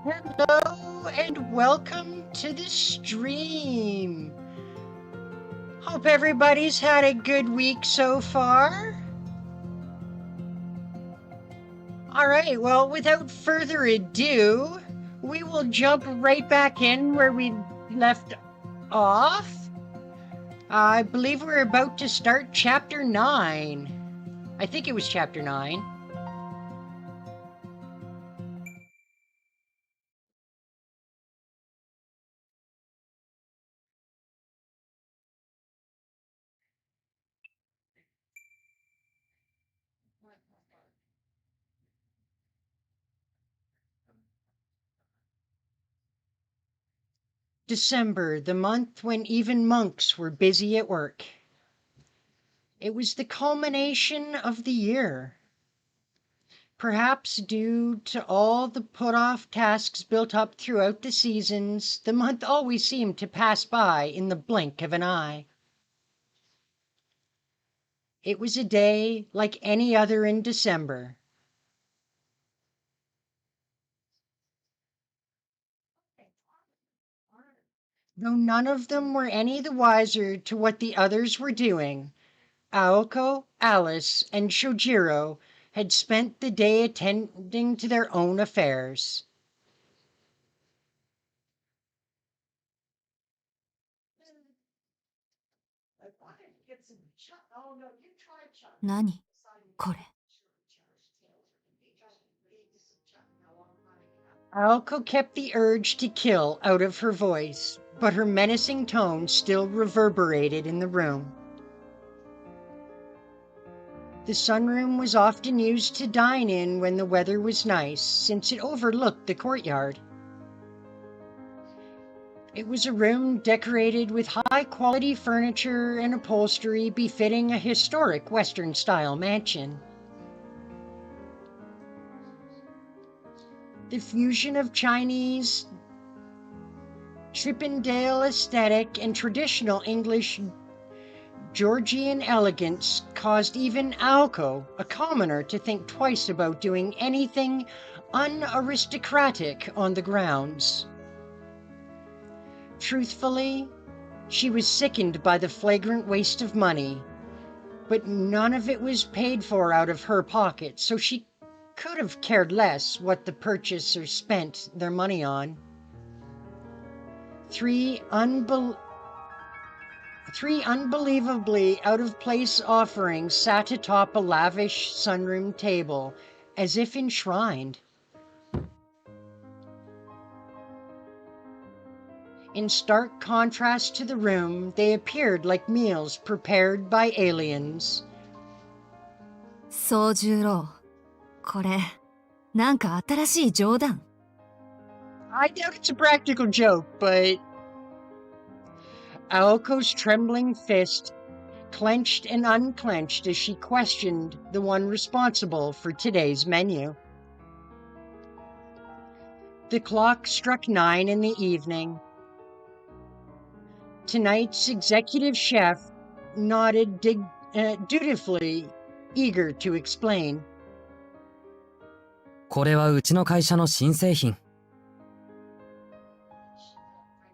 Hello and welcome to the stream. Hope everybody's had a good week so far. All right, well, without further ado, we will jump right back in where we left off. I believe we're about to start chapter 9. I think it was chapter 9. December, the month when even monks were busy at work. It was the culmination of the year. Perhaps due to all the put-off tasks built up throughout the seasons, the month always seemed to pass by in the blink of an eye. It was a day like any other in December. Though none of them were any the wiser to what the others were doing, Aoko, Alice, and Soujirou had spent the day attending to their own affairs. Nani? これ。 Aoko kept the urge to kill out of her voice, but her menacing tone still reverberated in the room. The sunroom was often used to dine in when the weather was nice, since it overlooked the courtyard. It was a room decorated with high-quality furniture and upholstery befitting a historic Western-style mansion. The fusion of Chinese, Chippendale aesthetic and traditional English Georgian elegance caused even Aoko, a commoner, to think twice about doing anything unaristocratic on the grounds. Truthfully, she was sickened by the flagrant waste of money, but none of it was paid for out of her pocket, so she could have cared less what the purchasers spent their money on. Three unbelievably out-of-place offerings sat atop a lavish sunroom table, as if enshrined. In stark contrast to the room, they appeared like meals prepared by aliens. 宗十郎、これ、なんか新しい冗談。 I doubt it's a practical joke, but Aoko's trembling fist clenched and unclenched as she questioned the one responsible for today's menu. The clock struck 9 in the evening. Tonight's executive chef nodded dutifully, eager to explain. これはうちの会社の新製品。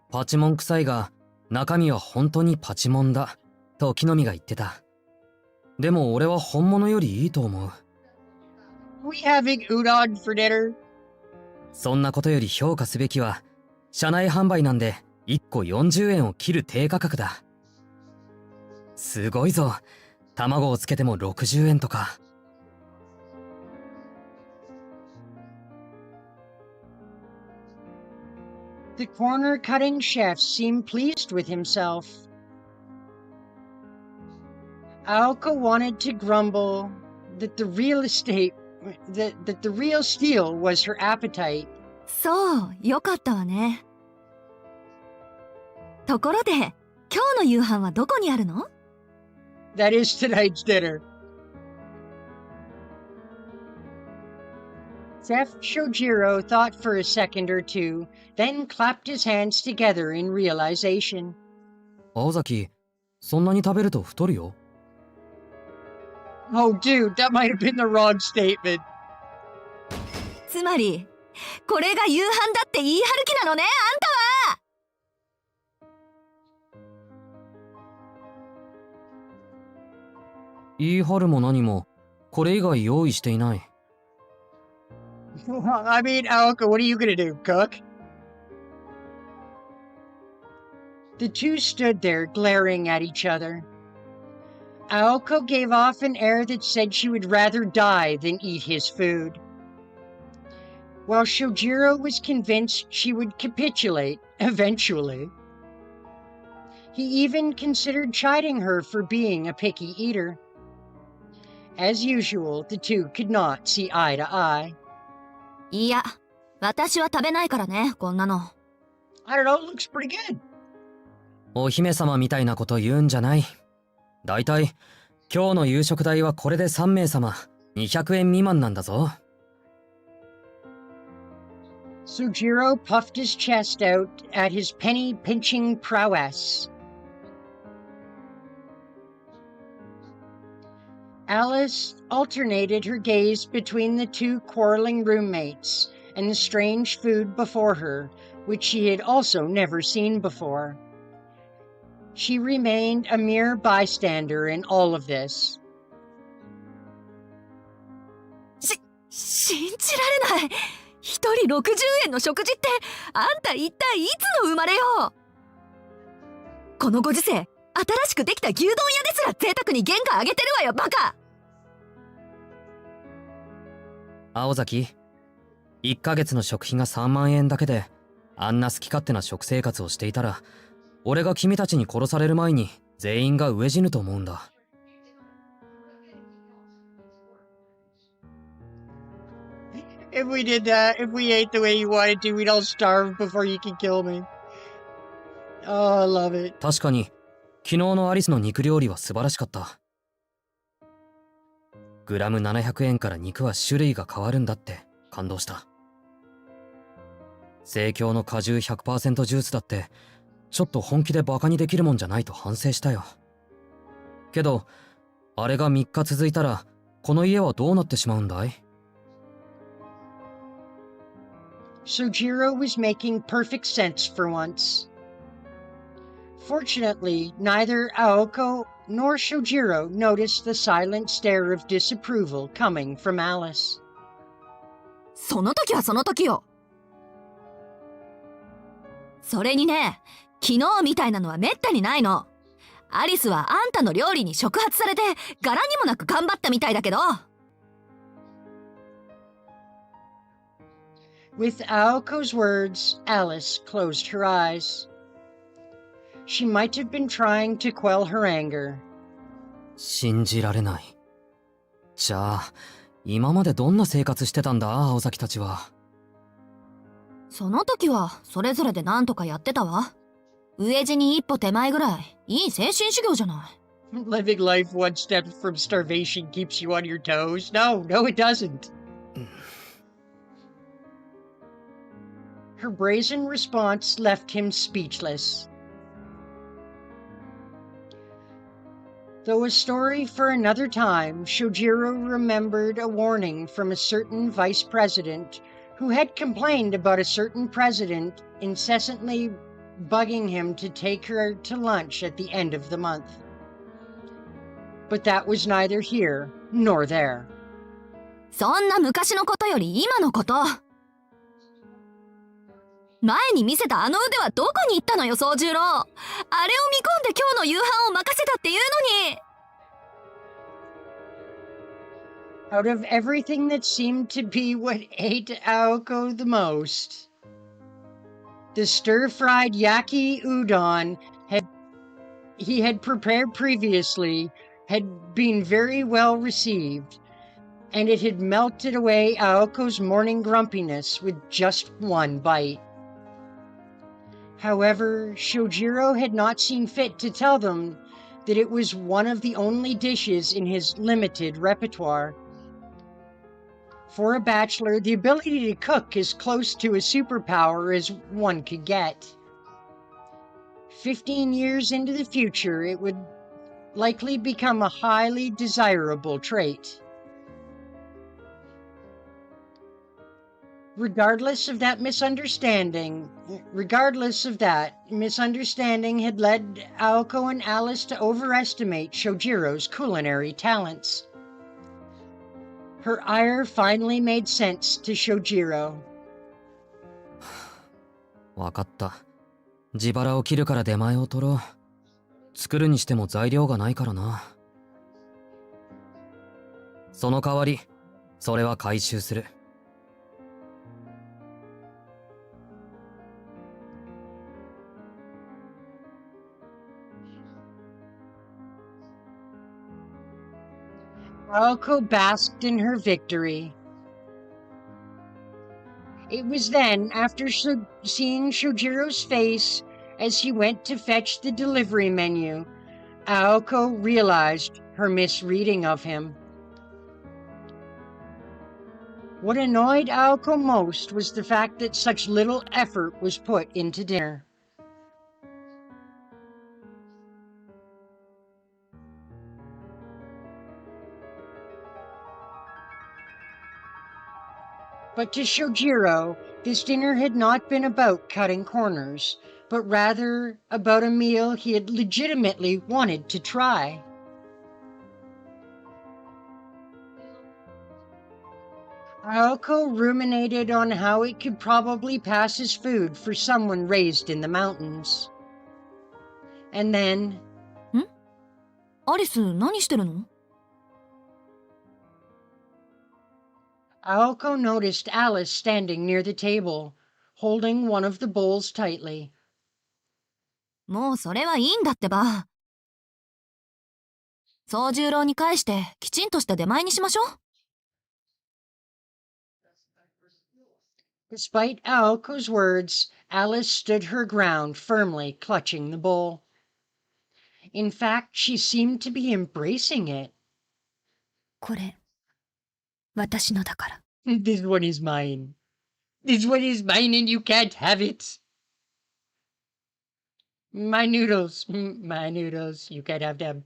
パチモン臭いが、中身は本当にパチモンだ、と木の実が言ってた。でも俺は本物よりいいと思う。We having udon for dinner? そんなことより評価すべきは、社内販売なんで1個40円を切る低価格だ。すごいぞ。卵をつけても60円とか。The corner-cutting chef seemed pleased with himself. Aoko wanted to grumble that the real steal was her appetite. そう、よかったわね。ところで、今日の夕飯はどこにあるの？ That is tonight's dinner. Chef Soujirou thought for a second or two, then clapped his hands together in realization. 青崎、そんなに食べると太るよ。Oh, dude, that might have been the wrong statement. つまり、これが夕飯だって言い張る気なのね、あんたは。言い張るも何も、これ以外用意していない。I mean, Aoko, what are you gonna do, cook? The two stood there glaring at each other. Aoko gave off an air that said she would rather die than eat his food, while Soujirou was convinced she would capitulate eventually. He even considered chiding her for being a picky eater. As usual, the two could not see eye to eye. いや、私は食べないからね、こんなの。I don't know, it looks pretty good. お姫様みたいなこと言うんじゃない。だいたい、今日の夕食代はこれで3名様、200円未満なんだぞ。Soujirou puffed his chest out at his penny-pinching prowess. Alice alternated her gaze between the two quarreling roommates and the strange food before her, which she had also never seen before. She remained a mere bystander in all of this. 信じられない。一人60円の食事って、あんた一体いつの生まれよ。このご時世、新しくできた牛丼屋ですら贅沢に原価上げてるわよ、バカ。青崎、1ヶ月の食費が3万円だけで、あんな好き勝手な食生活をしていたら、俺が君たちに殺される前に全員が飢え死ぬと思うんだ。If we did that, if we ate the way you wanted to, we'd all starve before you could kill me. Oh, I love it. 確かに、昨日のアリスの肉料理は素晴らしかった。グラム700円から肉は種類が変わるんだって感動した。生協の果汁 100% ジュースだって、ちょっと本気でバカにできるもんじゃないと反省したよ。けど、あれが3日続いたら、この家はどうなってしまうんだい？ Soujirou was making perfect sense for once. Fortunately, neither Aoko nor Soujirou noticed the silent stare of disapproval coming from Alice. その時はその時よ。それにね、昨日みたいなのはめったにないの。アリスはあんたの料理に触発されて柄にもなく頑張ったみたいだけど。With Aoko's words, Alice closed her eyes. She might have been trying to quell her anger. 信じられない。じゃあ、今までどんな生活してたんだ、青崎たちは。その時はそれぞれで何とかやってたわ。飢え死に一歩手前ぐらい、いい精神修行じゃない。Living life one step from starvation keeps you on your toes. No, no, it doesn't. Her brazen response left him speechless. Though a story for another time, Soujirou remembered a warning from a certain vice president who had complained about a certain president incessantly bugging him to take her to lunch at the end of the month. But that was neither here nor there. そんな昔のことより今のこと。前に見せたあの腕はどこに行ったのよ、宗十郎。あれを見込んで今日の夕飯を任せたっていうのに。Out of everything that seemed to be what ate Aoko the most, the stir-fried yaki udon he had prepared previously had been very well received, and it had melted away Aoko's morning grumpiness with just one bite. However, Soujirou had not seen fit to tell them that it was one of the only dishes in his limited repertoire. For a bachelor, the ability to cook is close to a superpower as one could get. 15 years into the future, it would likely become a highly desirable trait. Regardless of that, misunderstanding had led Aoko and Alice to overestimate Soujirou's culinary talents. Her ire finally made sense to Soujirou. わかった。自腹を切るから出前を取ろう。作るにしても材料がないからな。その代わり、それは回収する。Aoko basked in her victory. It was then, after seeing Soujirou's face as he went to fetch the delivery menu, Aoko realized her misreading of him. What annoyed Aoko most was the fact that such little effort was put into dinner. But to Soujirou, this dinner had not been about cutting corners, but rather about a meal he had legitimately wanted to try. Aoko ruminated on how it could probably pass as food for someone raised in the mountains. And then... アリス、何してるの？ Aoko noticed Alice standing near the table, holding one of the bowls tightly. もうそれはいいんだってば。宗十郎に返してきちんとした出前にしましょう。Despite Aoko's words, Alice stood her ground, firmly clutching the bowl. In fact, she seemed to be embracing it. これ、私のだから。This one is mine. This one is mine and you can't have it. My noodles, you can't have them.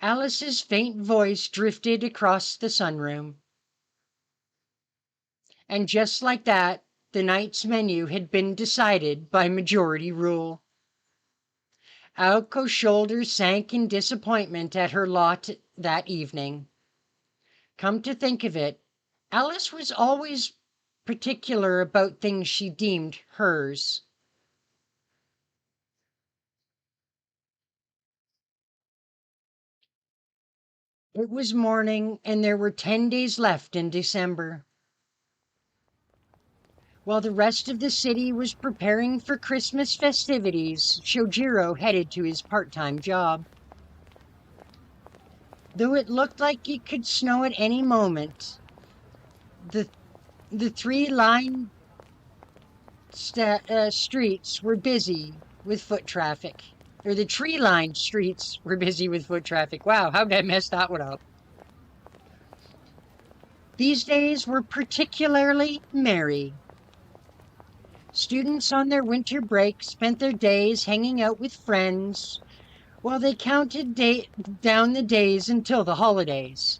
Alice's faint voice drifted across the sunroom. And just like that, the night's menu had been decided by majority rule. Aoko's shoulders sank in disappointment at her lot that evening. Come to think of it, Alice was always particular about things she deemed hers. It was morning, and there were 10 days left in December. While the rest of the city was preparing for Christmas festivities, Soujirou headed to his part-time job. Though it looked like it could snow at any moment, the three-line streets were busy with foot traffic. Or the tree-lined streets were busy with foot traffic. Wow, how did I mess that one up? These days were particularly merry. Students on their winter break spent their days hanging out with friends while they counted down the days until the holidays.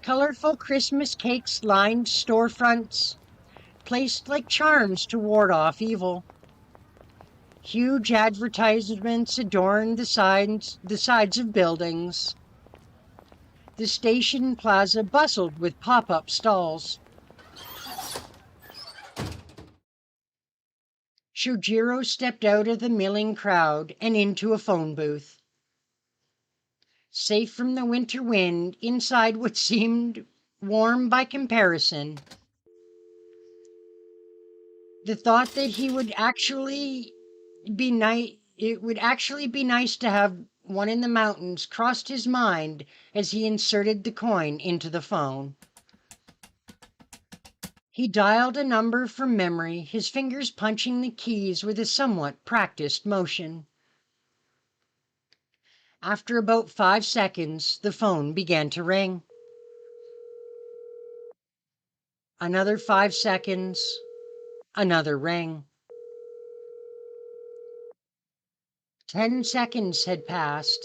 Colorful Christmas cakes lined storefronts, placed like charms to ward off evil. Huge advertisements adorned the sides of buildings. The station plaza bustled with pop-up stalls. Soujirou stepped out of the milling crowd and into a phone booth. Safe from the winter wind, inside what seemed warm by comparison, the thought that it would actually be nice to have one in the mountains crossed his mind as he inserted the coin into the phone. He dialed a number from memory, his fingers punching the keys with a somewhat practiced motion. After about 5 seconds, the phone began to ring. Another 5 seconds, another ring. 10 seconds had passed.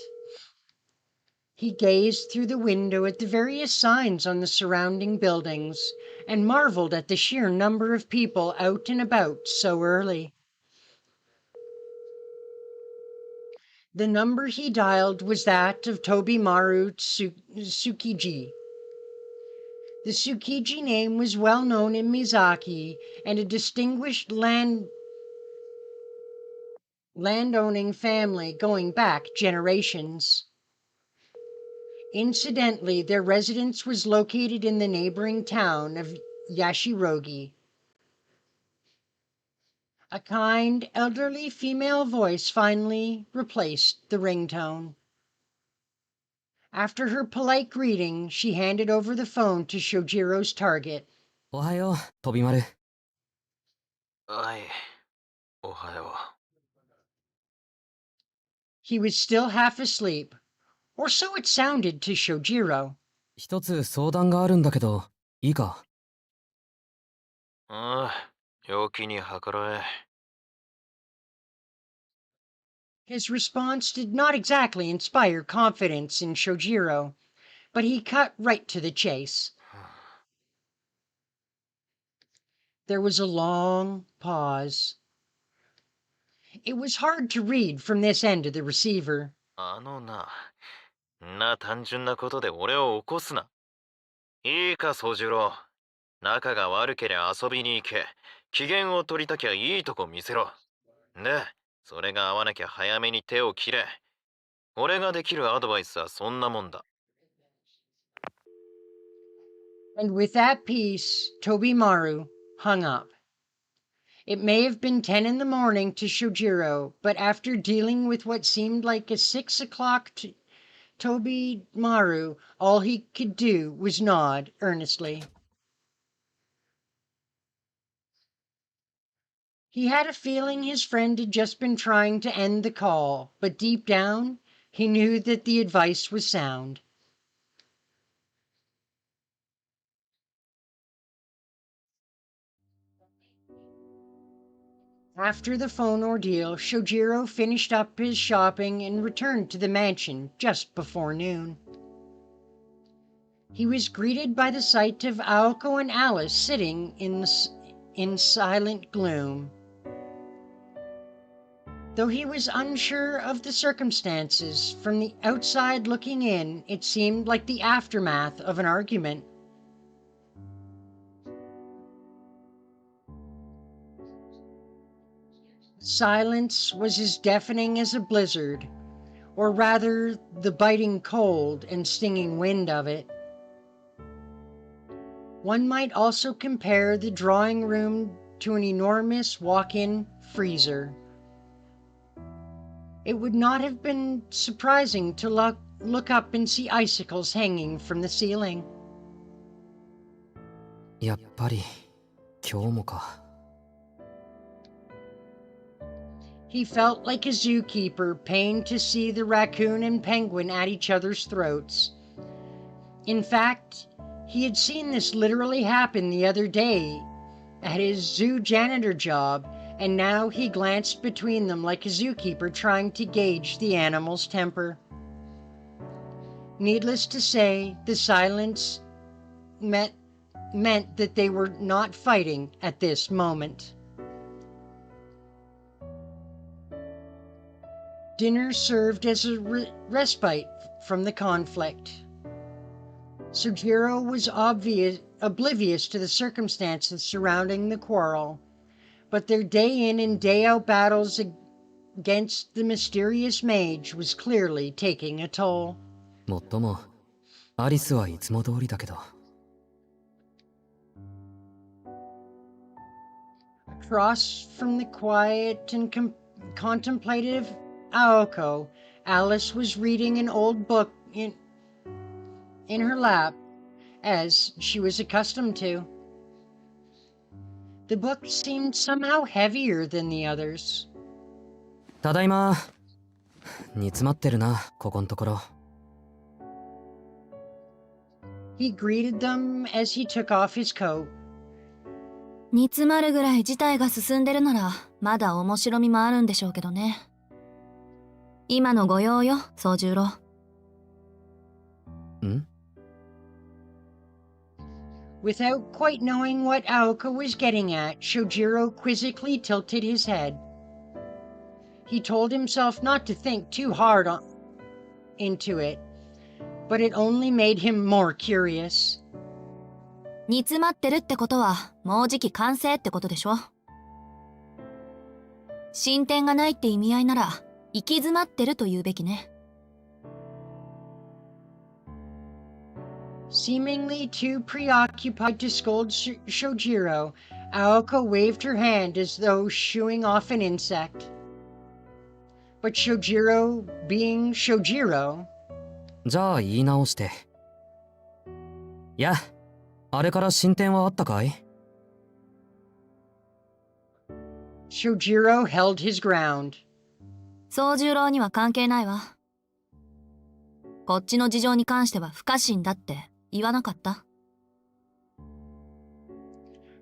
He gazed through the window at the various signs on the surrounding buildings and marveled at the sheer number of people out and about so early. The number he dialed was that of Tobimaru Tsukiji. The Tsukiji name was well known in Mizaki and a distinguished landowning family going back generations. Incidentally, their residence was located in the neighboring town of Yashirogi. A kind, elderly female voice finally replaced the ringtone. After her polite greeting, she handed over the phone to Shojiro's target. おはよう、飛び丸。はい、おはよ He was still half asleep, or so it sounded to Shoujirou. 一つ相談があるんだけど、いいか？う。ああ、陽気に計らえ。His response did not exactly inspire confidence in Shoujirou, but he cut right to the chase. There was a long pause. It was hard to read from this end of the receiver. 単純なことで俺を起こすな。いいか、宗十郎。仲が悪けりゃ遊びに行け。機嫌を取りたきゃいいとこ見せろ。で、それが合わなきゃ早めに手を切れ。俺ができるアドバイスはそんなもんだ。And with that piece, Tobimaru hung up. It may have been 10 in the morning to Shoujirou, but after dealing with what seemed like a 6 o'clock to Tobimaru, all he could do was nod earnestly. He had a feeling his friend had just been trying to end the call, but deep down, he knew that the advice was sound. After the phone ordeal, Shoujirou finished up his shopping and returned to the mansion just before noon. He was greeted by the sight of Aoko and Alice sitting in silent gloom. Though he was unsure of the circumstances, from the outside looking in, it seemed like the aftermath of an argument. Silence was as deafening as a blizzard, or rather the biting cold and stinging wind of it. One might also compare the drawing room to an enormous walk-in freezer. It would not have been surprising to look up and see icicles hanging from the ceiling. やっぱり、今日もか。He felt like a zookeeper pained to see the raccoon and penguin at each other's throats. In fact, he had seen this literally happen the other day at his zoo janitor job, and now he glanced between them like a zookeeper trying to gauge the animal's temper. Needless to say, the silence meant that they were not fighting at this moment. Dinner served as a respite from the conflict. Soujirou was oblivious to the circumstances surrounding the quarrel, but their day in and day out battles against the mysterious mage was clearly taking a toll. もっとも、アリスはいつも通りだけど。Across from the quiet and contemplative Aoko, Alice was reading an old book in her lap, as she was accustomed to. The book seemed somehow heavier than the others. ただいま。煮詰まってるな、ここんところ。He greeted them as he took off his coat. 煮詰まるぐらい事態が進んでるならまだ面白みもあるんでしょうけどね。今のご用よ、宗十郎。ん Without quite knowing what Aoko was getting at, Soujirou quizzically tilted his head. He told himself not to think too hard into it, but it only made him more curious. 煮詰まってるってことはもうじき完成ってことでしょ。進展がないって意味合いなら行き詰まってると言うべきね。Seemingly too preoccupied to scold Soujirou, Aoko waved her hand as though shooing off an insect. But Soujirou, being Soujirou, じゃあ言い直して。いや、あれから進展はあったかい Soujirou held his ground. 宗十郎には関係ないわ。こっちの事情に関しては不可侵だって言わなかった？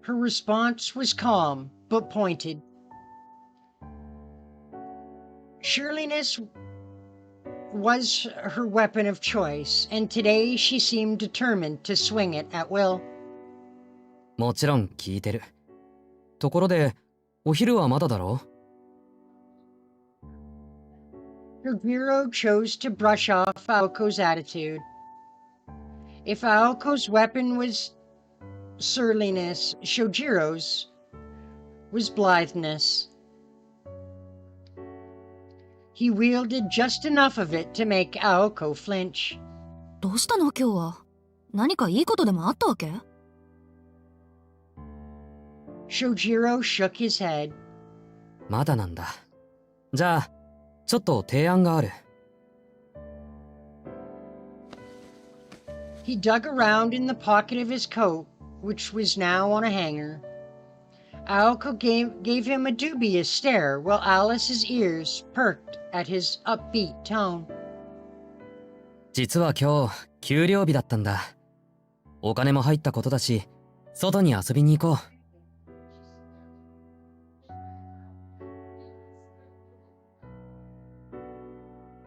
Her response was calm, but pointed. Sureliness was her weapon of choice, and today she seemed determined to swing it at will. もちろん聞いてる。ところで、お昼はまだだろ Soujirou chose to brush off Aoko's attitude. If Aoko's weapon was surliness, Soujirou's was blitheness. He wielded just enough of it to make Aoko flinch. どうしたの今日は。何かいいことでもあったわけ？ Soujirou shook his head. まだなんだ。じゃあ、ちょっと提案がある。He dug around in the pocket of his coat, which was now on a hanger. Aoko gave him a dubious stare while Alice's ears perked at his upbeat tone. 実は今日、給料日だったんだ。お金も入ったことだし、外に遊びに行こう。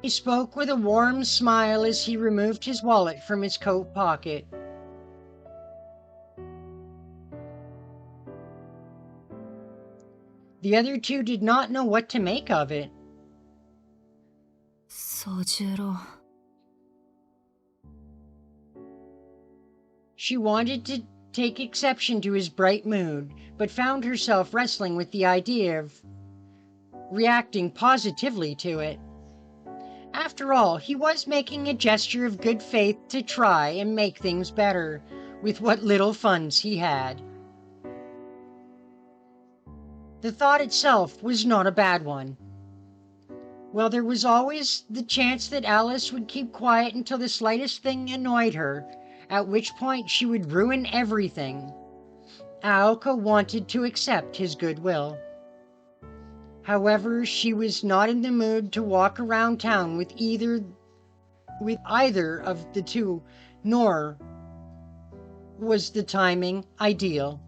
He spoke with a warm smile as he removed his wallet from his coat pocket. The other two did not know what to make of it. 宗十郎。She wanted to take exception to his bright mood, but found herself wrestling with the idea of reacting positively to it. After all, he was making a gesture of good faith to try and make things better with what little funds he had. The thought itself was not a bad one. Well, there was always the chance that Alice would keep quiet until the slightest thing annoyed her, at which point she would ruin everything. Aoko wanted to accept his goodwill. However, she was not in the mood to walk around town with either of the two, nor was the timing ideal.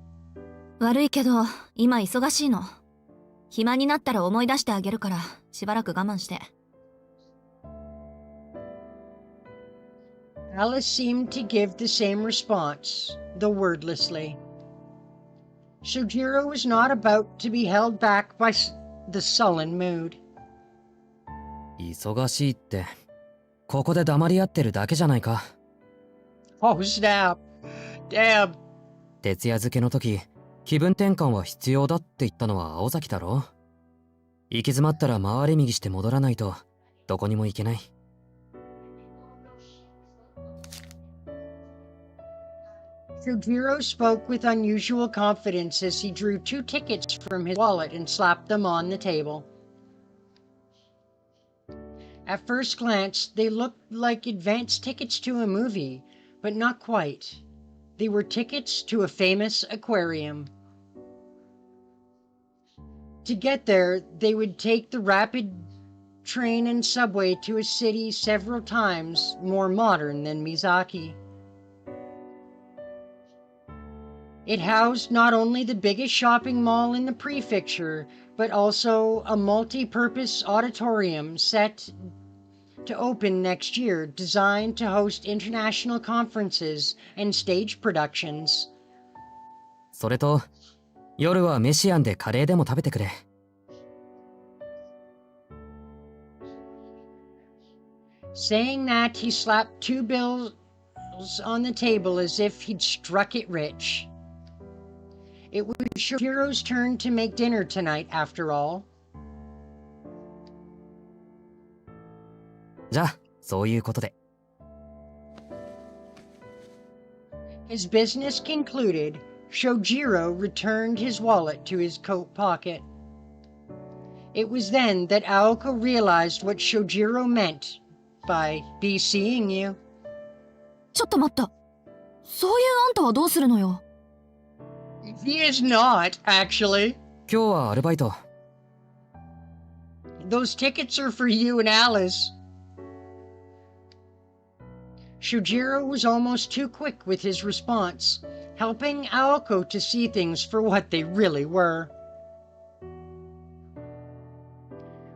悪いけど、今忙しいの。暇になったら思い出してあげるから、しばらく我慢して。Alice seemed to give the same response, though wordlessly. Soujirou was not about to be held back by the sullen mood. 忙しいって、ここで黙り合ってるだけじゃないか。Oh, snap. Damn. 徹夜漬けの時、気分転換は必要だって言ったのは青崎だろ。行き詰まったら回り右して戻らないと、どこにも行けない。Soujirou spoke with unusual confidence as he drew 2 tickets from his wallet and slapped them on the table. At first glance, they looked like advance tickets to a movie, but not quite. They were tickets to a famous aquarium. To get there, they would take the rapid train and subway to a city several times more modern than Mizaki. It housed not only the biggest shopping mall in the prefecture, but also a multi-purpose auditorium set to open next year, designed to host international conferences and stage productions. それと夜はメシアンでカレーでも食べてくれ。Saying that, he slapped 2 bills on the table as if he'd struck it rich. It was Shoujiro's turn to make dinner tonight, after all. じゃあそういうことで。 His business concluded, Soujirou returned his wallet to his coat pocket. It was then that Aoko realized what Soujirou meant by be seeing you. ちょっと待った。そういうあんたはどうするのよ。He is not, actually. 今日はアルバイト。 Those tickets are for you and Alice. Soujirou was almost too quick with his response, helping Aoko to see things for what they really were.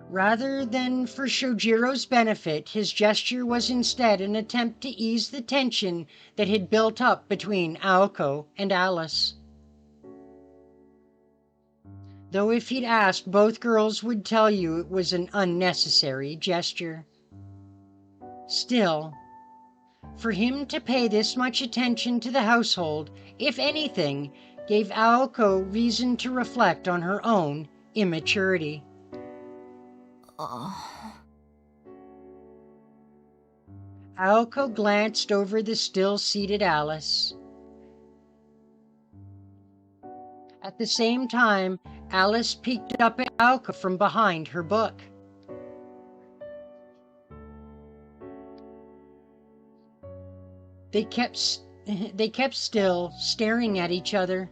Rather than for Soujirou's benefit, his gesture was instead an attempt to ease the tension that had built up between Aoko and Alice. Though if he'd asked, both girls would tell you it was an unnecessary gesture. Still, for him to pay this much attention to the household, if anything, gave Aoko reason to reflect on her own immaturity. Aoko glanced over the still-seated Alice. At the same time, Alice peeked up at Aoko from behind her book. They kept still, staring at each other.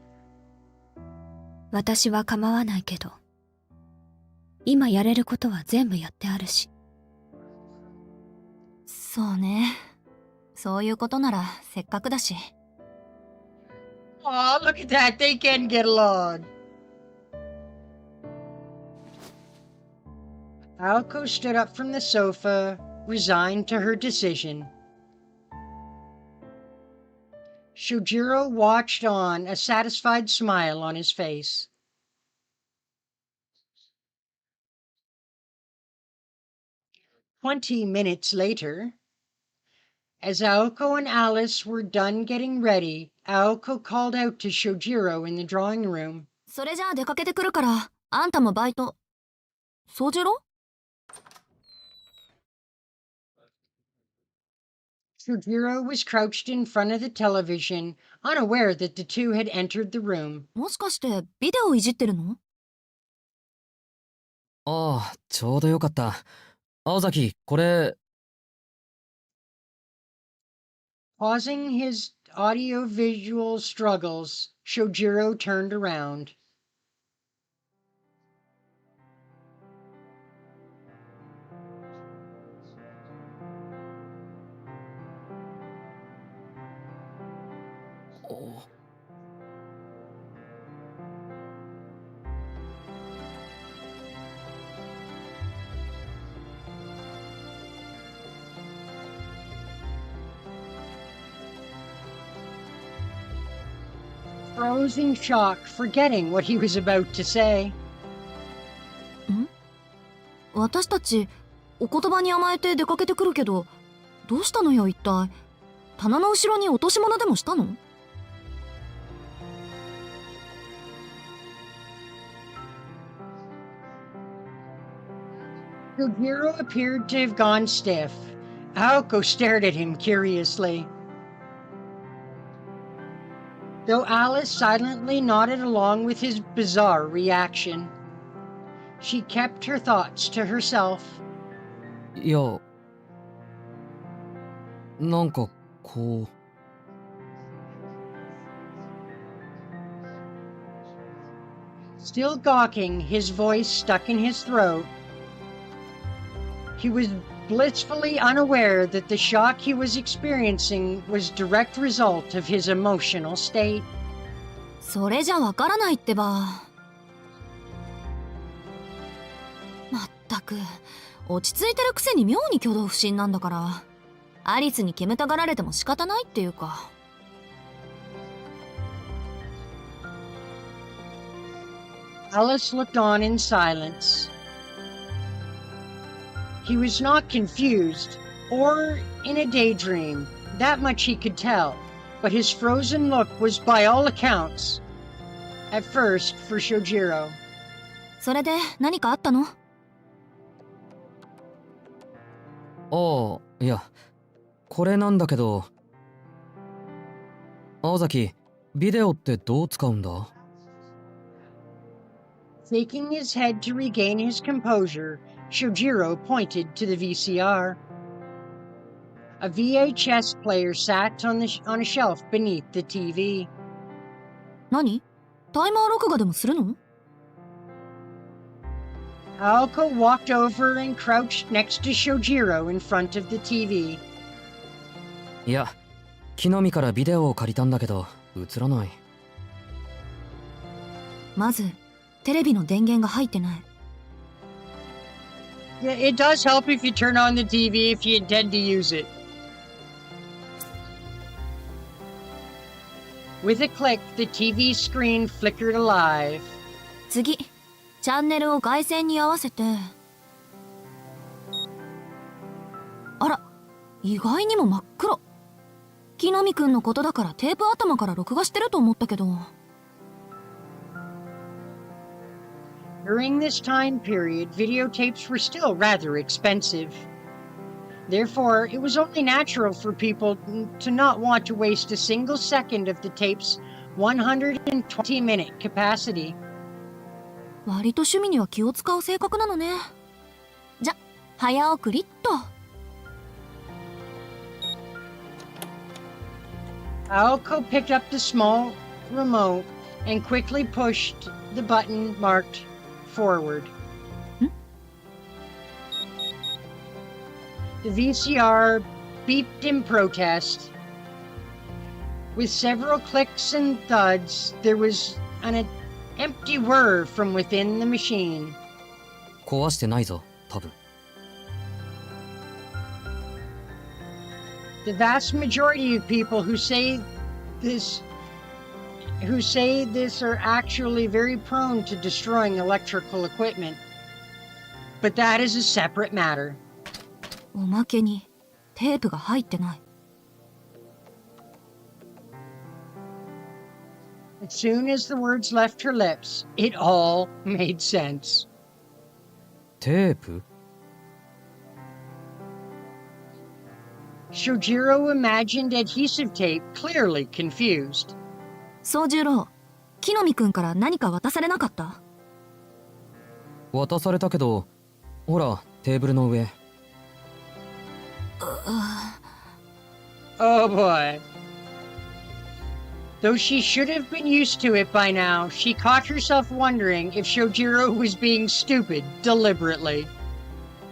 私は構わないけど、今やれることは全部やってあるし。そうね。そういうことならせっかくだし。Aw, look at that, they can get along. Aoko stood up from the sofa, resigned to her decision. Soujirou watched on, a satisfied smile on his face. "20 minutes later, as Aoko and Alice were done getting ready, Aoko called out to Soujirou in the drawing room. それじゃあ出かけてくるから、あんたもバイト。宗次郎？ Soujirou was crouched in front of the television, unaware that the two had entered the room. もしかしてビデオいじってるの？ああちょうどよかった。青崎これ。 Pausing his audio-visual struggles, Soujirou turned around. Froze in shock, forgetting what he was about to say. 私たちお言葉に甘えて出かけてくるけど、どうしたのよ一体。棚の後ろに落とし物でもしたのSoujirou appeared to have gone stiff. Aoko stared at him curiously. Though Alice silently nodded along with his bizarre reaction, she kept her thoughts to herself. いやなんかこう。 Still gawking, his voice stuck in his throat, he was blissfully unaware that the shock he was experiencing was direct result of his emotional state. それじゃわからないってば。まったったく落ち着いてるくせに妙に挙動不審なんだから、アリスに煙たがられても仕方ないっていうか。Alice looked on in silence. He was not confused or in a daydream, that much he could tell, but his frozen look was by all accounts, at first, for Soujirou. それで何かあったの？ああ、いや、これなんだけど。青崎、ビデオってどう使うんだ？ Shaking his head to regain his composure, Soujirou pointed to the VCR. A VHS player sat on a shelf beneath the TV. 何？タイマー録画でもするの？ Aoko walked over and crouched next to Soujirou in front of the TV. いや、木の実からビデオを借りたんだけど、映らない。まず、テレビの電源が入ってない。Yeah, it does help if you turn on the TV if you intend to use it. With a click, the TV screen flickered alive. 次、チャンネルを外線に合わせて。あら、意外にも真っ黒。木の実くんのことだからテープ頭から録画してると思ったけど。During this time period, videotapes were still rather expensive. Therefore, it was only natural for people to not want to waste a single second of the tape's 120-minute capacity. 割と趣味には気を使う性格なのね。じゃ、早送りっと。Aoko picked up the small remote and quickly pushed the button marked forward. The VCR beeped in protest. With several clicks and thuds, there was an empty whir from within the machine. 壊してないぞ、多分。The vast majority of people who say this are actually very prone to destroying electrical equipment. But that is a separate matter. おまけにテープが入ってない。As soon as the words left her lips, it all made sense. テープ？ Soujirou imagined adhesive tape, clearly confused. 宗十郎、木の実くんから何か渡されなかった？渡されたけど、ほら、テーブルの上。Oh boy. Though she should have been used to it by now, she caught herself wondering if Soujirou was being stupid deliberately.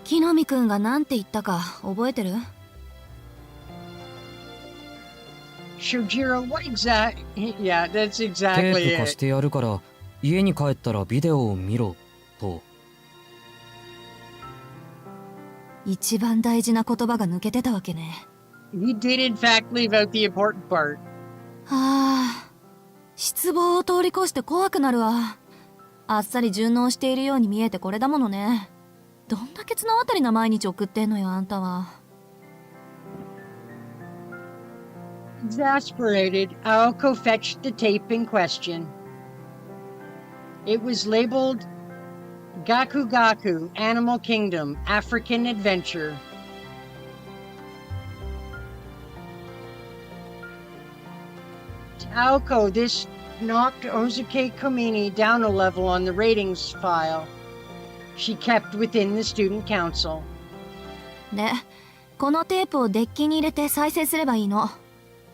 木の実くんが何て言ったか覚えてる？ Soujirou, what exact... Yeah, that's テ exactly ープ貸し it. てやるから、家に帰ったらビデオを見ろ、と。一番大事な言葉が抜けてたわけね。He did in fact leave out the important part. はあ、失望を通り越して怖くなるわ。あっさり順応しているように見えてこれだものね。どんだけ綱渡りな毎日送ってんのよ、あんたは。Exasperated, Aoko fetched the tape in question. It was labeled Gaku Gaku, Animal Kingdom, African Adventure. To Aoko, this knocked Ozuke Komini down a level on the ratings file she kept within the student council. で、このテープをデッキに入れて再生すればいいの。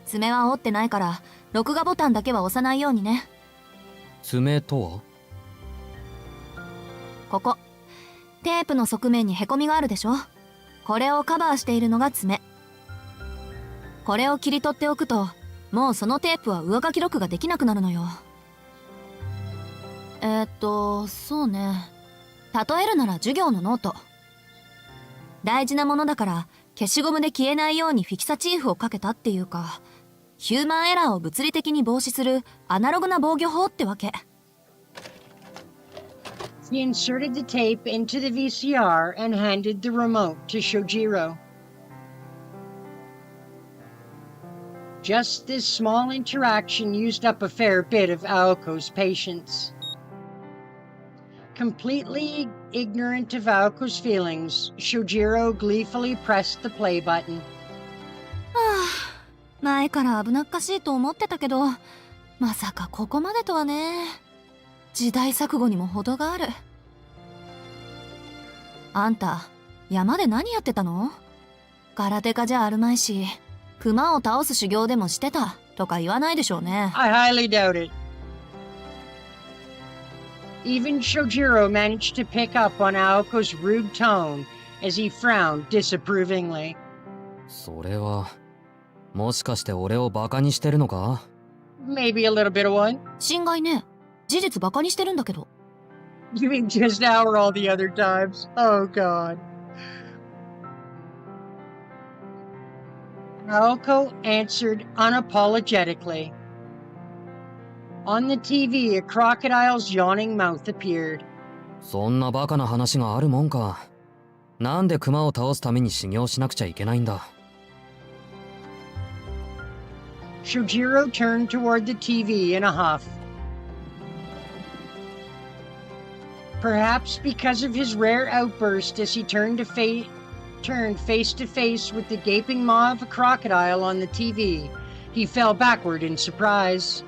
爪は折ってないから、録画ボタンだけは押さないようにね。爪とは？ここ。テープの側面にへこみがあるでしょ？これをカバーしているのが爪。これを切り取っておくと、もうそのテープは上書き録画できなくなるのよ。そうね。例えるなら授業のノート。大事なものだから消しゴムで消えないようにフィキサチーフをかけたっていうか、ヒューマンエラーを物理的に防止するアナログな防御法ってわけ。He inserted the tape into the VCR and handed the remote to Soujirou. Just this small interaction used up a fair bit of Aoko's patience. Completely ignorant of Aoko's feelings, Soujirou gleefully pressed the play button. 前から危なっかしいと思ってたけど、まさかここまでとはね。時代錯誤にも程がある。あんた、山で何やってたの？空手家じゃあるまいし、熊を倒す修行でもしてたとか言わないでしょうね。I highly doubt it. Even Soujirou managed to pick up on Aoko's rude tone as he frowned disapprovingly. それは、もしかして俺をバカにしてるのか？ Maybe a little bit of one. 心外ね。事実バカにしてるんだけど。You mean just now or all the other times? Oh, God. Aoko answered unapologetically. On the TV, a crocodile's yawning mouth appeared. そんなバカな話があるもんか。なんで熊を倒すために修行しなくちゃいけないんだ。Soujirou turned toward the TV in a huff. Perhaps because of his rare outburst as he turned face to face with the gaping maw of a crocodile on the TV, he fell backward in surprise.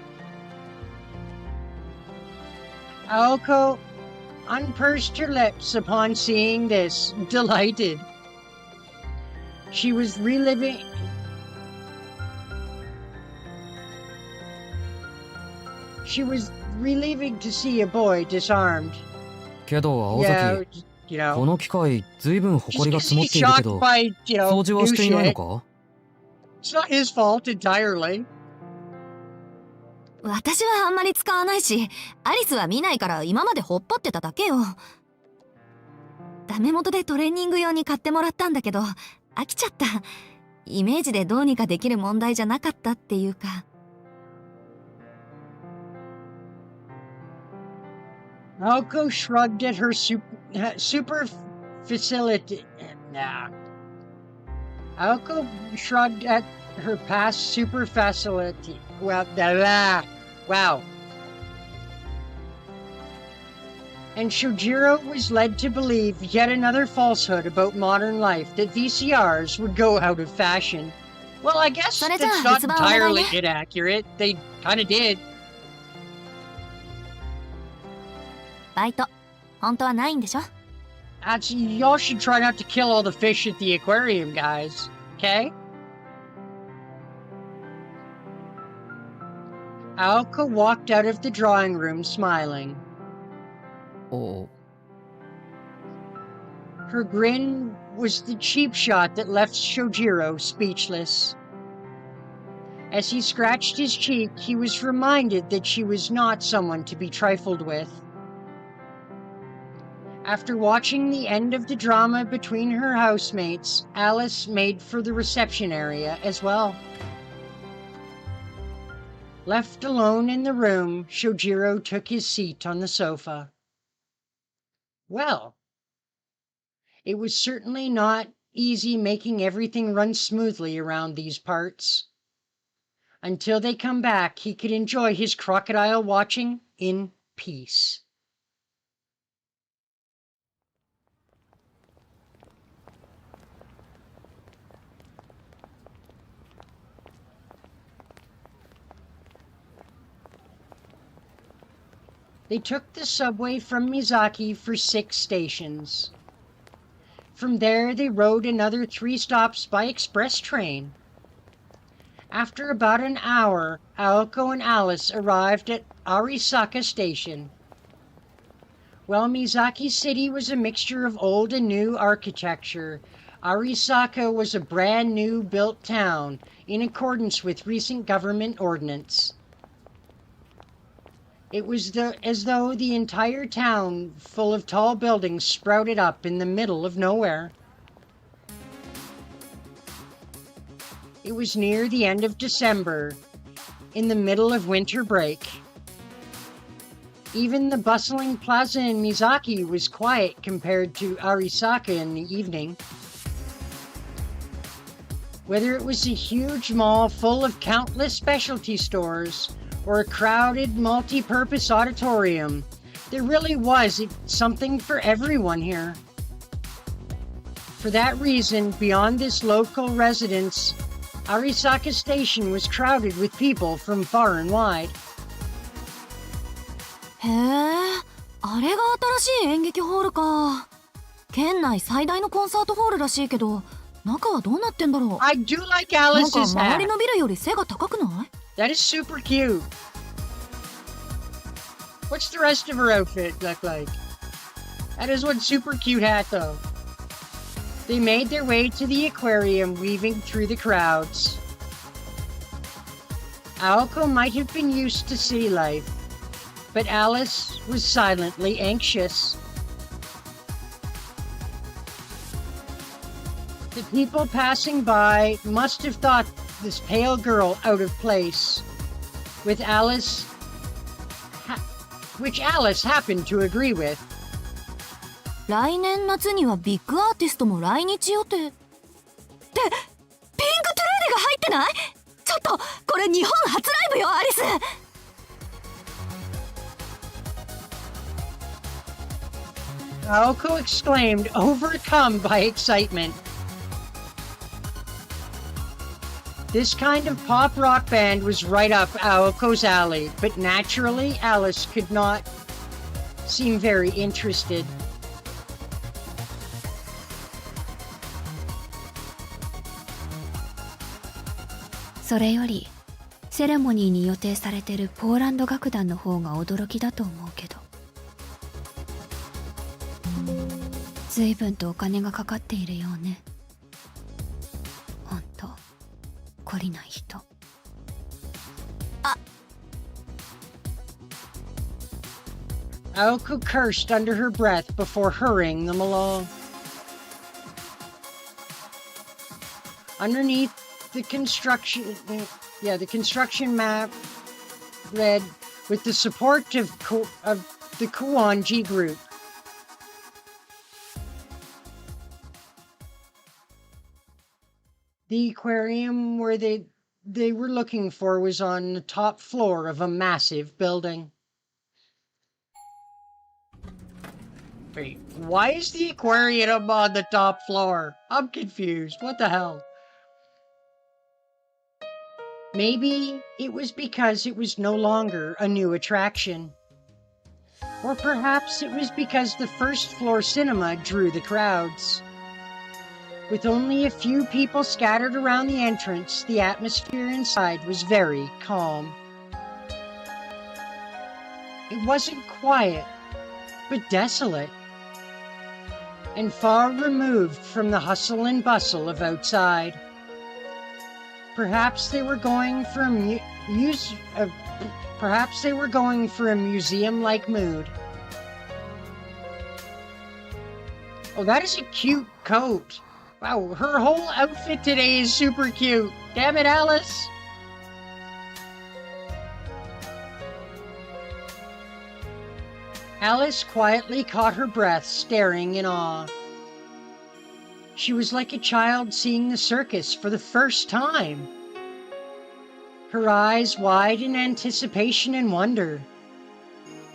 Aoko unpursed her lips upon seeing this, delighted. She was reliving to see a boy disarmed. けど青 Yeah, 崎、 you know. この機械ずいぶん埃が He's 積もっているけ shocked ど、 by, you know, 掃除は new していないの shit. か？ It's not his fault entirely. 私はあんまり使わないし、アリスは見ないから今までほっぽってただけよ。ダメ元でトレーニング用に買ってもらったんだけど、飽きちゃった。イメージでどうにかできる問題じゃなかったっていうか。Aoko shrugged at her super facility. Nah. Aoko shrugged at her past super facility. Well, wow. And Soujirou was led to believe yet another falsehood about modern life, that VCRs would go out of fashion. Well, I guess that's not entirely inaccurate. They kind of did. バイト、本当はないんでしょ？ Y'all should try not to kill all the fish at the aquarium, guys. Okay? Aoko walked out of the drawing room smiling. お Her grin was the cheap shot that left Soujirou speechless. As he scratched his cheek, he was reminded that she was not someone to be trifled with. After watching the end of the drama between her housemates, Alice made for the reception area as well. Left alone in the room, Soujirou took his seat on the sofa. Well, it was certainly not easy making everything run smoothly around these parts. Until they come back, he could enjoy his crocodile watching in peace. They took the subway from Mizaki for 6 stations. From there, they rode another 3 stops by express train. After about an hour, Aoko and Alice arrived at Arisaka Station. While Mizaki City was a mixture of old and new architecture, Arisaka was a brand new built town in accordance with recent government ordinance. It was as though the entire town, full of tall buildings, sprouted up in the middle of nowhere. It was near the end of December, in the middle of winter break. Even the bustling plaza in Mizaki was quiet compared to Arisaka in the evening. Whether it was a huge mall full of countless specialty stores or a crowded multi-purpose auditorium, there really was something for everyone here. For that reason, beyond this local residence, Arisaka Station was crowded with people from far and wide. へえ、あれが新しい演劇ホールか。県内最大のコンサートホールらしいけど、中はどうなってんだろう。 I do like なんか Alice's 周 hat. りのビルより背が高くない？ That is super cute. What's the rest of her outfit look like? That is one super cute hat though. They made their way to the aquarium, weaving through the crowds. Aoko might have been used to city life, but Alice was silently anxious. The people passing by must have thought this pale girl out of place, with which Alice happened to agree with. 来年夏にはビッグアーティストも来日予定。って、ピンクトゥルーデが入ってない？ちょっと、これ日本初ライブよ、アリス。Aoko exclaimed, overcome by excitement. This kind of pop rock band was right up Aoko's alley, but naturally Alice could not seem very interested. それよりセレモニーに予定されてるポーランド楽団の方が驚きだと思うけど、随分とお金がかかっているようね。ほんと懲りない人。Aoko cursed under her breath before hurrying them along. Underneath the construction map read, with the support of the Kuwanji group. The aquarium where they were looking for was on the top floor of a massive building. Wait, why is the aquarium on the top floor? I'm confused. What the hell? Maybe it was because it was no longer a new attraction. Or perhaps it was because the first floor cinema drew the crowds. With only a few people scattered around the entrance, the atmosphere inside was very calm. It wasn't quiet, but desolate, and far removed from the hustle and bustle of outside. Perhaps they were going for a museum-like mood. Oh, that is a cute coat. Wow, her whole outfit today is super cute. Damn it, Alice. Alice quietly caught her breath, staring in awe. She was like a child seeing the circus for the first time. Her eyes wide in anticipation and wonder.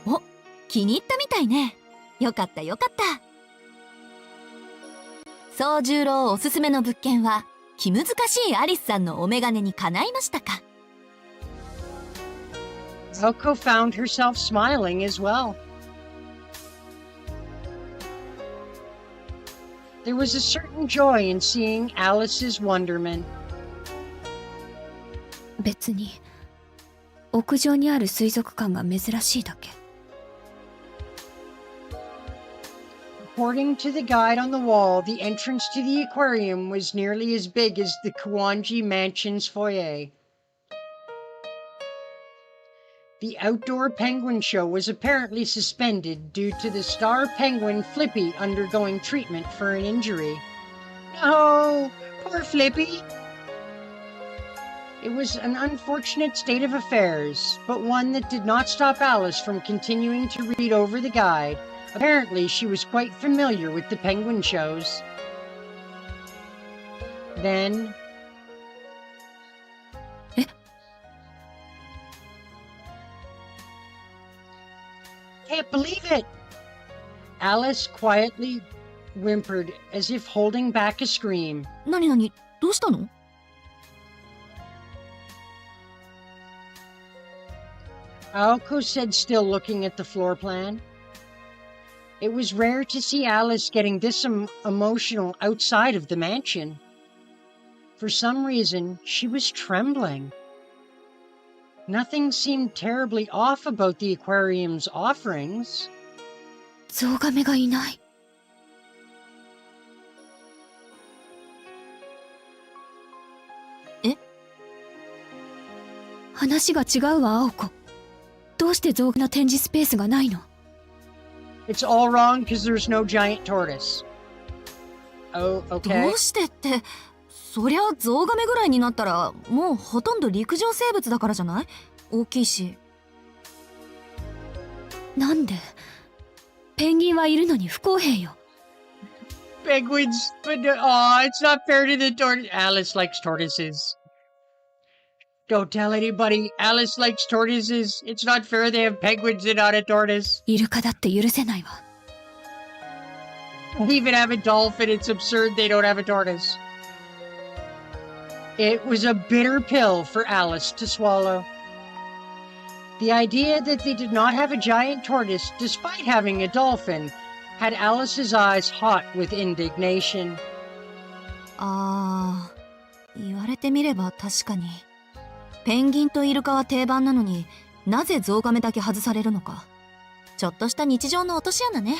お、気に入ったみたいね。よかったよかった。宗十郎おすすめの物件は気難しいアリスさんのお眼鏡にかないましたか？ Aoko found herself smiling as well. There was a certain joy in seeing Alice's wonderment. 別に屋上にある水族館が珍しいだけ。According to the guide on the wall, the entrance to the aquarium was nearly as big as the Kuwanji Mansion's foyer. The outdoor penguin show was apparently suspended due to the star penguin Flippy undergoing treatment for an injury. No, poor Flippy. It was an unfortunate state of affairs, but one that did not stop Alice from continuing to read over the guide. Apparently, she was quite familiar with the penguin shows. Then... Can't believe it! Alice quietly whimpered as if holding back a scream. 何々、どうしたの？ Aoko said, still looking at the floor plan. It was rare to see Alice getting this emotional outside of the mansion. For some reason, she was trembling. Nothing seemed terribly off about the aquarium's offerings. ゾウガメがいない。え？話が違うわ、青子。どうしてゾウガメの展示スペースがないの？ It's all wrong because there's no giant tortoise. Oh, ど okay. うしてって、そりゃゾウガメぐらいになったらもうほとんど陸上生物だからじゃない？大きいし。なんで？ペンギンはいるのに不公平よ。Penguins, but it's not fair to the tortoise. Alice likes tortoises. Don't tell anybody. Alice likes tortoises. It's not fair they have penguins and not a tortoise. イルカだって許せないわ。They even have a dolphin. It's absurd they don't have a tortoise. It was a bitter pill for Alice to swallow. The idea that they did not have a giant tortoise, despite having a dolphin, had Alice's eyes hot with indignation. あー、言われてみれば確かに。ペンギンとイルカは定番なのになぜゾウガメだけ外されるのか。ちょっとした日常の落とし穴ね。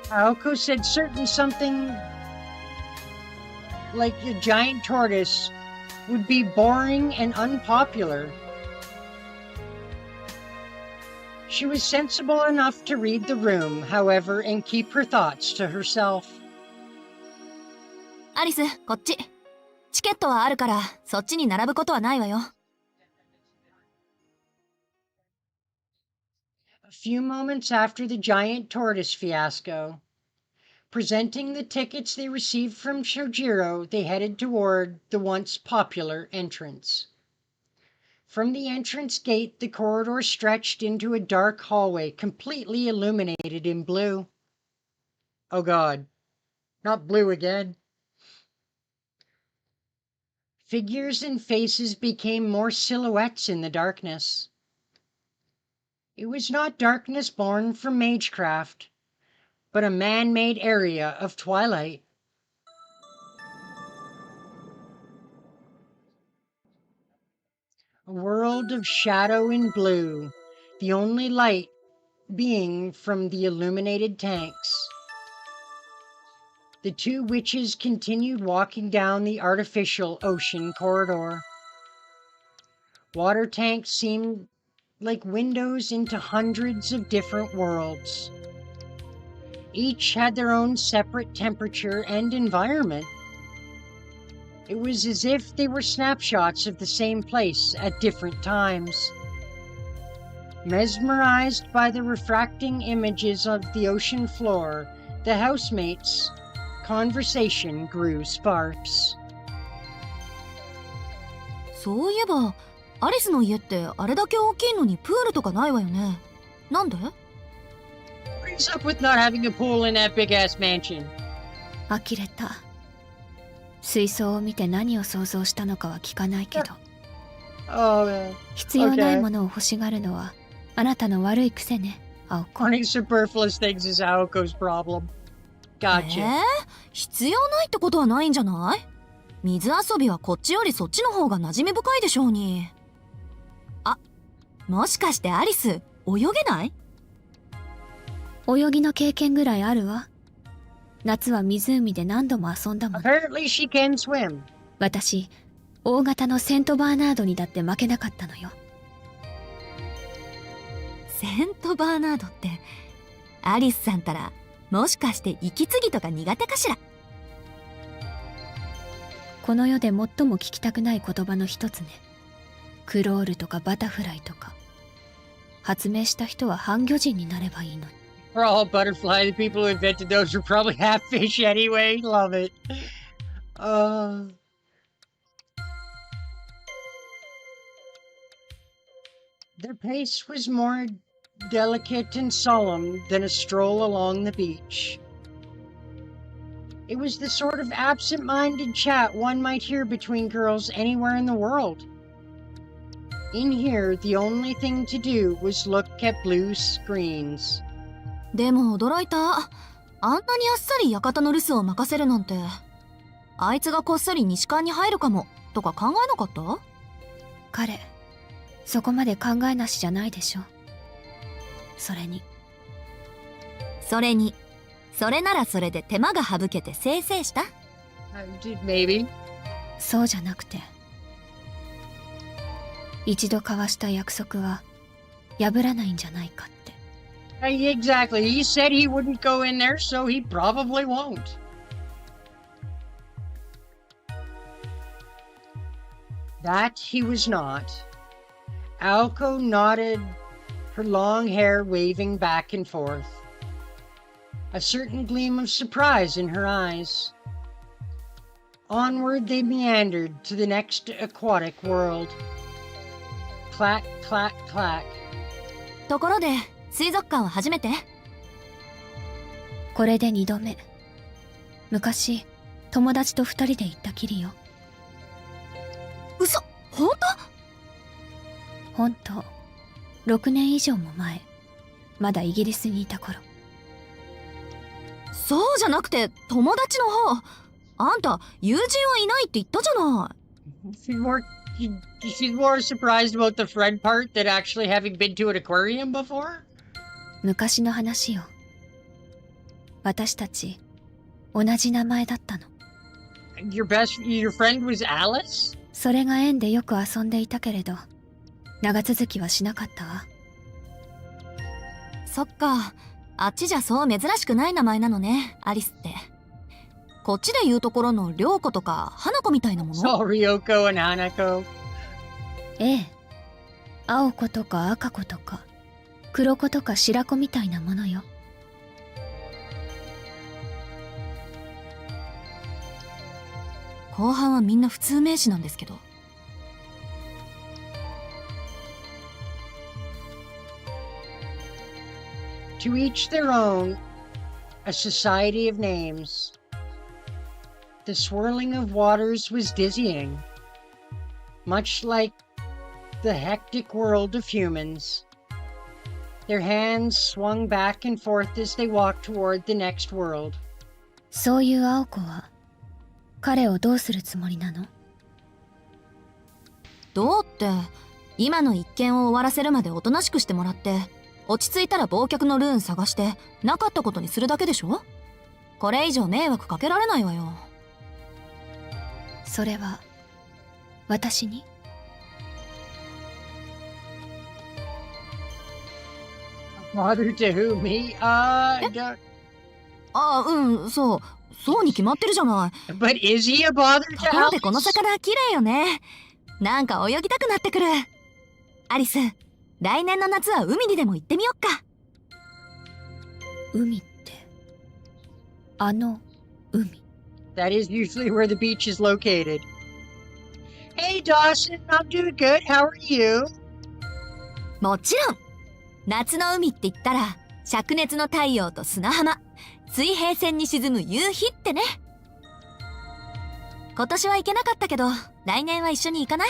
Aoko said certainly something like a giant tortoise would be boring and unpopular. She was sensible enough to read the room, however, and keep her thoughts to herself. アリス、こっち。チケットはあるからそっちに並ぶことはないわよ。A few moments after the giant tortoise fiasco, presenting the tickets they received from Soujirou, they headed toward the once popular entrance. From the entrance gate, the corridor stretched into a dark hallway completely illuminated in blue. Oh God, not blue again. Figures and faces became more silhouettes in the darkness. It was not darkness born from magecraft, but a man-made area of twilight. A world of shadow and blue, the only light being from the illuminated tanks. The two witches continued walking down the artificial ocean corridor. Water tanks seemed like windows into hundreds of different worlds. Each had their own separate temperature and environment. It was as if they were snapshots of the same place at different times. Mesmerized by the refracting images of the ocean floor, the housemates' conversation grew sparse. そういえば、アリスの家ってあれだけ大きいのにプールとかないわよね。なんで？ What's up with not having a pool in that big-ass mansion? 呆れた。水槽を見て何を想像したのかは聞かないけど。Oh, man. 必要ないものを欲しがるのはあなたの悪い癖ね、青子。Wanting superfluous things is Aoko's problem. Gotcha. 必要ないってことはないんじゃない？水遊びはこっちよりそっちの方が馴染み深いでしょうに。あ、もしかしてアリス、泳げない？泳ぎの経験ぐらいあるわ。夏は湖で何度も遊んだもん。Apparently she can swim. 私、大型のセントバーナードにだって負けなかったのよ。セントバーナードって、アリスさんたらもしかして息継ぎとか苦手かしら？この世で最も聞きたくない言葉の一つね。クロールとかバタフライとか。発明した人は半魚人になればいいのに。We're all butterfly. The people who invented those were probably half fish anyway. Love it. Their pace was more delicate and solemn than a stroll along the beach. It was the sort of absent-minded chat one might hear between girls anywhere in the world. In here, the only thing to do was look at blue screens. でも驚いた。あんなにあっさり館の留守を任せるなんて。あいつがこっそり西館に入るかもとか考えなかった？彼、そこまで考えなしじゃないでしょ。それに、それならそれで手間が省けてせいせいした？ Maybe. そうじゃなくて、一度交わした約束は破らないんじゃないかって。Exactly. He said he wouldn't go in there, so he probably won't. That he was not. Aoko nodded, her long hair waving back and forth. A certain gleam of surprise in her eyes. Onward they meandered to the next aquatic world. Clack, clack, clack. ところで水族館は初めて？これで2度目。昔、友達と2人で行ったきりよ。嘘？本本当。6年以上も前。まだイギリスにいた頃。当？そうじゃなくて友達の方。あんた友人はいないって言ったじゃない。She's more surprised about the friend part than actually having been to an aquarium before? 昔の話よ。私たち、同じ名前だったの。Your friend was Alice? それが縁でよく遊んでいたけれど、長続きはしなかったわ。そっか。あっちじゃそう珍しくない名前なのね、アリスって。こっちで言うところの涼子とか花子みたいなもの？So Ryoko and Hanako. ええ。青子とか赤子とか、黒子とか白子みたいなものよ。後半はみんな普通名詞なんですけど。To each their own, a society of names. The swirling of waters was dizzying, much like the hectic world of humans. Their hands swung back and forth as they walked toward the next world. そういう青子は、彼をどうするつもりなの？どうって、今の一件を終わらせるまでおとなしくしてもらって、落ち着いたら忘却のルーン探して、なかったことにするだけでしょ？これ以上迷惑かけられないわよ。それは、私にFather to who? Me? そうに決まってるじゃない。But is he a bother と to ころでこの Alice? 魚綺麗よね。なんか泳ぎたくなってくる。アリス、来年の夏は海にでも行ってみよっか。海って、あの海。That is usually where the beach is located. Hey Dawson, I'm doing good. How are you? もちろん。夏の海って言ったら、灼熱の太陽と砂浜、水平線に沈む夕日ってね。今年は行けなかったけど、来年は一緒に行かない？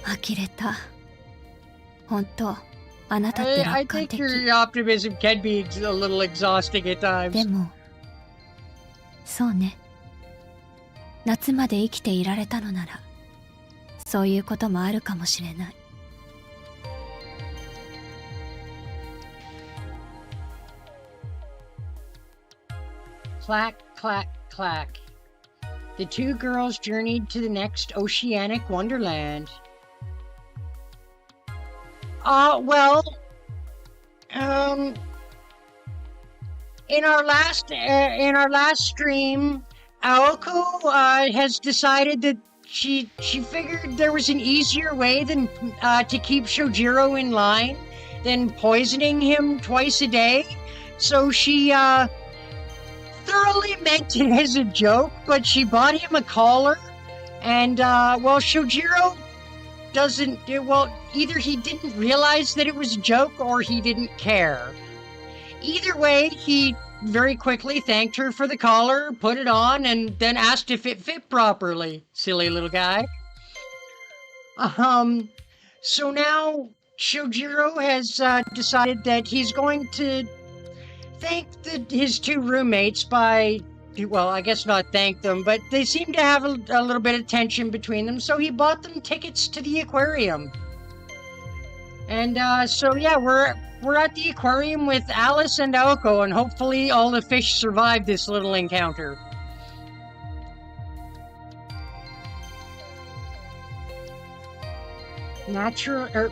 呆れた。本当、あなたって I 楽観 think 的。 your optimism can be a little exhausting at times. でも、そうね。夏まで生きていられたのなら、そういうこともあるかもしれない。Clack, clack, clack. The two girls journeyed to the next oceanic wonderland. In our last stream, Aoko has decided that she figured there was an easier way than to keep Soujirou in line than poisoning him twice a day. So she thoroughly meant it as a joke, but she bought him a collar. And well, Soujirou doesn't. Well, either he didn't realize that it was a joke or he didn't care. Either way, he very quickly thanked her for the collar, put it on, and then asked if it fit properly. Silly little guy. So now Soujirou has decided that he's going to thank his two roommates by, well, I guess not thank them, but they seem to have a little bit of tension between them, so he bought them tickets to the aquarium. And so yeah, we're at the aquarium with Alice and Aoko, and hopefully all the fish survive this little encounter.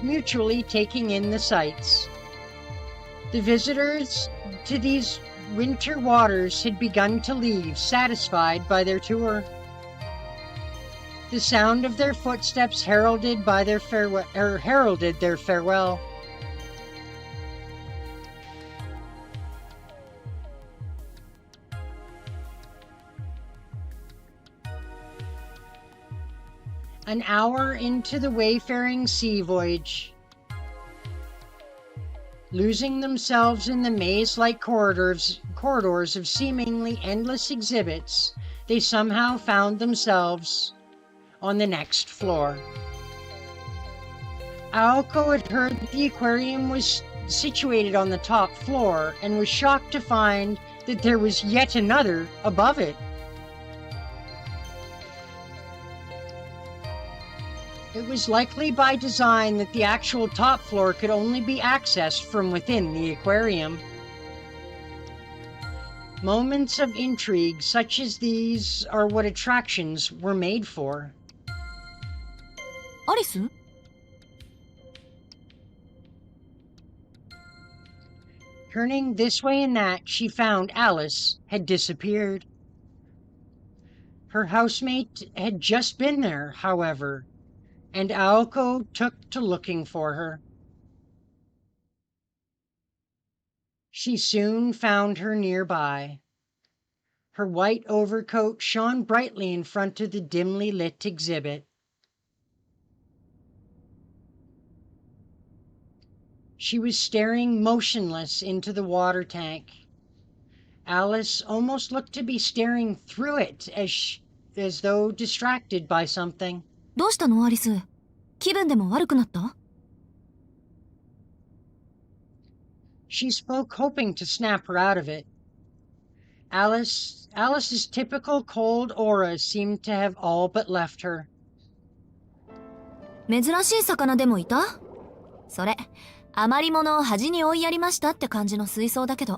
Mutually taking in the sights. The visitors to these winter waters had begun to leave, satisfied by their tour. The sound of their footsteps heralded their farewell. An hour into the wayfaring sea voyage, losing themselves in the maze-like corridors of seemingly endless exhibits, they somehow found themselves on the next floor. Aoko had heard that the aquarium was situated on the top floor and was shocked to find that there was yet another above it. It was likely by design that the actual top floor could only be accessed from within the aquarium. Moments of intrigue such as these are what attractions were made for. Alice? Turning this way and that, she found Alice had disappeared. Her housemate had just been there, however, and Aoko took to looking for her. She soon found her nearby. Her white overcoat shone brightly in front of the dimly lit exhibit. She was staring motionless into the water tank. Alice almost looked to be staring through it as though distracted by something. どうしたのアリス？気分でも悪くなった？ She spoke, hoping to snap her out of it. Alice's typical cold aura seemed to have all but left her. 珍しい魚でもいた？それ、余り物を端に追いやりましたって感じの水槽だけど。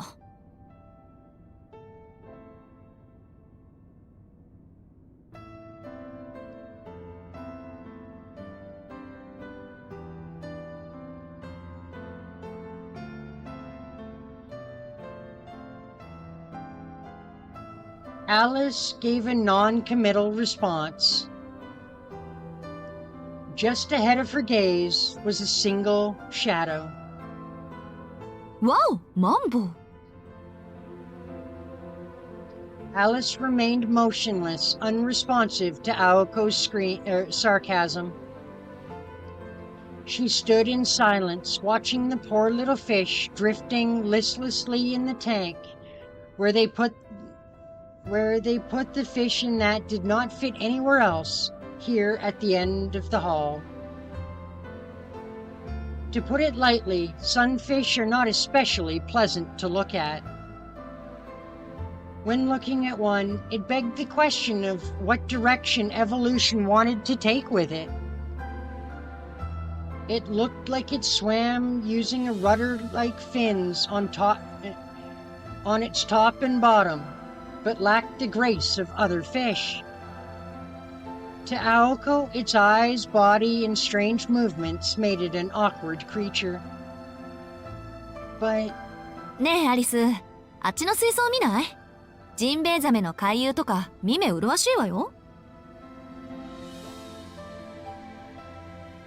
Alice gave a non-committal response. Just ahead of her gaze was a single shadow. わお、マンボウ。Alice remained motionless, unresponsive to Aoko's sarcasm. She stood in silence, watching the poor little fish drifting listlessly in the tank, where they put the fish in that did not fit anywhere else, here at the end of the hall. To put it lightly, sunfish are not especially pleasant to look at. When looking at one, it begged the question of what direction evolution wanted to take with it. It looked like it swam using a rudder-like fins on its top and bottom, but lacked the grace of other fish. To Aoko, its eyes, body, and strange movements made it an awkward creature. But... ねえアリス、あっちの水槽見ない？ジンベエザメの回遊とか見目麗しいわよ。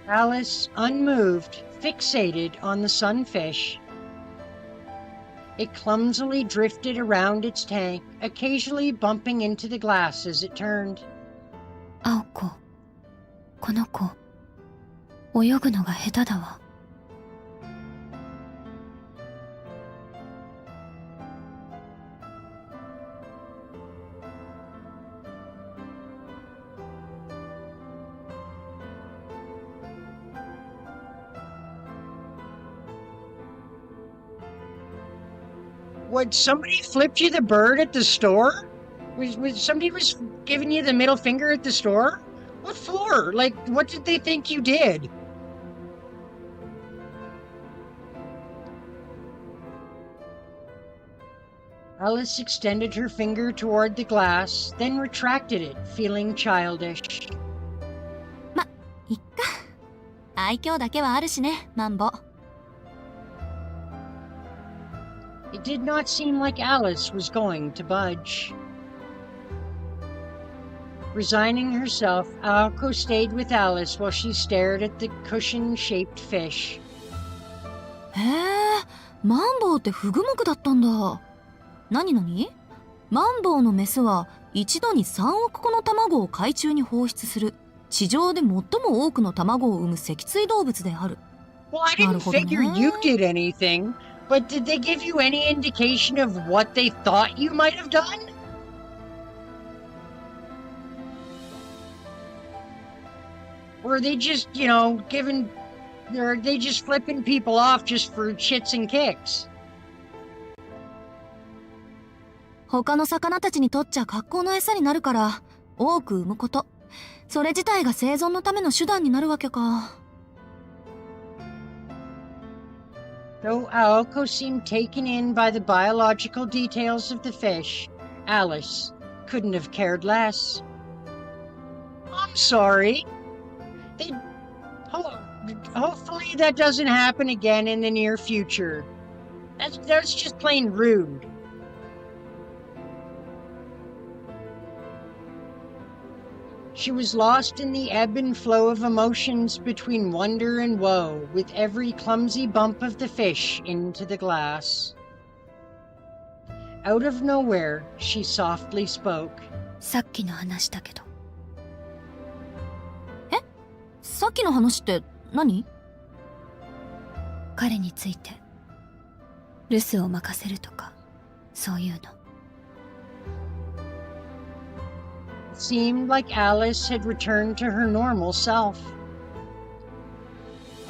Alice, unmoved, fixated on the sunfish. It clumsily drifted around its tank, occasionally bumping into the glass as it turned. 青子、この子、泳ぐのが下手だわ。What, somebody flipped you the bird at the store? Was somebody was giving you the middle finger at the store? What for? Like, what did they think you did? Alice extended her finger toward the glass, then retracted it, feeling childish. いっか。愛嬌だけはあるしね、マンボ。It did not seem like Alice was going to budge. Resigning herself, Aoko stayed with Alice while she stared at the cushion-shaped fish. へえ、マンボウってフグ目だったんだ。なになに？マンボウのメスは一度に3億個の卵を海中に放出する地上で最も多くの卵を産む脊椎動物である。Well, I didn't figure you did anything, but did they give you any indication of what they thought you might have done? Or are they just, are they just flipping people off just for shits and kicks? 他の魚たちにとっちゃ格好の餌になるから多く産むこと。それ自体が生存のための手段になるわけか。Though Aoko seemed taken in by the biological details of the fish, Alice couldn't have cared less. I'm sorry. Hopefully that doesn't happen again in the near future. That's just plain rude. She was lost in the ebb and flow of emotions between wonder and woe, with every clumsy bump of the fish into the glass. Out of nowhere, she softly spoke. さっきの話だけど。え？さっきの話って何？彼について、留守を任せるとか、そういうの。It seemed like Alice had returned to her normal self.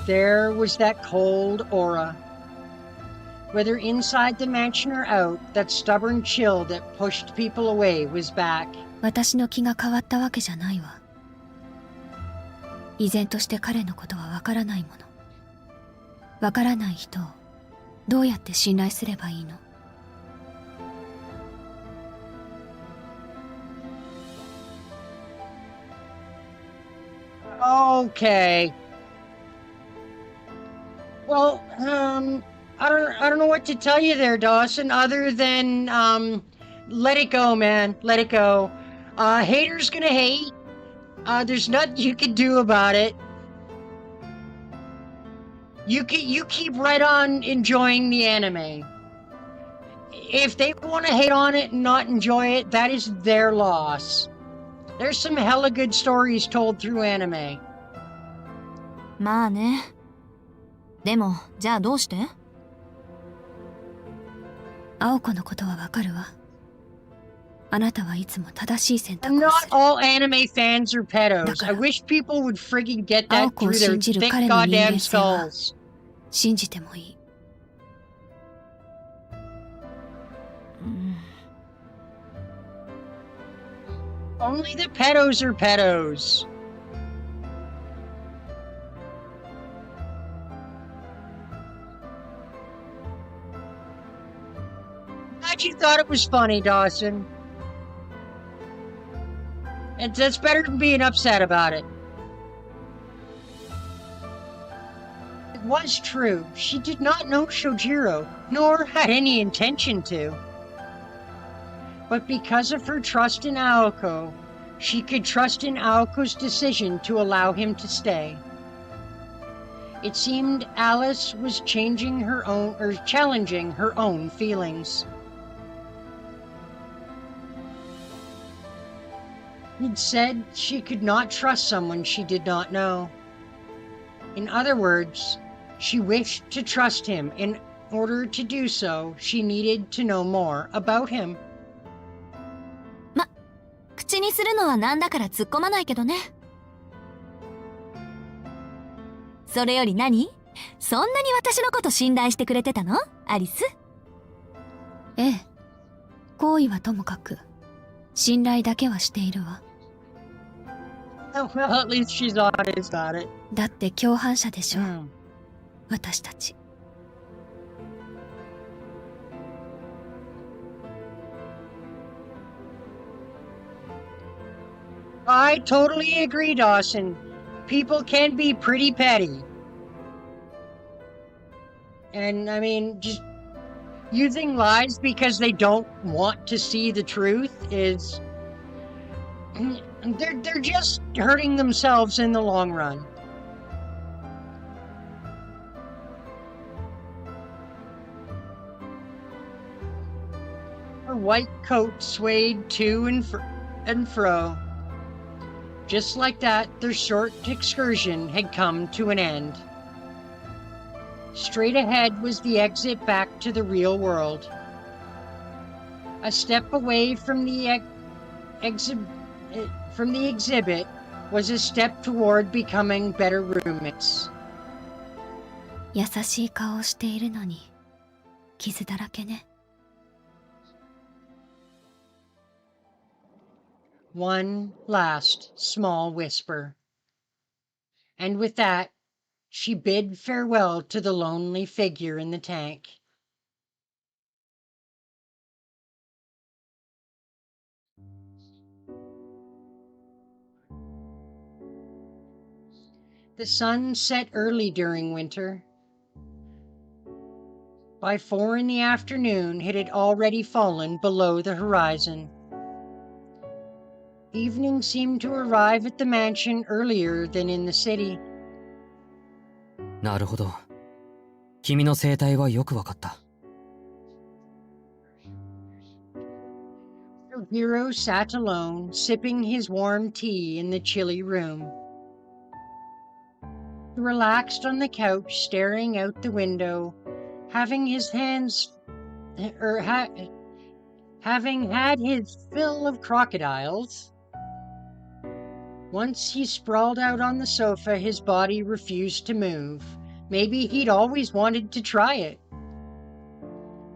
There was that cold aura. Whether inside the mansion or out, that stubborn chill that pushed people away was back. 私の気が変わったわけじゃないわ。依然として彼のことはわからないもの。わからない人をどうやって信頼すればいいの？Okay. Well, I don't know what to tell you there, Dawson, other than, let it go, man. Let it go. Haters gonna hate. There's nothing you can do about it. You keep right on enjoying the anime. If they want to hate on it and not enjoy it, that is their loss. There's some hella good stories told through anime. まあね。でも、じゃあどうして？青子のことはわかるわ。あなたはいつも正しい選択を Not する。 all anime fans are pedos. だから、 I wish people would friggin' get that 青子を through their 信じる thick 彼の人 goddamn 間性は skulls. 信じてもいい。Only the pedos are pedos. Glad you thought it was funny, Dawson. And that's better than being upset about it. It was true. She did not know Soujirou, nor had any intention to. But because of her trust in Aoko, she could trust in Aoko's decision to allow him to stay. It seemed Alice was challenging her own feelings. He'd said she could not trust someone she did not know. In other words, she wished to trust him. In order to do so, she needed to know more about him. 口にするのはなんだから突っ込まないけどね。それより何？そんなに私のこと信頼してくれてたの？アリス？ええ。好意はともかく、信頼だけはしているわ。Oh, well, at least she's honest about it. だって共犯者でしょ、私たち。I totally agree, Dawson. People can be pretty petty. And, I mean, just using lies because they don't want to see the truth is... They're just hurting themselves in the long run. Her white coat swayed to and fro. Just like that, their short excursion had come to an end. Straight ahead was the exit back to the real world. A step away from the exhibit was a step toward becoming better roommates. 優しい顔をしているのに、傷だらけね。One last small whisper. And with that, she bid farewell to the lonely figure in the tank. The sun set early during winter. By 4 in the afternoon, it had already fallen below the horizon. Evening seemed to arrive at the mansion earlier than in the city. なるほど。君の生態はよくわかった。Soujirou sat alone, sipping his warm tea in the chilly room. He relaxed on the couch, staring out the window, having had his fill of crocodiles. Once he sprawled out on the sofa, his body refused to move. Maybe he'd always wanted to try it.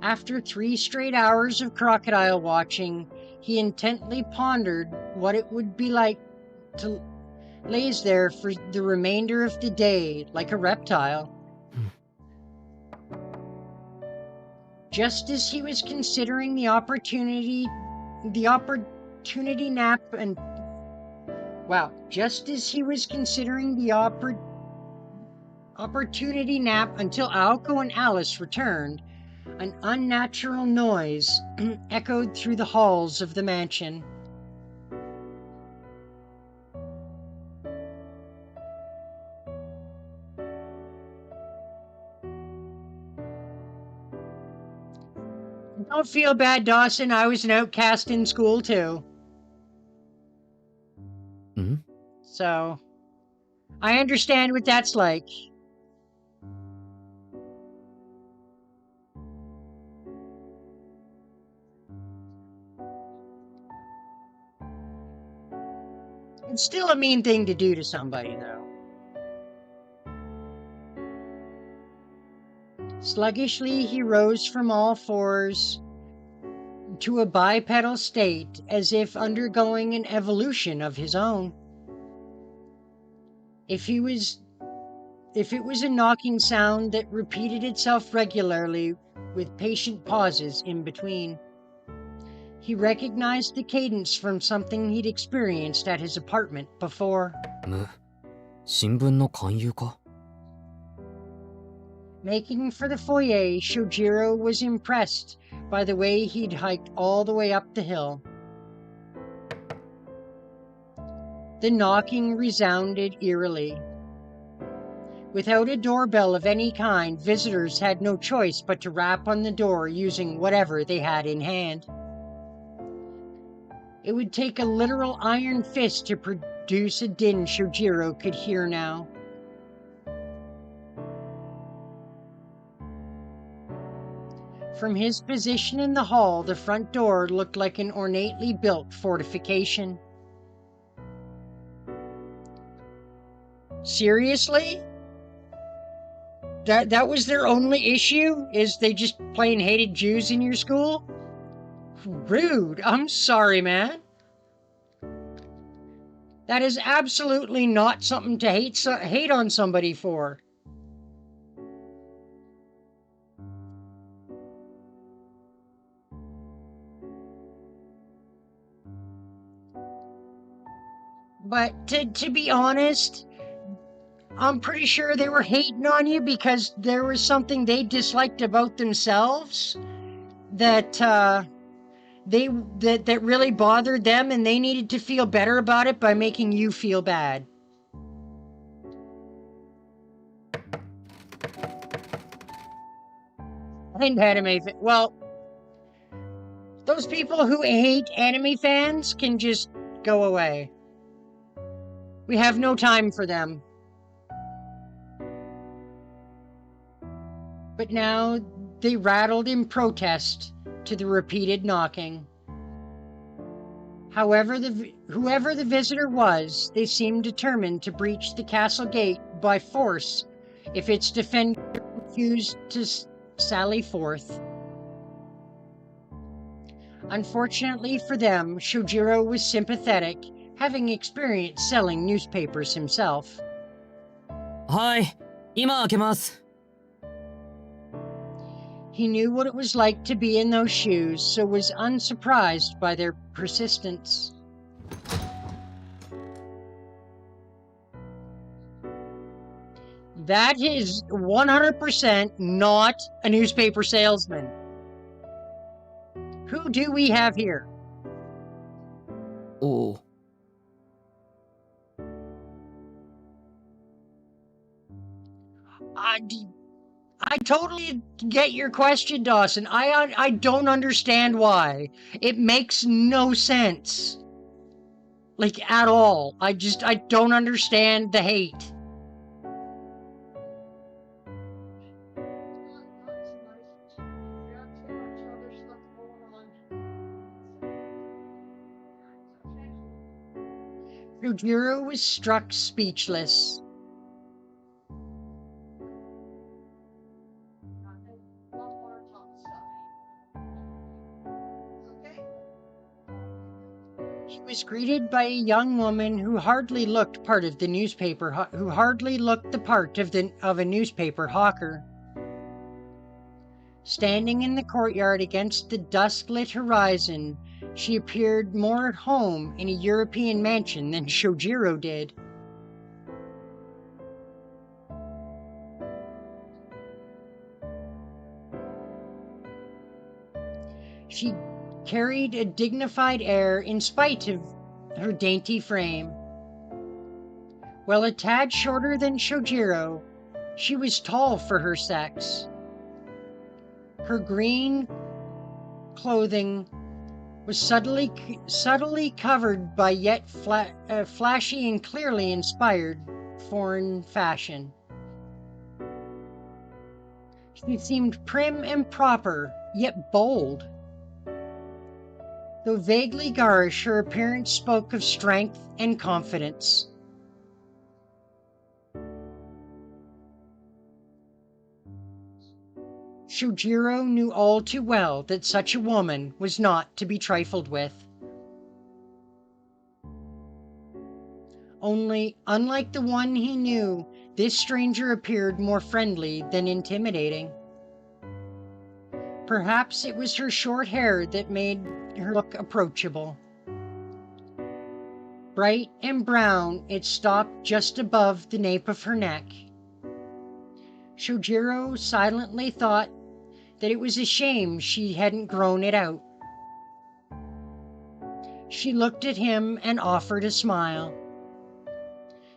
After 3 straight hours of crocodile watching, he intently pondered what it would be like to laze there for the remainder of the day like a reptile. Just as he was considering the opportunity nap until Aoko and Alice returned, an unnatural noise echoed through the halls of the mansion. Don't feel bad, Dawson. I was an outcast in school, too. So, I understand what that's like. It's still a mean thing to do to somebody, though. Sluggishly, he rose from all fours to a bipedal state, as if undergoing an evolution of his own. If it was a knocking sound that repeated itself regularly with patient pauses in between, he recognized the cadence from something he'd experienced at his apartment before. 新聞の勧誘か? Making for the foyer, Soujirou was impressed by the way he'd hiked all the way up the hill. The knocking resounded eerily. Without a doorbell of any kind, visitors had no choice but to rap on the door using whatever they had in hand. It would take a literal iron fist to produce a din Soujirou could hear now. From his position in the hall, the front door looked like an ornately built fortification. Seriously? That was their only issue? Is they just plain hated Jews in your school? Rude. I'm sorry, man. That is absolutely not something to hate on somebody for. But to be honest, I'm pretty sure they were hating on you because there was something they disliked about themselves that that really bothered them, and they needed to feel better about it by making you feel bad. And well, those people who hate anime fans can just go away. We have no time for them. But now they rattled in protest to the repeated knocking. However, whoever the visitor was, they seemed determined to breach the castle gate by force if its defender refused to sally forth. Unfortunately for them, Soujirou was sympathetic, having experience selling newspapers himself. はい、今開けます。 He knew what it was like to be in those shoes, so was unsurprised by their persistence. That is 100% not a newspaper salesman. Who do we have here? おう。 I totally get your question, Dawson. I don't understand why. It makes no sense. Like, at all. I don't understand the hate. Soujirou was struck speechless. He was greeted by a young woman who hardly looked the part of a newspaper hawker. Standing in the courtyard against the dusk-lit horizon, she appeared more at home in a European mansion than Soujirou did. She carried a dignified air in spite of her dainty frame. While a tad shorter than Soujirou, she was tall for her sex. Her green clothing was subtly covered by yet flashy and clearly inspired foreign fashion. She seemed prim and proper, yet bold. Though vaguely garish, her appearance spoke of strength and confidence. Soujirou knew all too well that such a woman was not to be trifled with. Only, unlike the one he knew, this stranger appeared more friendly than intimidating. Perhaps it was her short hair that made her look approachable. Bright and brown, it stopped just above the nape of her neck. Soujirou silently thought that it was a shame she hadn't grown it out. She looked at him and offered a smile.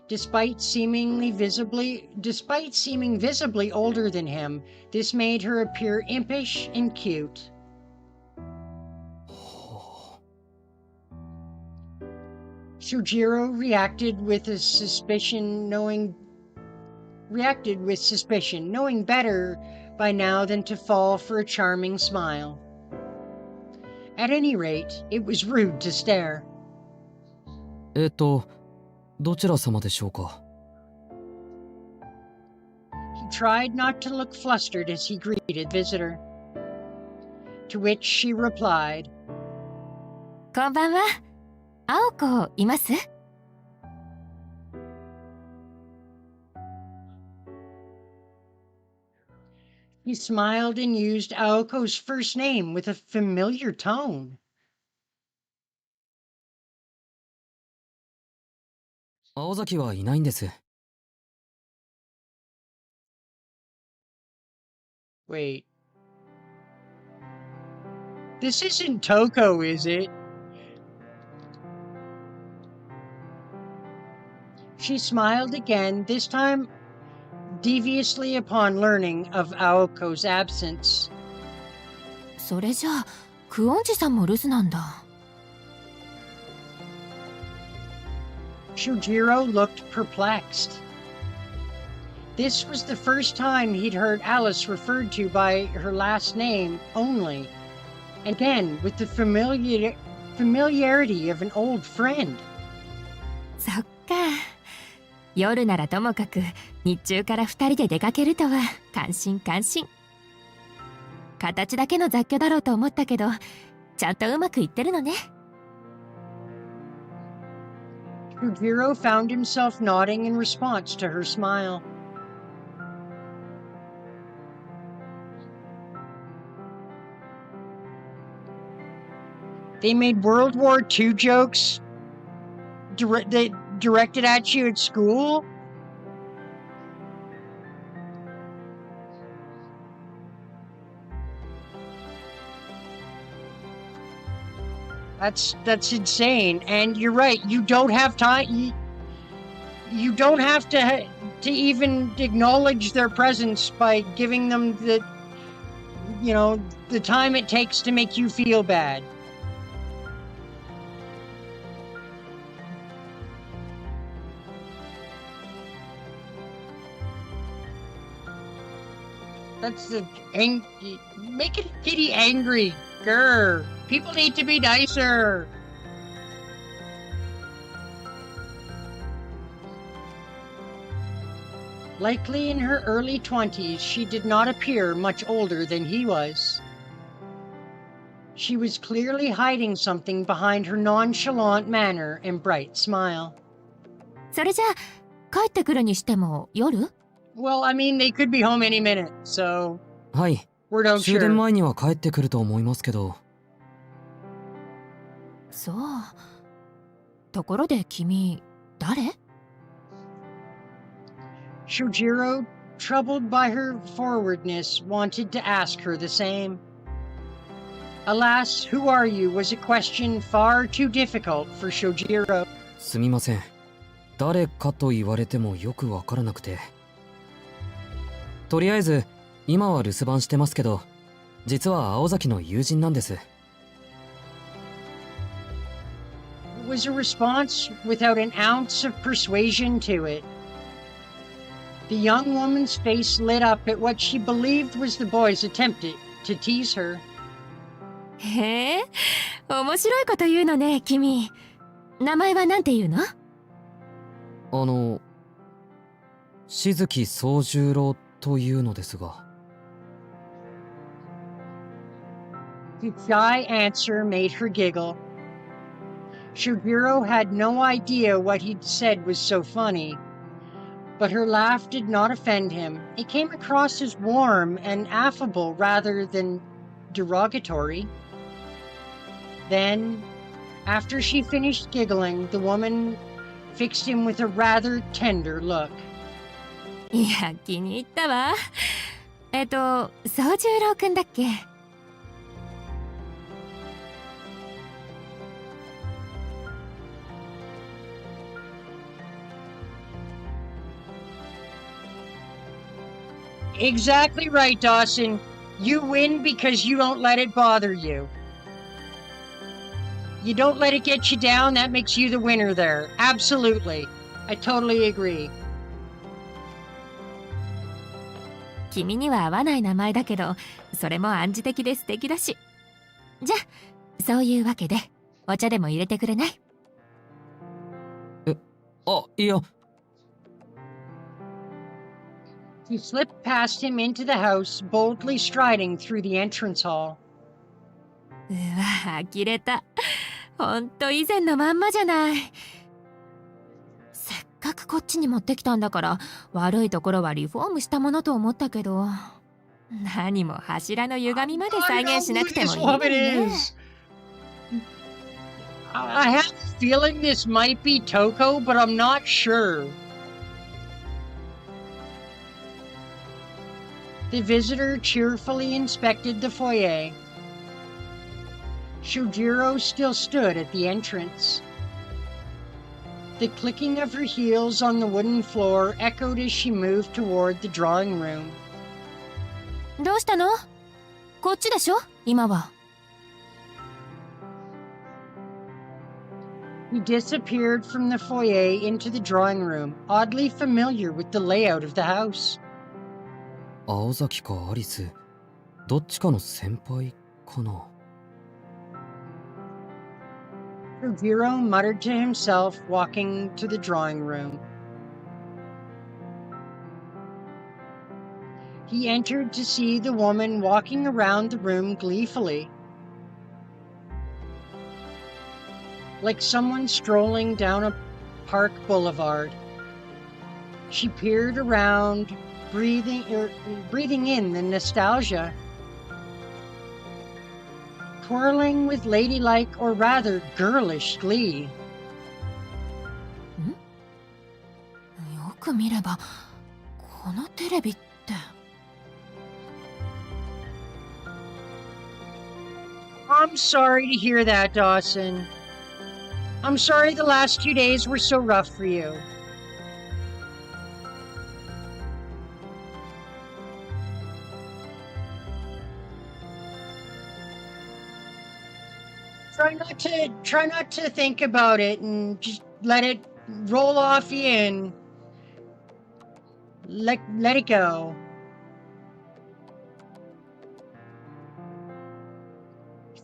Despite seeming visibly older than him, this made her appear impish and cute. Soujirou reacted with suspicion, knowing better by now than to fall for a charming smile. At any rate, it was rude to stare. どちら様でしょうか? He tried not to look flustered as he greeted visitor. To which she replied, こんばんは。青子います？ He smiled and used Aoko's first name with a familiar tone. 青崎はいないんです。 Wait. This isn't Toko, is it? She smiled again, this time deviously upon learning of Aoko's absence. それじゃあ、クオンジさんも留守なんだ。Soujirou looked perplexed. This was the first time he'd heard Alice referred to by her last name only, again with the familiarity of an old friend. そっか。夜ならともかく日中から二人で出かけるとは感心感心。形だけの雑居だろうと思ったけど、ちゃんとうまくいってるのね。Soujirou found himself nodding in response to her smile. They made World War II jokes directed at you at school? That's insane. And you're right. You don't have time. You don't have to even acknowledge their presence by giving them the time it takes to make you feel bad. That's make it kitty angry. Grr. People need to be nicer. Likely in her early 20s, she did not appear much older than he was. She was clearly hiding something behind her nonchalant manner and bright smile. それじゃあ、帰ってくるにしても夜？ Well, I mean, they could be home any minute, so... はい。 We're not 終電 sure. 前には帰ってくると思いますけど。そう。ところで君、誰？ Soujirou, troubled by her forwardness, wanted to ask her the same. Alas, who are you was a question far too difficult for Soujirou. すみません。誰かと言われてもよくわからなくて。とりあえず、今は留守番してますけど、実は青崎の友人なんです。It was a response without an ounce of persuasion to it. The young woman's face lit up at what she believed was the boy's attempt to tease her. へえ、面白いこと言うのね、君。名前はなんて言うの？静木宗十郎というのですが。The shy answer made her giggle. Soujirou had no idea what he'd said was so funny, but her laugh did not offend him. It came across as warm and affable rather than derogatory. Then, after she finished giggling, the woman fixed him with a rather tender look. いや、気に入ったわ。宗十郎くんだっけ？ Exactly right, Dawson. You win because you don't let it bother you. You don't let it get you down, that makes you the winner there. Absolutely. I totally agree. 君には合わない名前だけど、それも暗示的で素敵だし。じゃあ、そういうわけで、お茶でも入れてくれない？あ、いや。He slipped past him into the house, boldly striding through the entrance hall. うわ、呆れた。ほんと以前のまんまじゃない。せっかくこっちに持ってきたんだから、悪いところはリフォームしたものと思ったけど、何も柱の歪みまで再現しなくてもいいのにね。I have a feeling this might be Toko, but I'm not sure. The visitor cheerfully inspected the foyer. Soujirou still stood at the entrance. The clicking of her heels on the wooden floor echoed as she moved toward the drawing room. どうしたの？こっちでしょ？今は。He disappeared from the foyer into the drawing room, oddly familiar with the layout of the house. 青崎かアリス、どっちかの先輩かな。Soujirou muttered to himself, walking to the drawing room. He entered to see the woman walking around the room gleefully, like someone strolling down a park boulevard. She peered around, breathing in the nostalgia, twirling with ladylike or rather girlish glee. よく見れば、このテレビって。I'm sorry to hear that, Dawson. I'm sorry the last 2 days were so rough for you. Try not to think about it and just let it roll off you and let it go.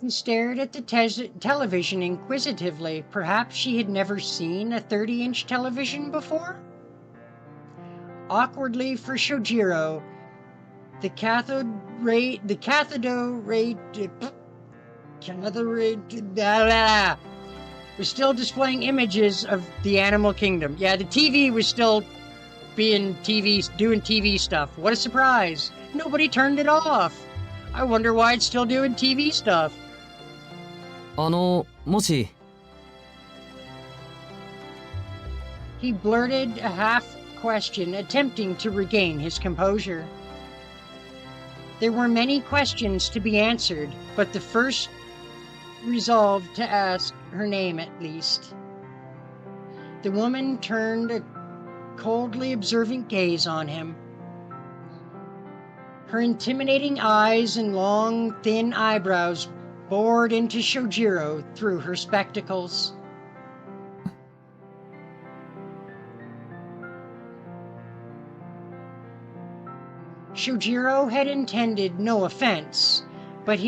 He stared at the television inquisitively. Perhaps she had never seen a 30-inch television before? Awkwardly for Soujirou, the cathode ray was still displaying images of the animal kingdom. Yeah, the TV was still doing TV stuff. What a surprise. Nobody turned it off. I wonder why it's still doing TV stuff. もし。 He blurted a half question, attempting to regain his composure. There were many questions to be answered, but the first resolved to ask her name at least. The woman turned a coldly observant gaze on him. Her intimidating eyes and long, thin eyebrows bored into Soujirou through her spectacles. Soujirou had intended no offense, but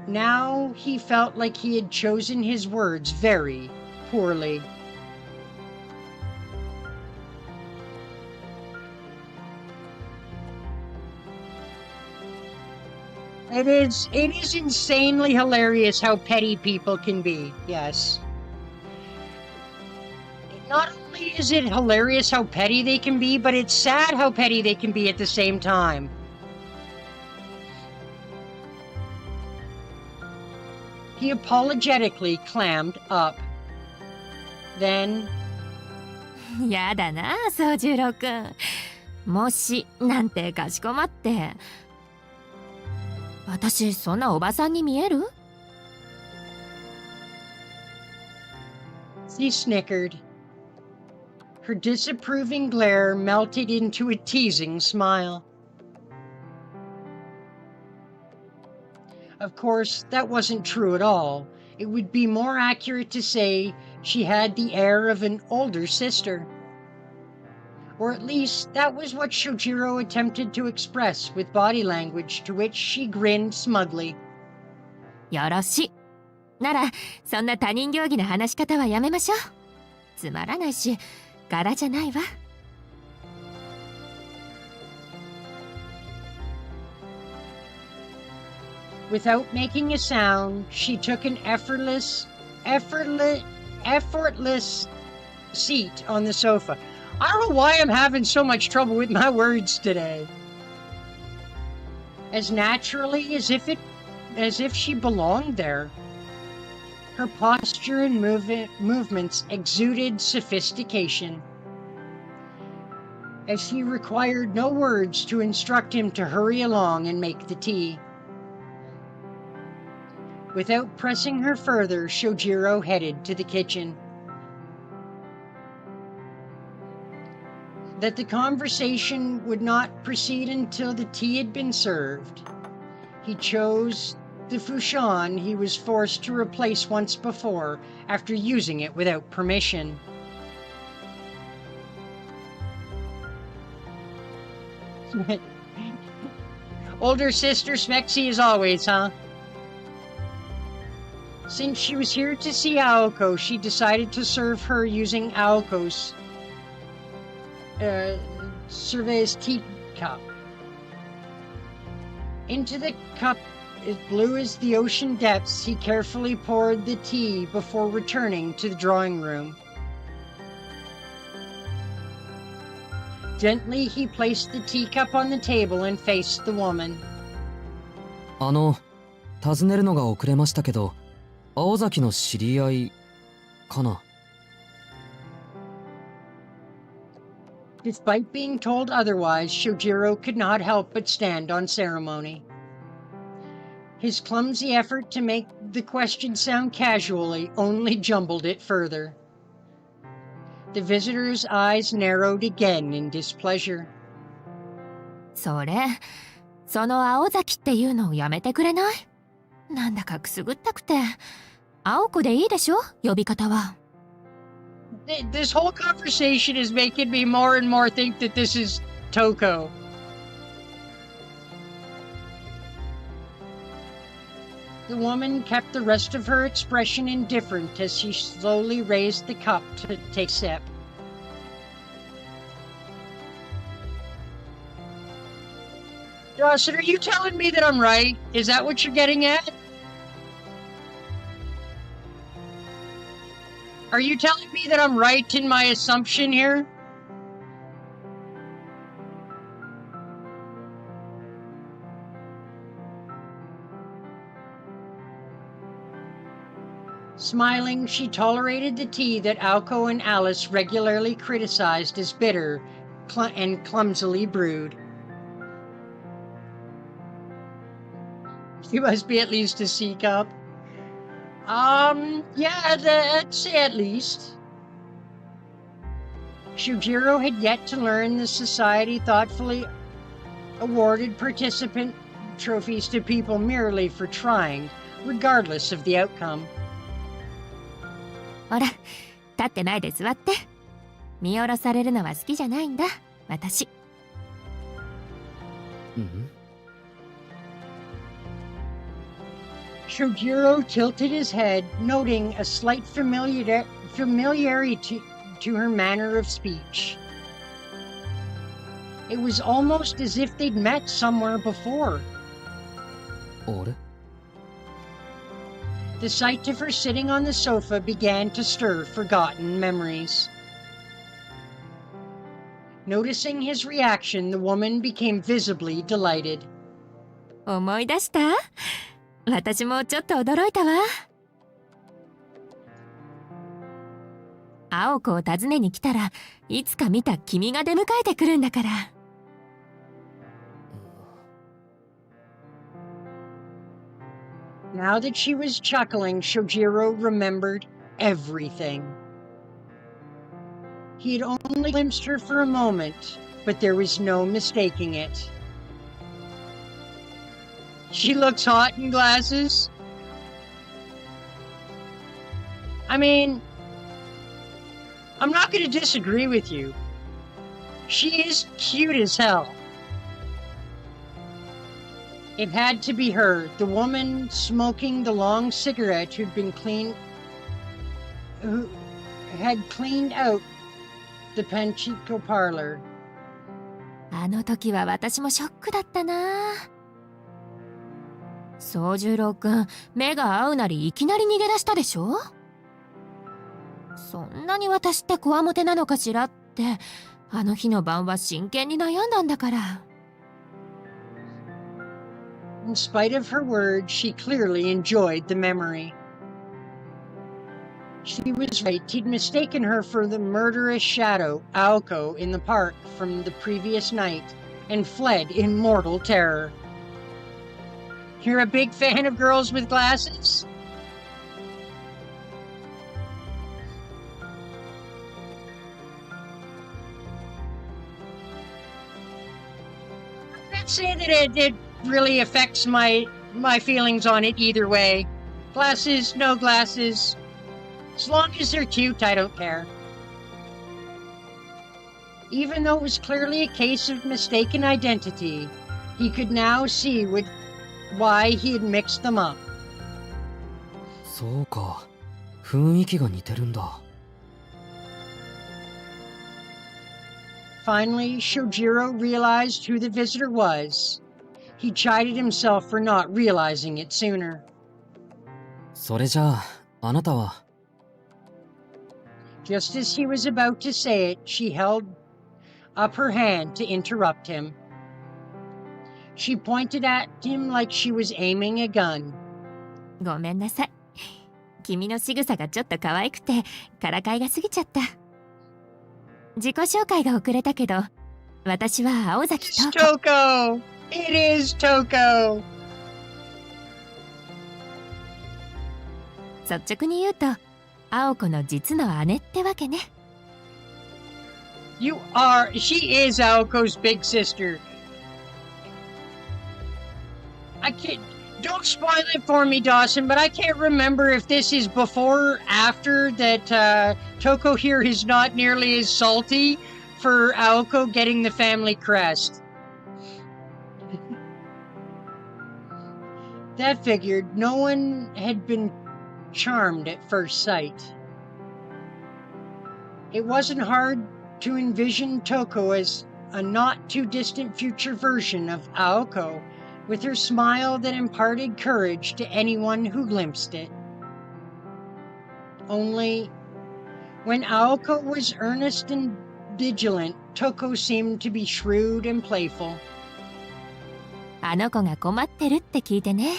now he felt like he had chosen his words very poorly. It is insanely hilarious how petty people can be, yes. Not only is it hilarious how petty they can be, but it's sad how petty they can be at the same time. He apologetically clammed up. Then... やだな、宗十郎くん。もし、なんてかしこまって。私そんなおばさんに見える？ She snickered. Her disapproving glare melted into a teasing smile. Of course, that wasn't true at all. It would be more accurate to say she had the air of an older sister. Or at least that was what Soujirou attempted to express with body language, to which she grinned smugly. よろしい。ならそんな他人行儀な話し方はやめましょう。つまらないし柄じゃないわ。Without making a sound, she took an effortless seat on the sofa. I don't know why I'm having so much trouble with my words today. As naturally as if she belonged there. Her posture and movements exuded sophistication, as she required no words to instruct him to hurry along and make the tea. Without pressing her further, Soujirou headed to the kitchen. That the conversation would not proceed until the tea had been served. He chose the fushon he was forced to replace once before after using it without permission. Older sister Smexy as always, huh? Since she was here to see Aoko, she decided to serve her using Aoko's Survey's teacup. Into the cup as blue as the ocean depths, he carefully poured the tea before returning to the drawing room. Gently, he placed the teacup on the table and faced the woman. 尋ねるのが遅れましたけど、青崎の知り合いかな。Despite being told otherwise, Soujirou could not help but stand on ceremony. His clumsy effort to make the question sound casually only jumbled it further. The visitor's eyes narrowed again in displeasure. その青崎っていうのをやめてくれない？なんだかくすぐったくて。青子でいいでしょ、呼び方は。This whole conversation is making me more and more think that this is Toko. The woman kept the rest of her expression indifferent as she slowly raised the cup to take a sip. Dawson, are you telling me that I'm right? Is that what you're getting at? Are you telling me that I'm right in my assumption here? Smiling, she tolerated the tea that Aoko and Alice regularly criticized as bitter and clumsily brewed. She must be at least a C cup. Yeah, that's at least. Soujirou had yet to learn the society thoughtfully awarded participant trophies to people merely for trying, regardless of the outcome. ほら、立ってないで座って。見下ろされるのは好きじゃないんだ、私。Soujirou tilted his head, noting a slight familiarity to her manner of speech. It was almost as if they'd met somewhere before. あれ？ The sight of her sitting on the sofa began to stir forgotten memories. Noticing his reaction, the woman became visibly delighted. 思い出した？私もちょっと驚いたわ。青子を訪ねに来たらいつか見た君が出迎えてくるんだから。Now that she was chuckling, Soujirou remembered everything. He had only glimpsed her for a moment, but there was no mistaking it. She looks hot in glasses. I mean, I'm not going to disagree with you. She is cute as hell. It had to be her, the woman smoking the long cigarette who had cleaned out the Panchico parlor. あの時は私もショックだったな。宗十郎くん、目が合うなりいきなり逃げ出したでしょ。そんなに私ってこわもてなのかしらって、あの日の晩は真剣に悩んだんだから。In spite of her words, she clearly enjoyed the memory. She was right. He'd mistaken her for the murderous shadow, Aoko, in the park from the previous night, and fled in mortal terror. You're a big fan of girls with glasses? I can't say that it really affects my feelings on it either way. Glasses, no glasses. As long as they're cute, I don't care. Even though it was clearly a case of mistaken identity, he could now see why he had mixed them up. そうか、雰囲気が似てるんだ。Finally, Soujirou realized who the visitor was. He chided himself for not realizing it sooner. それじゃあ、あなたは。Just as he was about to say it, she held up her hand to interrupt him. She pointed at him like she was aiming a gun. ごめんなさい。君の仕草がちょっと可愛くてからかいが過ぎちゃった。自己紹介が遅れたけど、私は青崎It's と。Toko! It is Toko! 率直に言うと、青子の実の姉ってわけね。She is Aoko's big sister. Don't spoil it for me, Dawson, but I can't remember if this is before or after that Toko here is not nearly as salty for Aoko getting the family crest. That figured. No one had been charmed at first sight. It wasn't hard to envision Toko as a not-too-distant future version of Aoko, with her smile that imparted courage to anyone who glimpsed it. Only, when Aoko was earnest and vigilant, Toko seemed to be shrewd and playful. あの子が困ってるって聞いてね。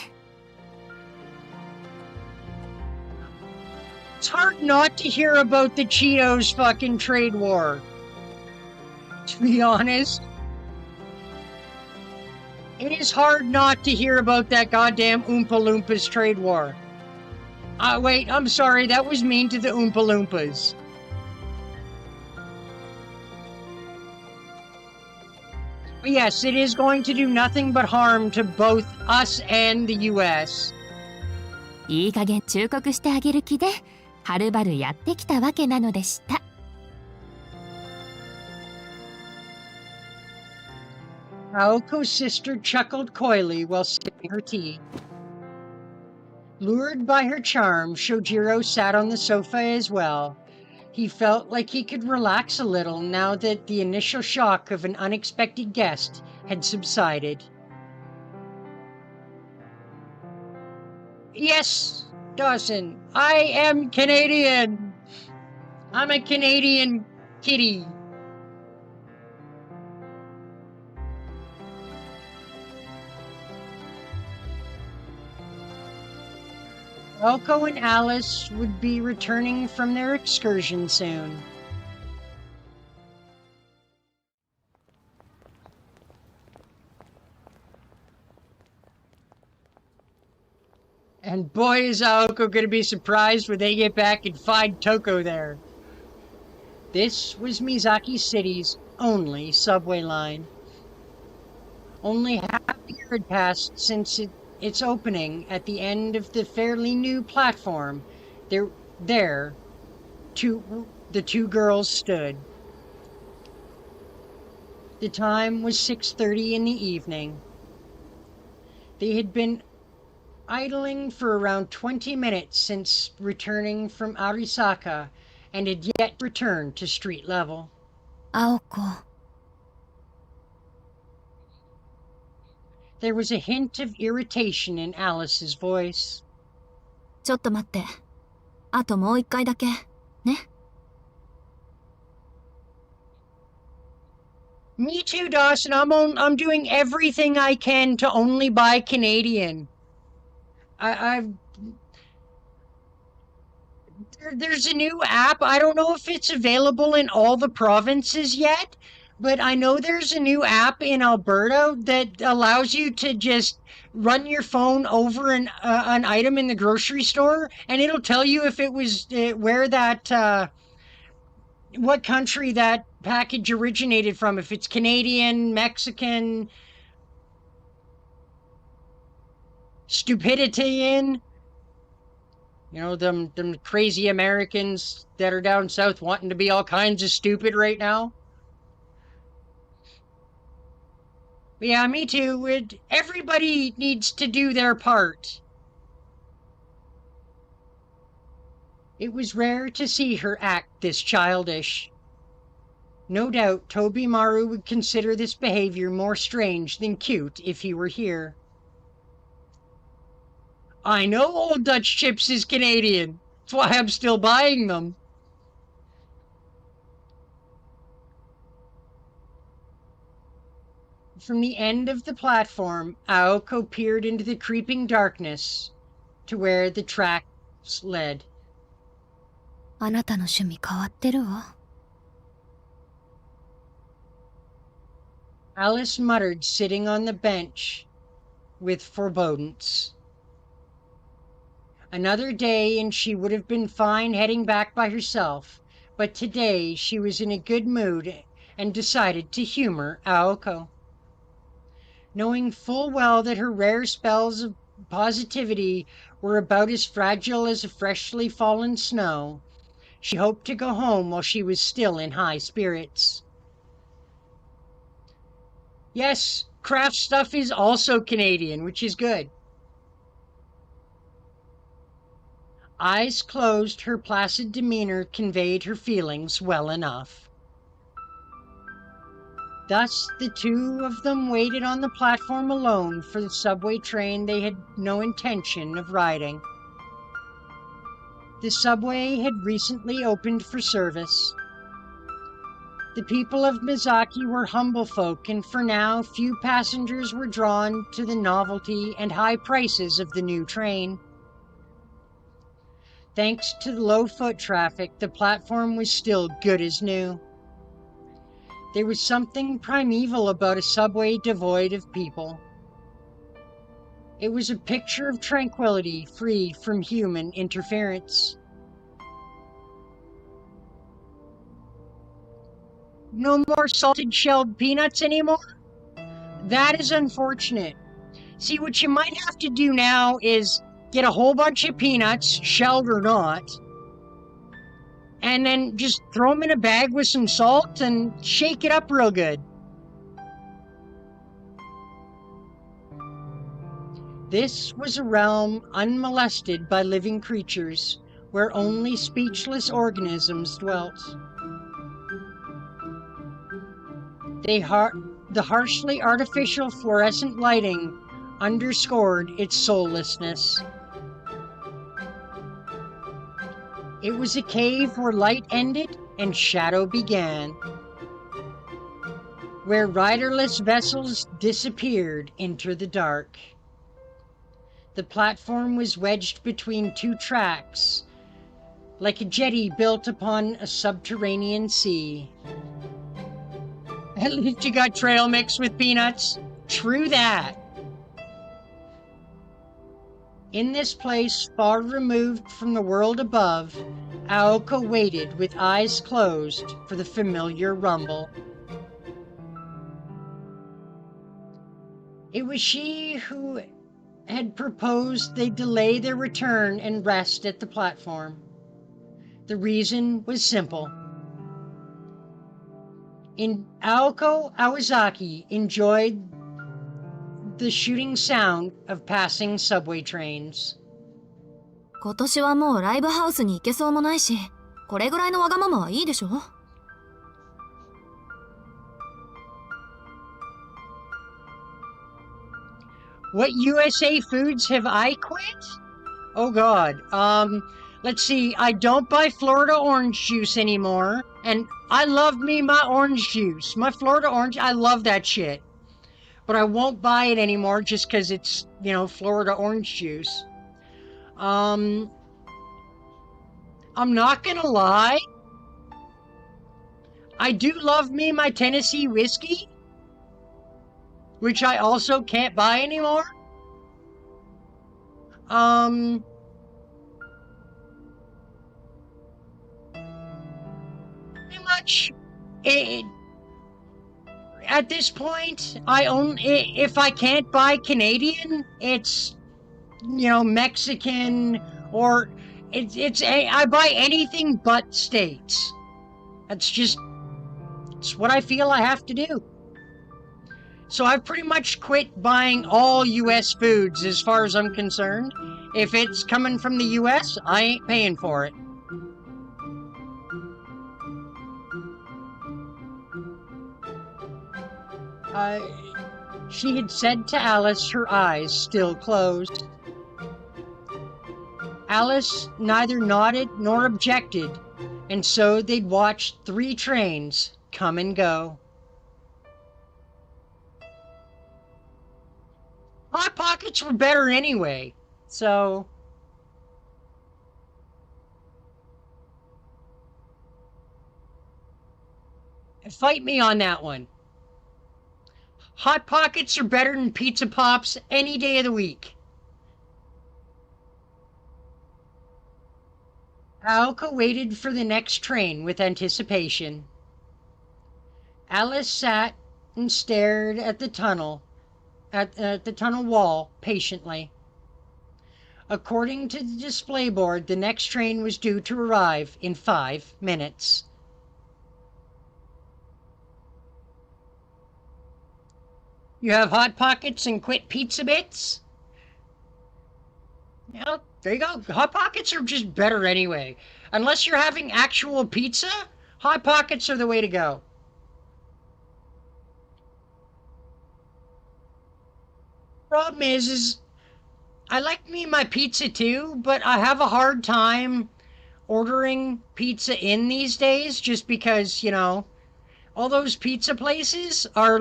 It's hard not to hear about the Cheetos fucking trade war. To be honest. It is hard not to hear about that goddamn Oompa Loompas trade war. Wait, I'm sorry, that was mean to the Oompa Loompas. But yes, it is going to do nothing but harm to both us and the US. いい加減忠告してあげる気で、はるばるやってきたわけなのでした。Aoko's sister chuckled coyly while sipping her tea. Lured by her charm, Soujirou sat on the sofa as well. He felt like he could relax a little now that the initial shock of an unexpected guest had subsided. Yes, Dawson, I am Canadian. I'm a Canadian kitty. Aoko and Alice would be returning from their excursion soon. Boy, is Aoko gonna be surprised when they get back and find Toko there. This was Mizaki City's only subway line. Only half a year had passed since its opening at the end of the fairly new platform. The two girls stood. The time was 6:30 in the evening. They had been idling for around 20 minutes since returning from Arisaka and had yet returned to street level. 青子 There was a hint of irritation in Alice's voice. ちょっと待って。あともう一回だけ。ね。Me too, Dawson. I'm doing everything I can to only buy Canadian. There's a new app. I don't know if it's available in all the provinces yet, but I know there's a new app in Alberta that allows you to just run your phone over an item in the grocery store, and it'll tell you if it was where that what country that package originated from, if it's Canadian, Mexican, Stupiditan. You know, them crazy Americans that are down south wanting to be all kinds of stupid right now. Yeah, me too. Everybody needs to do their part. It was rare to see her act this childish. No doubt Tobimaru would consider this behavior more strange than cute if he were here. I know Old Dutch Chips is Canadian. That's why I'm still buying them. From the end of the platform, Aoko peered into the creeping darkness to where the tracks led. あなたの趣味変わってるわ。Alice muttered, sitting on the bench with forebodings. Another day and she would have been fine heading back by herself, but today she was in a good mood and decided to humor Aoko. Knowing full well that her rare spells of positivity were about as fragile as a freshly fallen snow, she hoped to go home while she was still in high spirits. Yes, craft stuff is also Canadian, which is good. Eyes closed, her placid demeanor conveyed her feelings well enough. Thus, the two of them waited on the platform alone for the subway train they had no intention of riding. The subway had recently opened for service. The people of Mizaki were humble folk, and for now few passengers were drawn to the novelty and high prices of the new train. Thanks to the low foot traffic, the platform was still good as new. There was something primeval about a subway devoid of people. It was a picture of tranquility, free from human interference. No more salted shelled peanuts anymore? That is unfortunate. See, what you might have to do now is get a whole bunch of peanuts, shelled or not, and then just throw them in a bag with some salt and shake it up real good. This was a realm unmolested by living creatures, where only speechless organisms dwelt. The harshly artificial fluorescent lighting underscored its soullessness. It was a cave where light ended and shadow began, where riderless vessels disappeared into the dark. The platform was wedged between two tracks, like a jetty built upon a subterranean sea. At least you got trail mix with peanuts. True that. In this place far removed from the world above, Aoko waited with eyes closed for the familiar rumble. It was she who had proposed they delay their return and rest at the platform. The reason was simple. Aoko Awazaki enjoyed the shooting sound of passing subway trains. 今年はもうライブハウスに行けそうもないし、これぐらいのわがままはいいでしょ。What USA foods have I quit? Oh God. Let's see. I don't buy Florida orange juice anymore. And I love me my orange juice. My Florida orange, I love that shit. But I won't buy it anymore just because it's, Florida orange juice. I'm not gonna lie. I do love me my Tennessee whiskey, which I also can't buy anymore. Pretty much, at this point, if I can't buy Canadian, it's, Mexican, or I buy anything but States. It's what I feel I have to do. So I've pretty much quit buying all US foods as far as I'm concerned. If it's coming from the US, I ain't paying for it. She had said to Alice, her eyes still closed. Alice neither nodded nor objected, and so they'd watched 3 trains come and go. Hot Pockets were better anyway, so... Fight me on that one. Hot Pockets are better than Pizza Pops any day of the week. Aoko waited for the next train with anticipation. Alice sat and stared at the tunnel, at the tunnel wall patiently. According to the display board, the next train was due to arrive in 5 minutes. You have Hot Pockets and quit Pizza Bits? Yeah, there you go. Hot Pockets are just better anyway. Unless you're having actual pizza, Hot Pockets are the way to go. Problem is I like me my pizza too, but I have a hard time ordering pizza in these days just because, all those pizza places are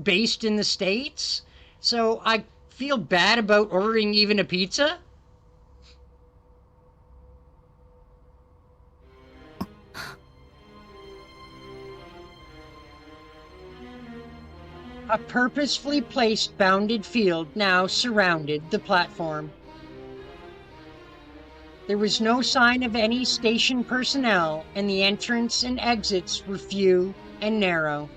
based in the States. So I feel bad about ordering even a pizza. A purposefully placed bounded field now surrounded the platform. There was no sign of any station personnel, and the entrance and exits were few and narrow.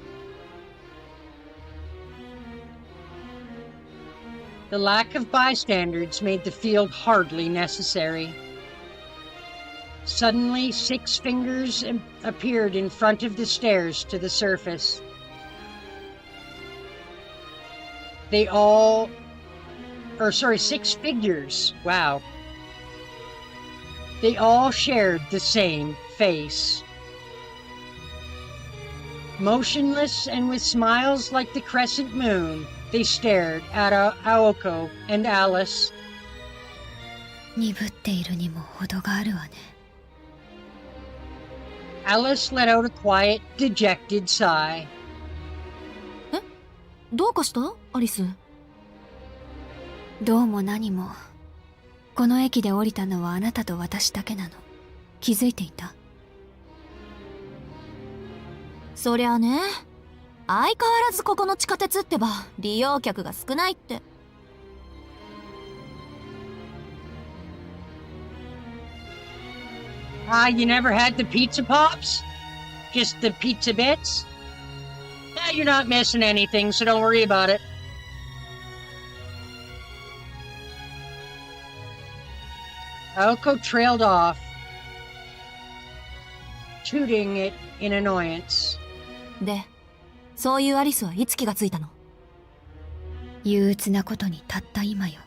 The lack of bystanders made the field hardly necessary. Suddenly, 6 fingers appeared in front of the stairs to the surface. 6 figures. Wow. They all shared the same face. Motionless and with smiles like the crescent moon, they stared at Aoko and Alice. 鈍っているにも程があるわね。Alice let out a quiet, dejected sigh. え？どうかした？アリス。どうも何も。この駅で降りたのはあなたと私だけなの。気づいていた？そりゃね。相変わらずここの地下鉄ってば利用客が少ないって。Ah, you never had the pizza pops? Just the pizza bits? You're not missing anything, so don't worry about it. Aoko trailed off, tooting it in annoyance. で、そういうアリスはいつ気がついたの？憂鬱なことにたった今よ。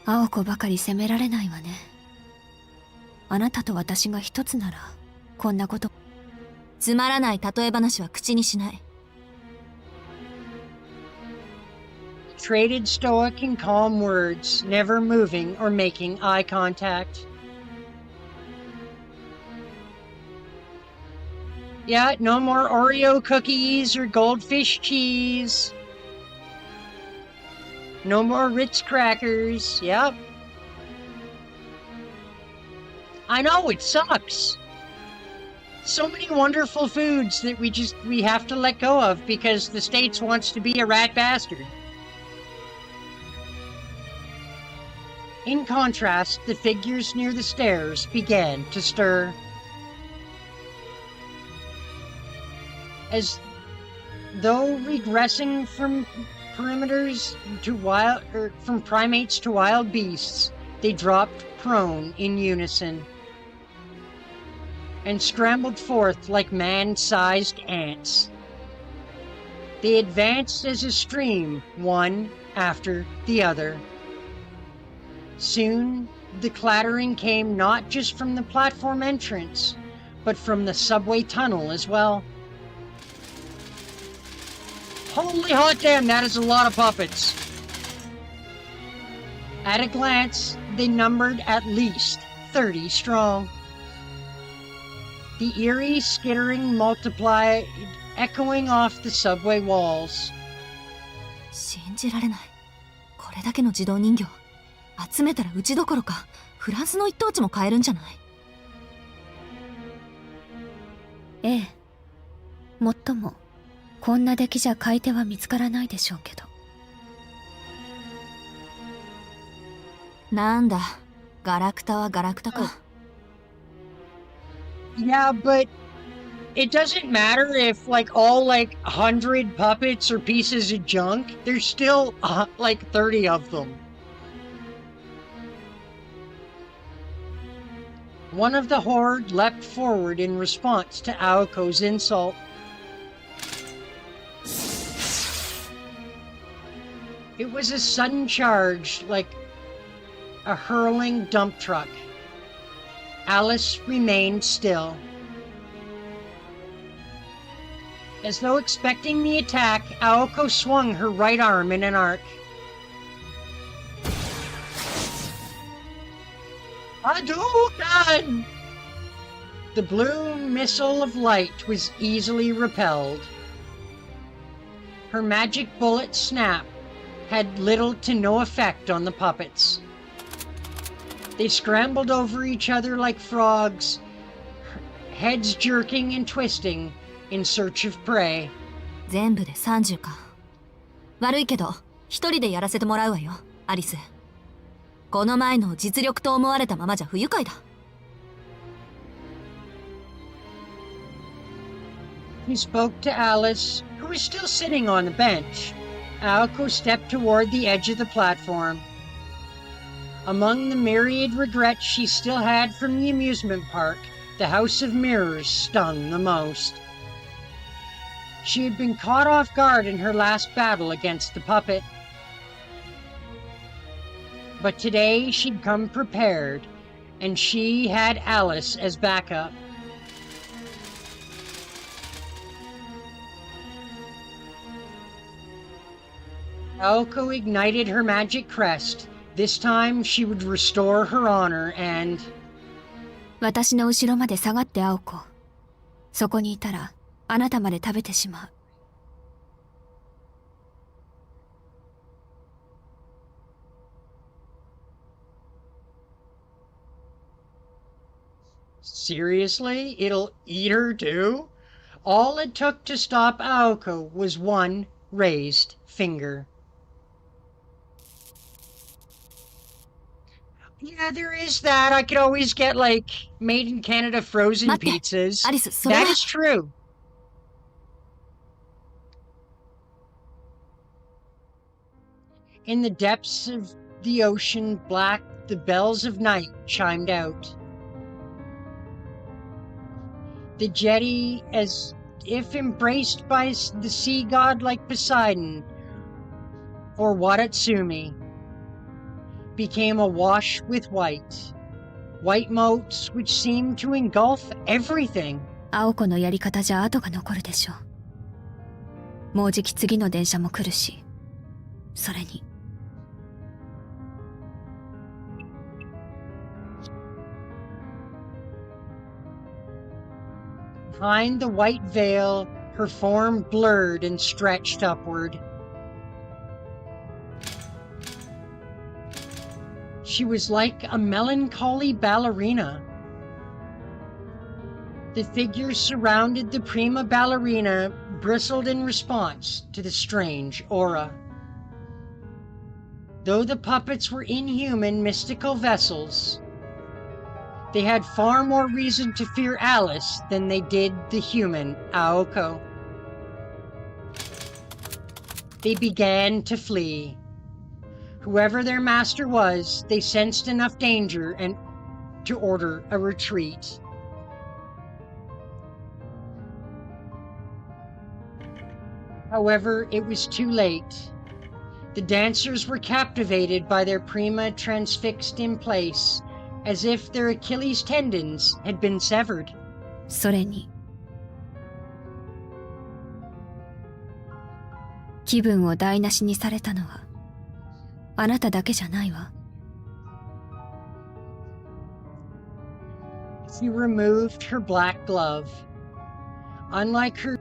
青子ばかり責められないわね。あなたと私が一つならこんなこと。つまらない例え話は口にしない。Traded stoic and calm words, never moving or making eye contact. Yeah, no more Oreo cookies or goldfish cheese. No more Ritz crackers. Yep. I know, it sucks. So many wonderful foods that we have to let go of because the States wants to be a rat bastard. In contrast, the figures near the stairs began to stir. As though regressing from from primates to wild beasts, they dropped prone in unison and scrambled forth like man-sized ants. They advanced as a stream, one after the other. Soon, the clattering came not just from the platform entrance, but from the subway tunnel as well. Holy hot damn, that is a lot of puppets. At a glance, they numbered at least 30 strong. The eerie skittering multiplied, echoing off the subway walls. 信じられない。これだけの自動人形。集めたらうちどころか、フランスの一等地も買えるんじゃない？ええ。もっとも、こんな出来じゃ買い手は見つからないでしょうけど。なんだ、ガラクタはガラクタか。Yeah, but it doesn't matter if all 100 puppets or pieces of junk. There's still 30 of them. One of the horde leapt forward in response to Aoko's insult. It was a sudden charge, like a hurling dump truck. Alice remained still. As though expecting the attack, Aoko swung her right arm in an arc. Hadouken! The blue missile of light was easily repelled. Her magic bullet snap had little to no effect on the puppets. They scrambled over each other like frogs, heads jerking and twisting in search of prey. 全部で30か。悪いけど、一人でやらせてもらうわよ、アリス。この前の実力と思われたままじゃ不愉快だ。He spoke to Alice, who was still sitting on the bench. Aoko stepped toward the edge of the platform. Among the myriad regrets she still had from the amusement park, the House of Mirrors stung the most. She had been caught off guard in her last battle against the puppet. But today she'd come prepared, and she had Alice as backup. Aoko ignited her magic crest. This time she would restore her honor and... 私の後ろまで下がって青子。そこにいたら、あなたまで食べてしまう。Seriously? It'll eat her too? All it took to stop Aoko was one raised finger. Yeah, there is that. I could always get, like, made in Canada frozen 待って、 pizzas. アリス、それ That は is true. In the depths of the ocean black, the bells of night chimed out. The jetty, as if embraced by the sea god like Poseidon or Watatsumi, became awash with white. White motes which seemed to engulf everything. 青子のやり方じゃ後が残るでしょう。もうじき次の電車も来るし、それに Behind the white veil, her form blurred and stretched upward. She was like a melancholy ballerina. The figures surrounded the prima ballerina bristled in response to the strange aura. Though the puppets were inhuman, mystical vessels, they had far more reason to fear Alice than they did the human Aoko. They began to flee. Whoever their master was, they sensed enough danger and to order a retreat. However, it was too late. The dancers were captivated by their prima transfixed in place, as if their Achilles tendons had been severed. それに気分を台無しにされたのはあなただけじゃないわ。 She removed her black glove. Unlike her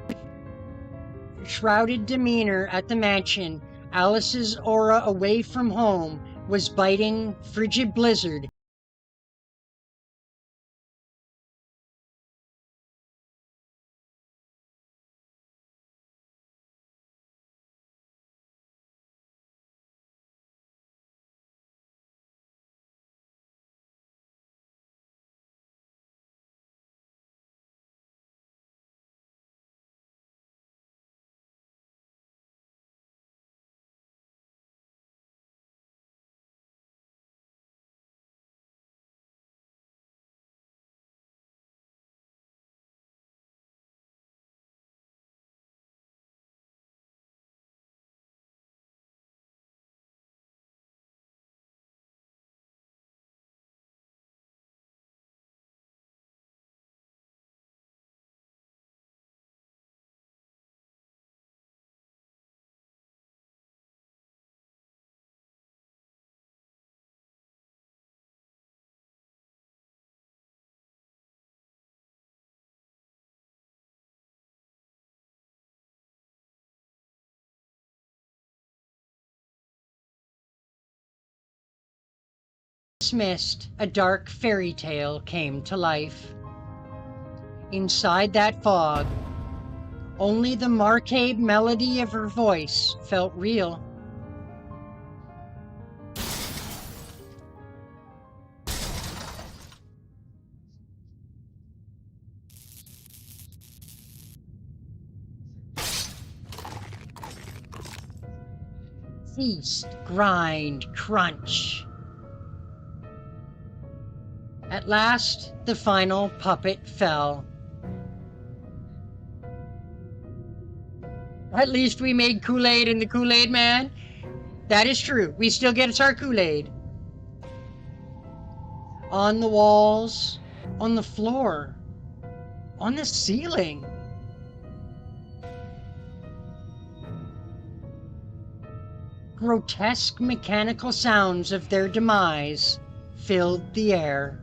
shrouded demeanor at the mansion, Alice's aura away from home was biting frigid blizzard. Mist, a dark fairy tale came to life. Inside that fog, only the marcabe melody of her voice felt real. Feast, grind, crunch. At last, the final puppet fell. At least we made Kool-Aid in the Kool-Aid Man. That is true. We still get our Kool-Aid. On the walls, on the floor, on the ceiling. Grotesque mechanical sounds of their demise filled the air.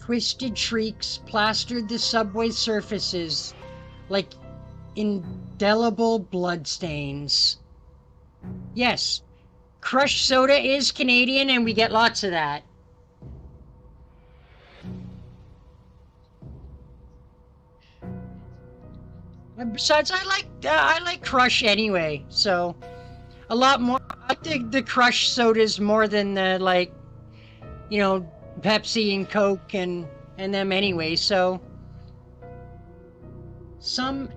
Twisted shrieks plastered the subway surfaces like indelible bloodstains. Yes, crushed soda is Canadian and we get lots of that. Besides, I like Crush anyway, so a lot more. I dig the Crush sodas more than the Pepsi and Coke and them anyway. So some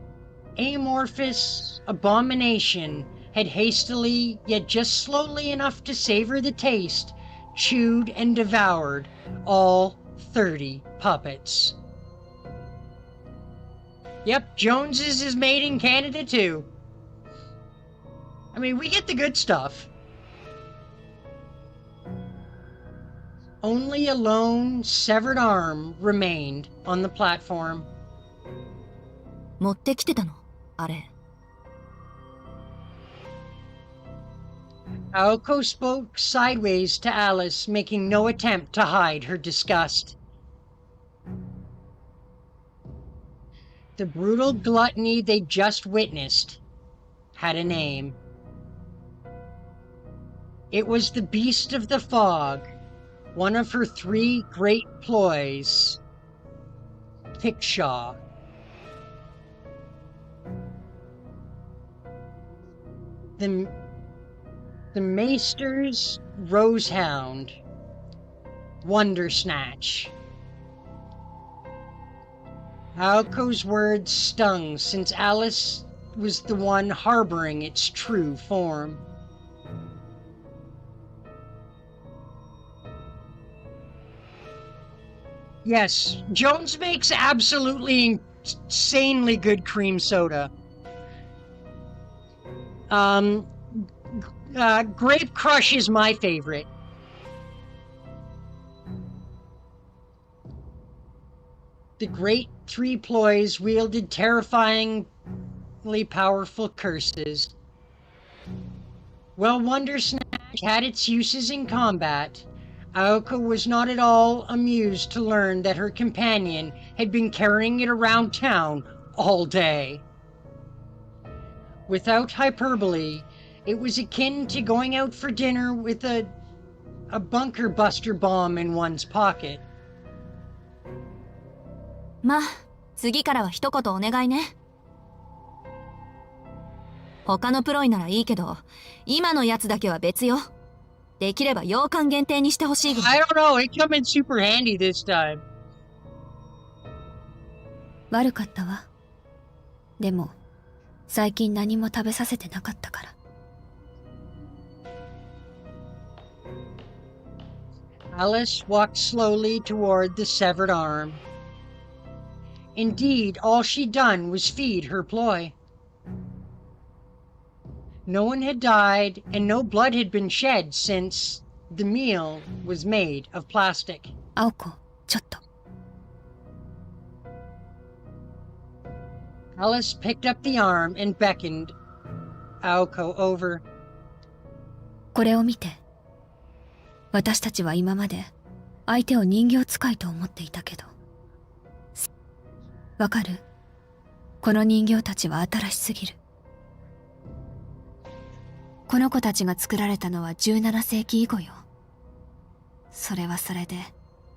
amorphous abomination had hastily, yet just slowly enough to savor the taste, chewed and devoured all 30 puppets. Yep, Jones's is made in Canada too. I mean, we get the good stuff. Only a lone, severed arm remained on the platform. 持ってきてたのあれ。Aoko spoke sideways to Alice, making no attempt to hide her disgust. The brutal gluttony they'd just witnessed had a name. It was the Beast of the Fog, one of her 3 great ploys. Pickshaw. The Maester's Rosehound, Wonder Snatch. Aoko's words stung since Alice was the one harboring its true form. Yes, Jones makes absolutely insanely good cream soda. Grape Crush is my favorite. The great 3 ploys wielded terrifyingly powerful curses. While Wonder Snatch had its uses in combat, Aoko was not at all amused to learn that her companion had been carrying it around town all day. Without hyperbole, it was akin to going out for dinner with a bunker buster bomb in one's pocket. まあ、次からは一言お願いね。他のプロイならいいけど、今のやつだけは別よ。できれば洋館限定にしてほしいぐらい。 I don't know, it came in super handy this time. 悪かったわ。でも最近何も食べさせてなかったから。Alice walked slowly toward the severed arm. Indeed, all she'd done was feed her ploy. No one had died, and no blood had been shed since the meal was made of plastic. 青子、ちょっと。Alice picked up the arm and beckoned Aoko over. これを見て。私たちは今まで相手を人形使いと思っていたけど。わかる？この人形たちは新しすぎる。この子たちが作られたのは17世紀以後よ。それはそれで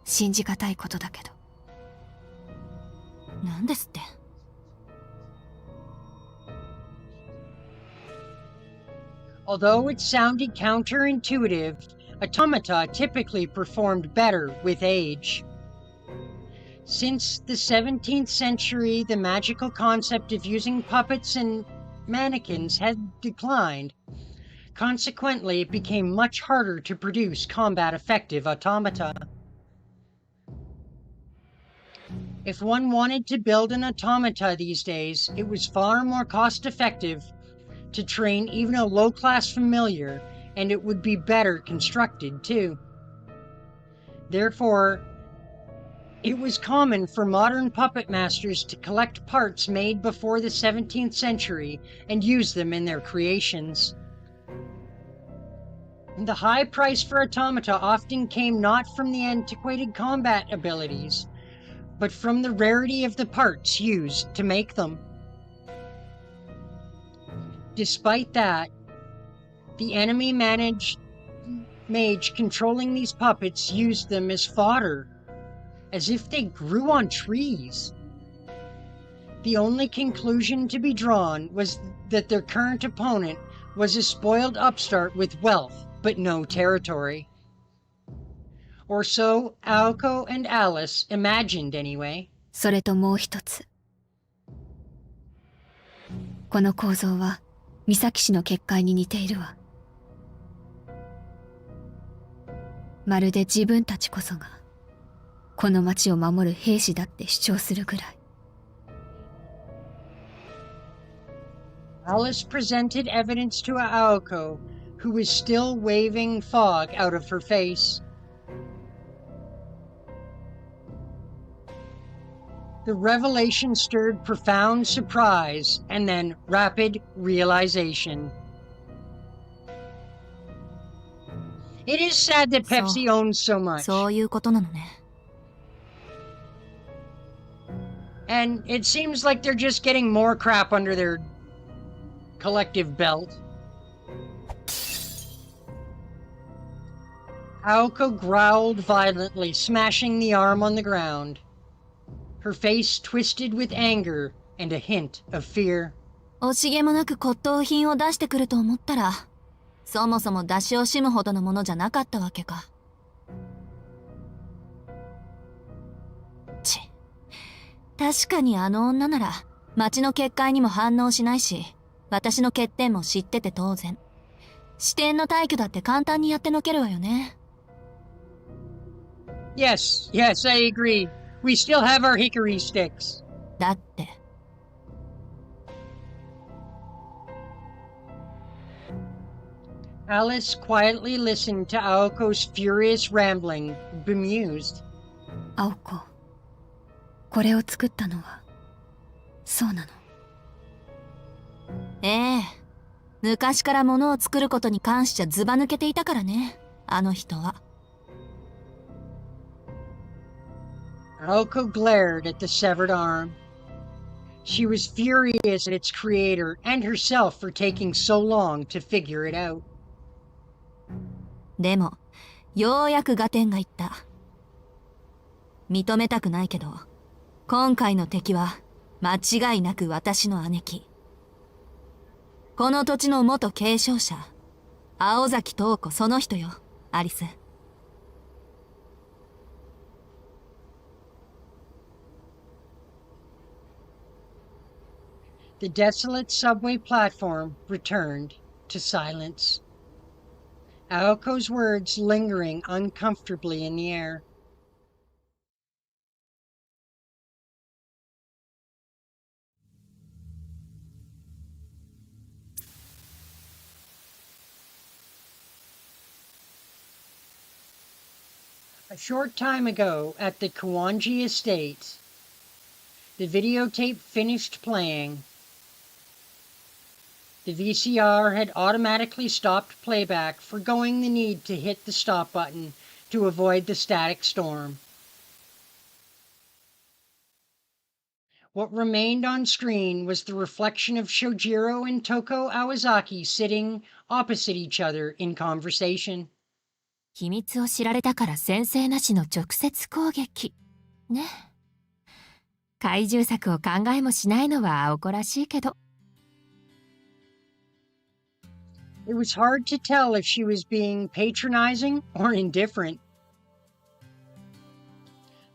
信じがたいことだけど。なんですって。Although it sounded counterintuitive, automata typically performed better with age. Since the 17th century, the magical concept of using puppets and mannequins had declined. Consequently, it became much harder to produce combat-effective automata. If one wanted to build an automata these days, it was far more cost-effective to train even a low-class familiar, and it would be better constructed too. Therefore, it was common for modern puppet masters to collect parts made before the 17th century and use them in their creations. The high price for automata often came not from the antiquated combat abilities, but from the rarity of the parts used to make them. Despite that, the enemy mage controlling these puppets used them as fodder, as if they grew on trees. The only conclusion to be drawn was that their current opponent was a spoiled upstart with wealth but no territory. Or so Aoko and Alice imagined anyway. それともう一つ。この構造は三崎氏の結界に似ているわ。まるで自分たちこそがこの町を守る兵士だって主張するぐらい。Alice presented evidence to Aoko, who was still waving fog out of her face. The revelation stirred profound surprise and then rapid realization. It is sad that Pepsi owns so much. そういうことなのね。And it seems like they're just getting more crap under their collective belt. Aoko growled violently, smashing the arm on the ground. Her face twisted with anger and a hint of fear. 惜しげもなく骨董品を出してくると思ったら、そもそも出し惜しむほどのものじゃなかったわけか。確かにあの女なら町の結界にも反応しないし、私の欠点も知ってて当然。視点の退去だって簡単にやってのけるわよね。Yes, I agree. We still have our hickory sticks. だって。Alice quietly listened to Aoko's furious rambling, bemused. 青子、これを作ったのはそうなの？ええ、昔から物を作ることに関しちゃずば抜けていたからね、あの人は。Aoko glared at the severed arm. She was furious at its creator and herself for taking so long to figure it out. でも、ようやく合点がいった。認めたくないけど、今回の敵は間違いなく私の姉貴。この土地の元継承者、青崎東子その人よ、アリス。The desolate subway platform returned to silence. Aoko's words lingering uncomfortably in the air. A short time ago at the Kawanji estate, the videotape finished playing. The VCR had automatically stopped playback, forgoing the need to hit the stop button to avoid the static storm. What remained on screen was the reflection of Soujirou and Toko Awazaki sitting opposite each other in conversation. 秘密を知られたから先制なしの直接攻撃。ね。怪獣作を考えもしないのは青子らしいけど。It was hard to tell if she was being patronizing or indifferent.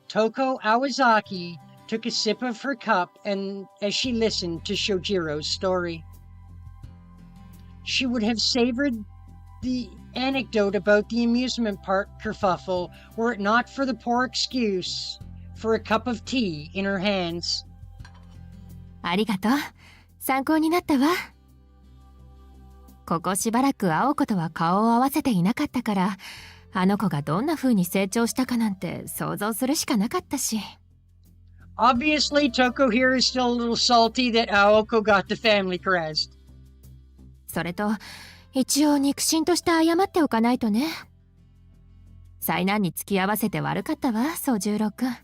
Toko Awazaki took a sip of her cup and as she listened to Shojiro's story. She would have savored the anecdote about the amusement park kerfuffle were it not for the poor excuse for a cup of tea in her hands. ありがとう。参考になったわ。ここしばらく青子とは顔を合わせていなかったから、あの子がどんな風に成長したかなんて想像するしかなかったし。Obviously, Toko here is still a little salty that Aoko got the family crest. それと、一応肉親として謝っておかないとね。災難に付き合わせて悪かったわ、宗十郎くん。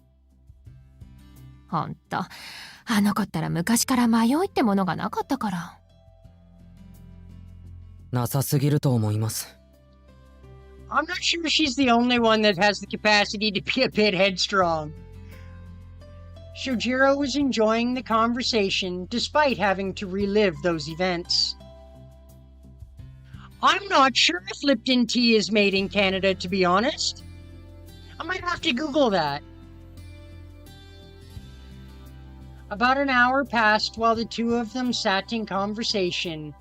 ほんと、あの子ったら昔から迷いってものがなかったから。なさすぎると思います。I'm not sure she's the only one that has the capacity to be a bit headstrong. Soujirou was enjoying the conversation despite having to relive those events. I'm not sure if Lipton tea is made in Canada, to be honest. I might have to Google that. About an hour passed while the two of them sat in conversation,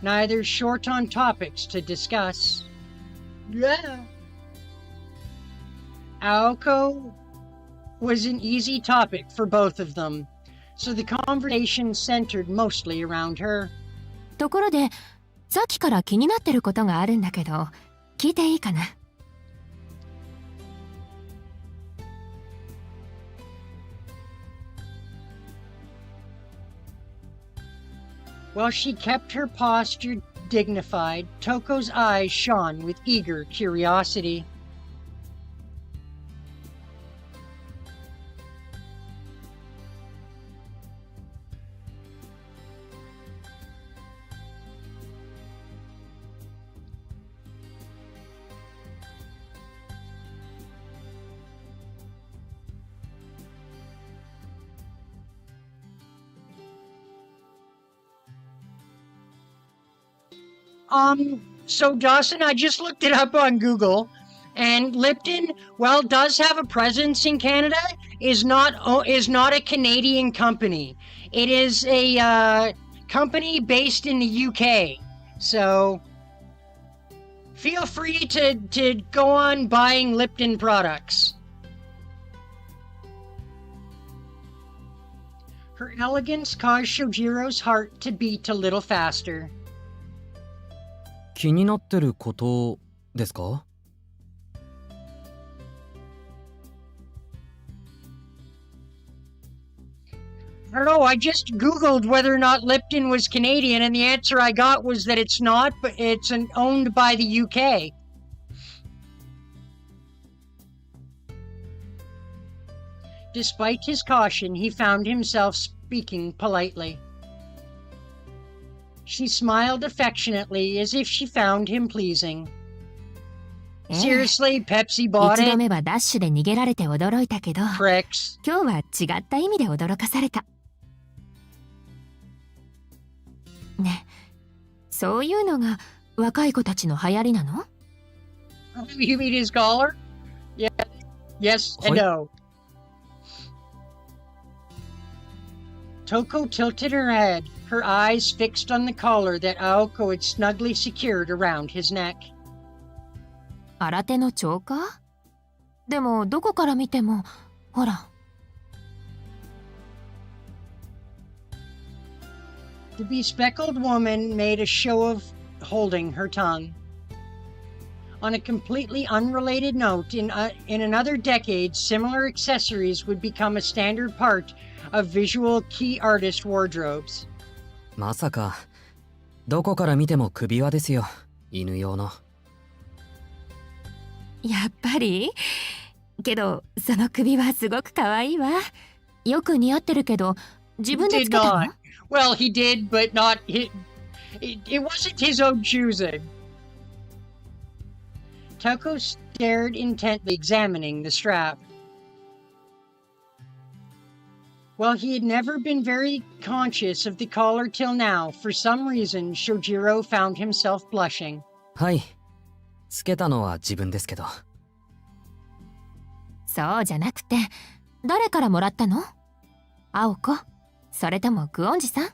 neither short on topics to discuss. Yeah. Aoko was an easy topic for both of them, so the conversation centered mostly around her. ところで、さっきから気になってることがあるんだけど、聞いていいかな？While she kept her posture dignified, Toko's eyes shone with eager curiosity. So Dawson, I just looked it up on Google, and Lipton, well, does have a presence in Canada, is not a Canadian company. It is a company based in the UK. So feel free to go on buying Lipton products. Her elegance caused Soujirou's heart to beat a little faster. 気になってることですか？ I don't know, I just Googled whether or not Lipton was Canadian, and the answer I got was that it's not, but it's owned by the UK. Despite his caution, he found himself speaking politely. She smiled affectionately as if she found him pleasing. Seriously, Pepsi bought 一度 it? 目はダッシュで逃げられて驚いたけど、 Pricks. 今日は違った意味で驚かされた。ね、そういうのが若い子たちの流行りなの？ You mean his collar? Yeah. Yes and no. Toko tilted her head, her eyes fixed on the collar that Aoko had snugly secured around his neck. 新手のチョーカー？でもどこから見ても、ほら。The bespectacled woman made a show of holding her tongue. On a completely unrelated note, in another decade, similar accessories would become a standard part of visual key artist wardrobes. まさかどこから見ても首輪ですよ、犬用の。やっぱり？けどその首はすごく可愛いわ。よく似合ってるけど、自分でつけたの？ Well, he did, but not it wasn't his own choosing. Toko stared intently, examining the strap. While he had never been very conscious of the collar till now, for some reason, Soujirou found himself blushing. はい、つけたのは自分ですけど。そうじゃなくて、誰からもらったの？青子？それともクオンジさん？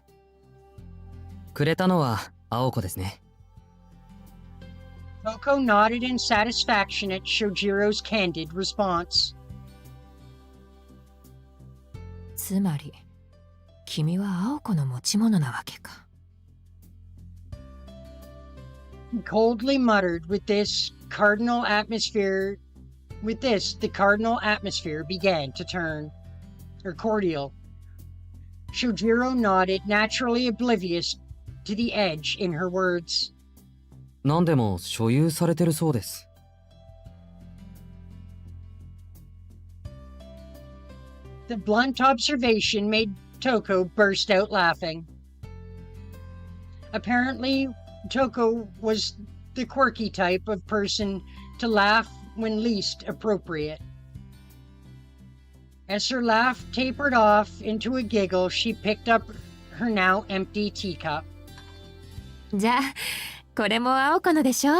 くれたのは青子ですね。Toko nodded in satisfaction at Soujirou's candid response. つまり、君は青子の持ち物なわけか。He coldly muttered, the cardinal atmosphere began to turn. Cordial. Soujirou nodded, naturally oblivious to the edge in her words. 何でも所有されてるそうです。The blunt observation made Toko burst out laughing. Apparently, Toko was the quirky type of person to laugh when least appropriate. As her laugh tapered off into a giggle, she picked up her now empty teacup. じゃあこれも青子のでしょ。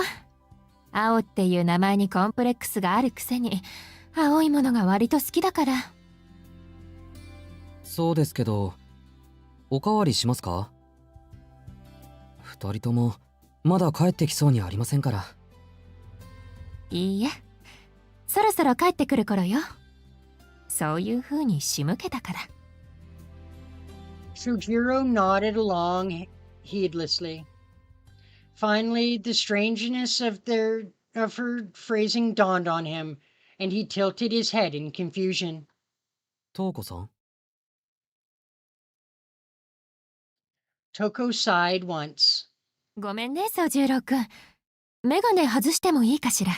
青っていう名前にコンプレックスがあるくせに青いものが割と好きだから。そうですけど、おかわりしますか？二人ともまだ帰ってきそうにありませんから。いいえ、そろそろ帰ってくる頃よ。そういう風に仕向けたから。Soujirou nodded along heedlessly. Finally, the strangeness of her phrasing dawned on him, and he tilted his head in confusion. トウコさん？ Toko sighed once. ごめんね、宗十郎くん。メガネ外してもいいかしら。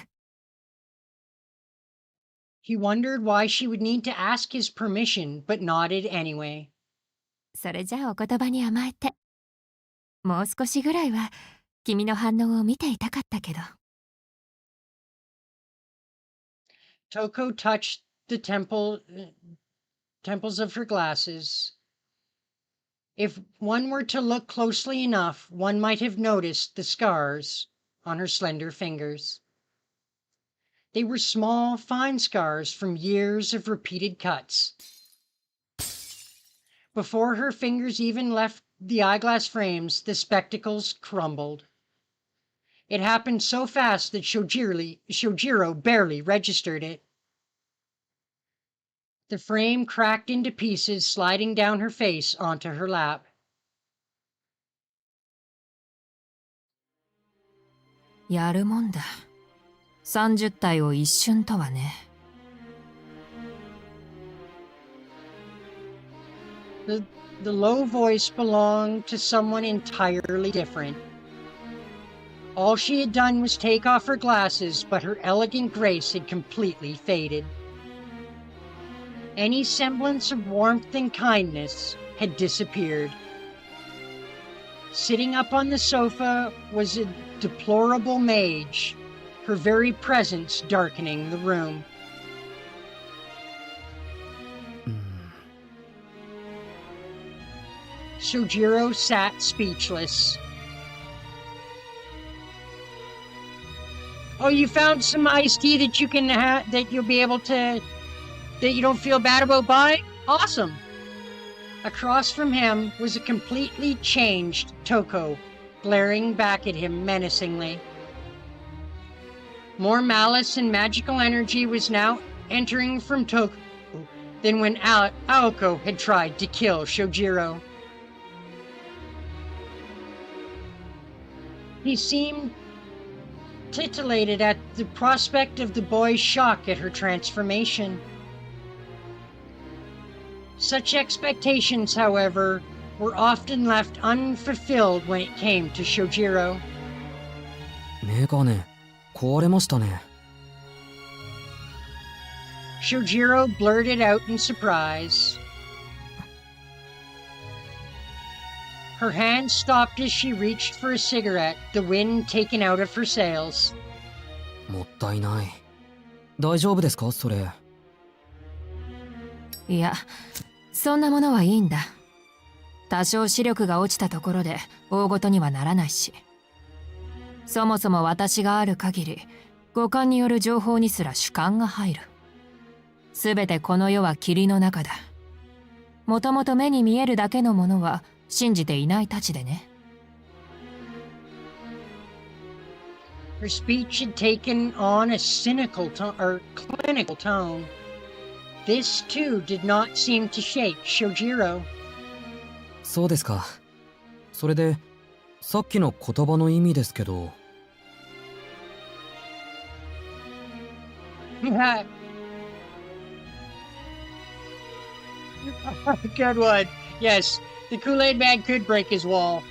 He wondered why she would need to ask his permission, but nodded anyway. それじゃあお言葉に甘えて。もう少しぐらいは君の反応を見ていたかったけど。Toko touched the temples of her glasses. If one were to look closely enough, one might have noticed the scars on her slender fingers. They were small, fine scars from years of repeated cuts. Before her fingers even left the eyeglass frames, the spectacles crumbled. It happened so fast that Soujirou barely registered it. The frame cracked into pieces, sliding down her face onto her lap. やるもんだ。30体を一瞬とはね。The low voice belonged to someone entirely different. All she had done was take off her glasses, but her elegant grace had completely faded. Any semblance of warmth and kindness had disappeared. Sitting up on the sofa was a deplorable mage, her very presence darkening the room. Soujirou sat speechless. Oh, you found some iced tea that you can that you'll be able to, that you don't feel bad about buying? Awesome. Across from him was a completely changed Toko, glaring back at him menacingly. More malice and magical energy was now entering from Toko than when Aoko had tried to kill Soujirou. He seemed titillated at the prospect of the boy's shock at her transformation. Such expectations, however, were often left unfulfilled when it came to Soujirou. メガネ壊れましたね。Soujirou blurted out in surprise. Her hand stopped as she reached for a cigarette, the wind taken out of her sails. もったいない。大丈夫ですか、それ？いや、そんなものはいいんだ。多少視力が落ちたところで大ごとにはならないし。そもそも私がある限り、五感による情報にすら主観が入る。すべてこの世は霧の中だ。もともと目に見えるだけのものは信じていないたちでね。Her speech had taken on a cynical or clinical tone. This too did not seem to shake Soujirou. そうですか。それでさっきの言葉の意味ですけど。Good one. Yes, the Kool-Aid man could break his wall.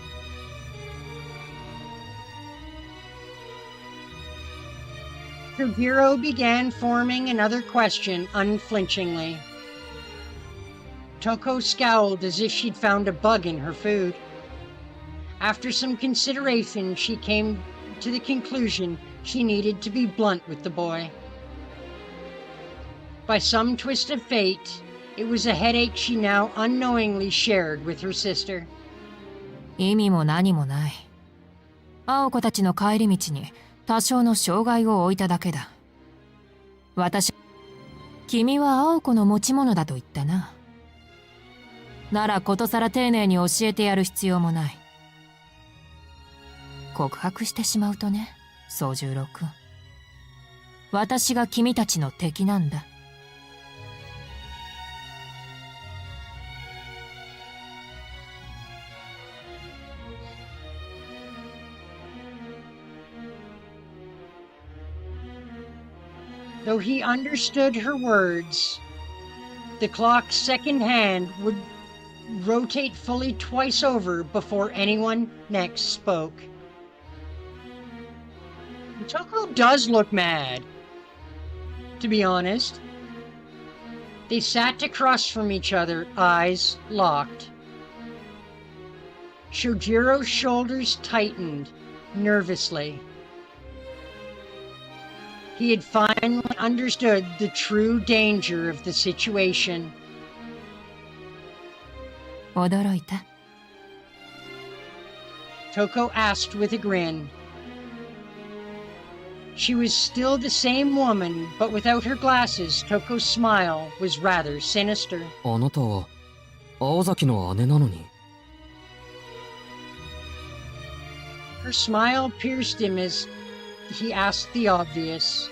Soujirou began forming another question unflinchingly. Toko scowled as if she'd found a bug in her food. After some consideration, she came to the conclusion she needed to be blunt with the boy. By some twist of fate, It was a headache she now unknowingly shared with her sister. 意味も何もない。青子たちの帰り道に多少の障害を置いただけだ。君は青子の持ち物だと言ったな。ならことさら丁寧に教えてやる必要もない。告白してしまうとね、宗十郎君。私が君たちの敵なんだ。Though he understood her words, the clock's second hand would rotate fully twice over before anyone next spoke. Toko does look mad, to be honest. They sat across from each other, eyes locked. Soujirou's shoulders tightened nervously. He had finally understood the true danger of the situation. 驚いた？ Toko asked with a grin. She was still the same woman, but without her glasses, Toko's smile was rather sinister. あなたは青崎の姉なのに。Her smile pierced him as he asked the obvious.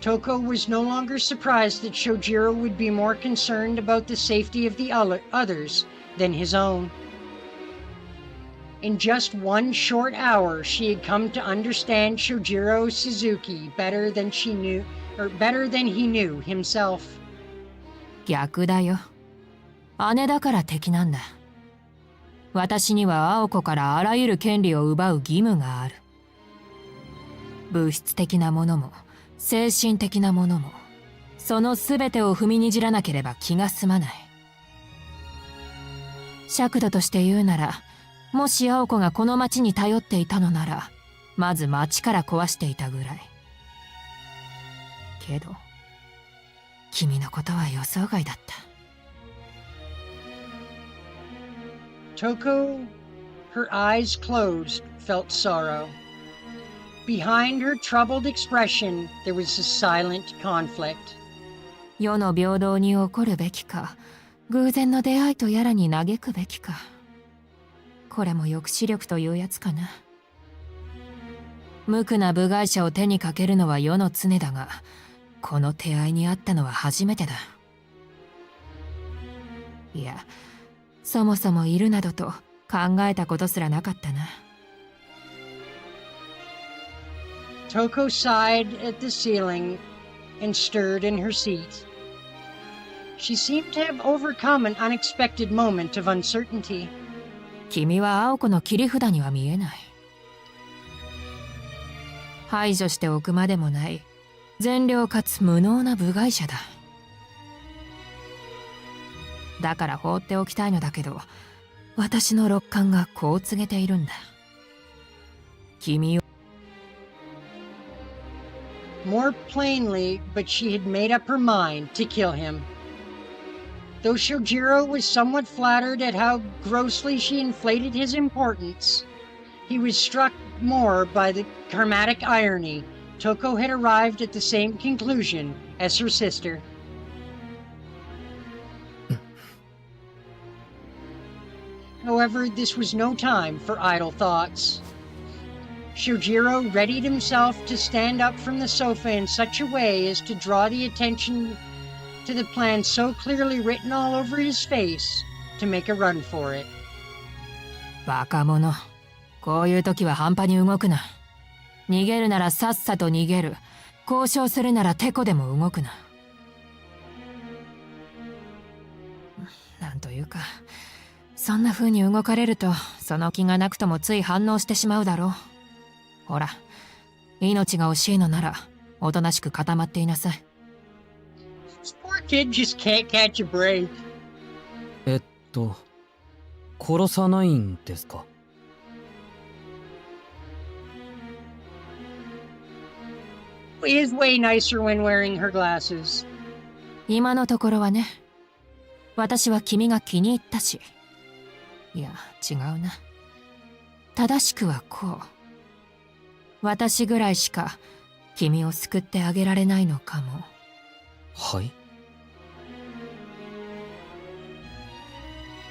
Toko was no longer surprised that Soujirou would be more concerned about the safety of the others than his own. In just one short hour, she had come to understand Soujirou Suzuki better than he knew himself. 逆だよ。姉だから敵なんだ。私には青子からあらゆる権利を奪う義務がある。物質的なものも精神的なものも、その全てを踏みにじらなければ気が済まない。尺度として言うなら、もし青子がこの町に頼っていたのなら、まず町から壊していたぐらい。けど、君のことは予想外だった。Toko, her eyes closed, felt sorrow. Behind her troubled expression, there was a silent conflict. 世の平等に起こるべきか、偶然の出会いとやらに嘆くべきか。これも抑止力というやつかな。無垢な部外者を手にかけるのは世の常だが、この手合いにあったのは初めてだ。いや、そもそもいるなどと考えたことすらなかったな。Toko sighed at the ceiling and stirred in her seat. She seemed to have overcome an unexpected moment of uncertainty. 君は青子の切り札には見えない。排除しておくまでもない善良かつ無能な部外者だ。だから放っておきたいのだけど、私の六感がこう告げているんだ。君を More plainly, but she had made up her mind to kill him. Though Soujirou was somewhat flattered at how grossly she inflated his importance, he was struck more by the karmatic irony. Toko had arrived at the same conclusion as her sister. However, this was no time for idle thoughts. Soujirou readied himself to stand up from the sofa in such a way as to draw the attention to the plan so clearly written all over his face to make a run for it. バカ者。こういう時は半端に動くな。逃げるならさっさと逃げる。交渉するならテコでも動くな。なんというか、そんな風に動かれると、その気がなくともつい反応してしまうだろう。ほら、命が惜しいのなら、おとなしく固まっていなさい。This poor kid just can't catch a break. 殺さないんですか？ He is way nicer when wearing her glasses. 今のところはね、私は君が気に入ったし。いや、違うな。正しくはこう。私ぐらいしか君を救ってあげられないのかも。はい。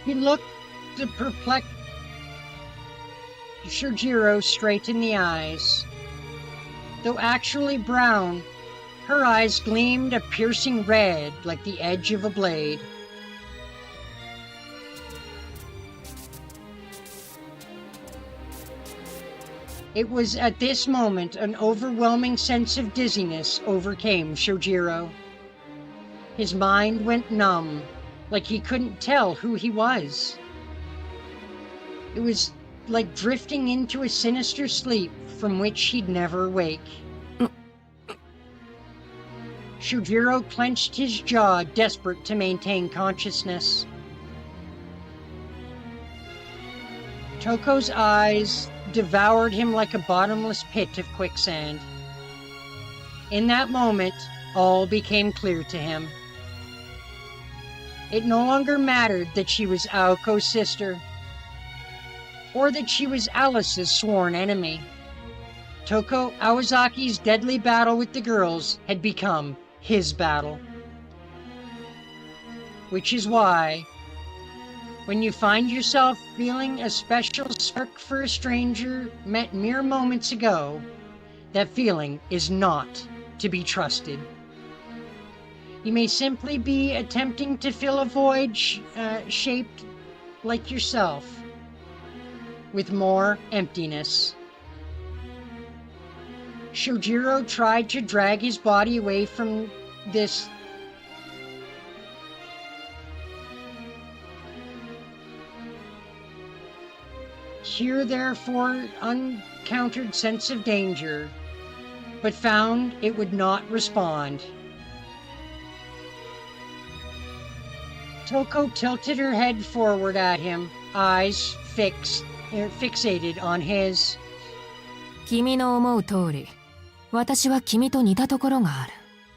He looked the perplexed Soujirou straight in the eyes. Though actually brown, her eyes gleamed a piercing red like the edge of a blade. It was at this moment an overwhelming sense of dizziness overcame Soujirou. His mind went numb, like he couldn't tell who he was. It was like drifting into a sinister sleep from which he'd never wake. Soujirou clenched his jaw, desperate to maintain consciousness. Toko's eyes devoured him like a bottomless pit of quicksand. In that moment, all became clear to him. It no longer mattered that she was Aoko's sister, or that she was Alice's sworn enemy. Toko Awazaki's deadly battle with the girls had become his battle. Which is why, when you find yourself feeling a special spark for a stranger met mere moments ago, that feeling is not to be trusted. You may simply be attempting to fill a void shaped like yourself, with more emptiness. Soujirou tried to drag his body away from this here therefore uncountered sense of danger, but found it would not respond. Toko tilted her head forward at him, eyes fixated on his. 君の思う通り、私は君と似たところがある。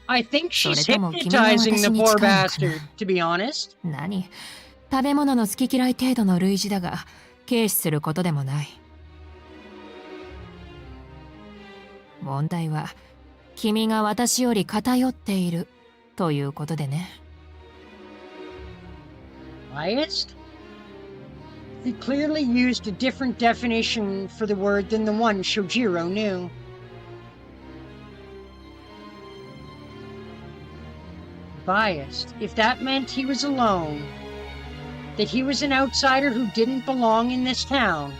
I think she's それとも君が私 hypnotizing に the 近い poor のかな。 bastard, to be honest. 何？食べ物の好き嫌い程度の類似だが、軽視することでもない。問題は、君が私より偏っているということでね。Biased? He clearly used a different definition for the word than the one Soujirou knew. Biased. If that meant he was alone, that he was an outsider who didn't belong in this town.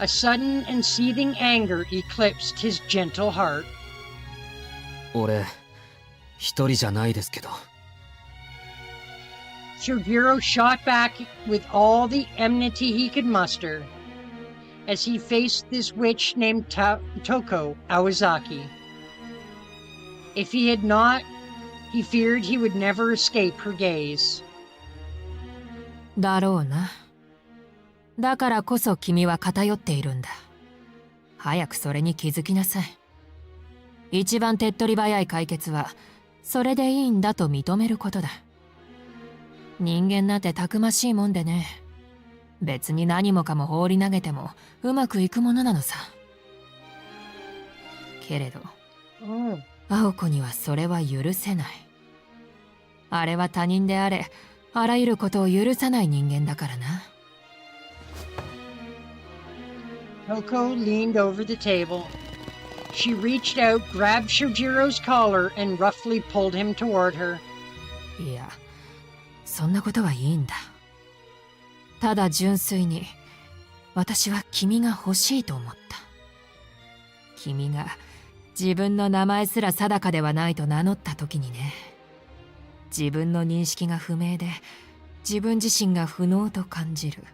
A sudden and seething anger eclipsed his gentle heart. 俺一人じゃないですけど。 Soujirou shot back with all the enmity he could muster as he faced this witch named Toko Awazaki. If he had not, he feared he would never escape her gaze. だろうな。だからこそ君は偏っているんだ。早くそれに気づきなさい。一番手っ取り早い解決は、それでいいんだと認めることだ。人間なんてたくましいもんでね。別に何もかも放り投げてもうまくいくものなのさ。けれど、青子にはそれは許せない。あれは他人であれ、あらゆることを許さない人間だからな。Toko leaned over the table. She reached out, grabbed Soujirou's collar, and roughly pulled him toward her. いや、そんなことはいいんだ。ただ純粋に、私は君が欲しいと思った。君が自分の名前すら定かではないと名乗った時にね。自分の認識が不明で、自分自身が不能と感じる。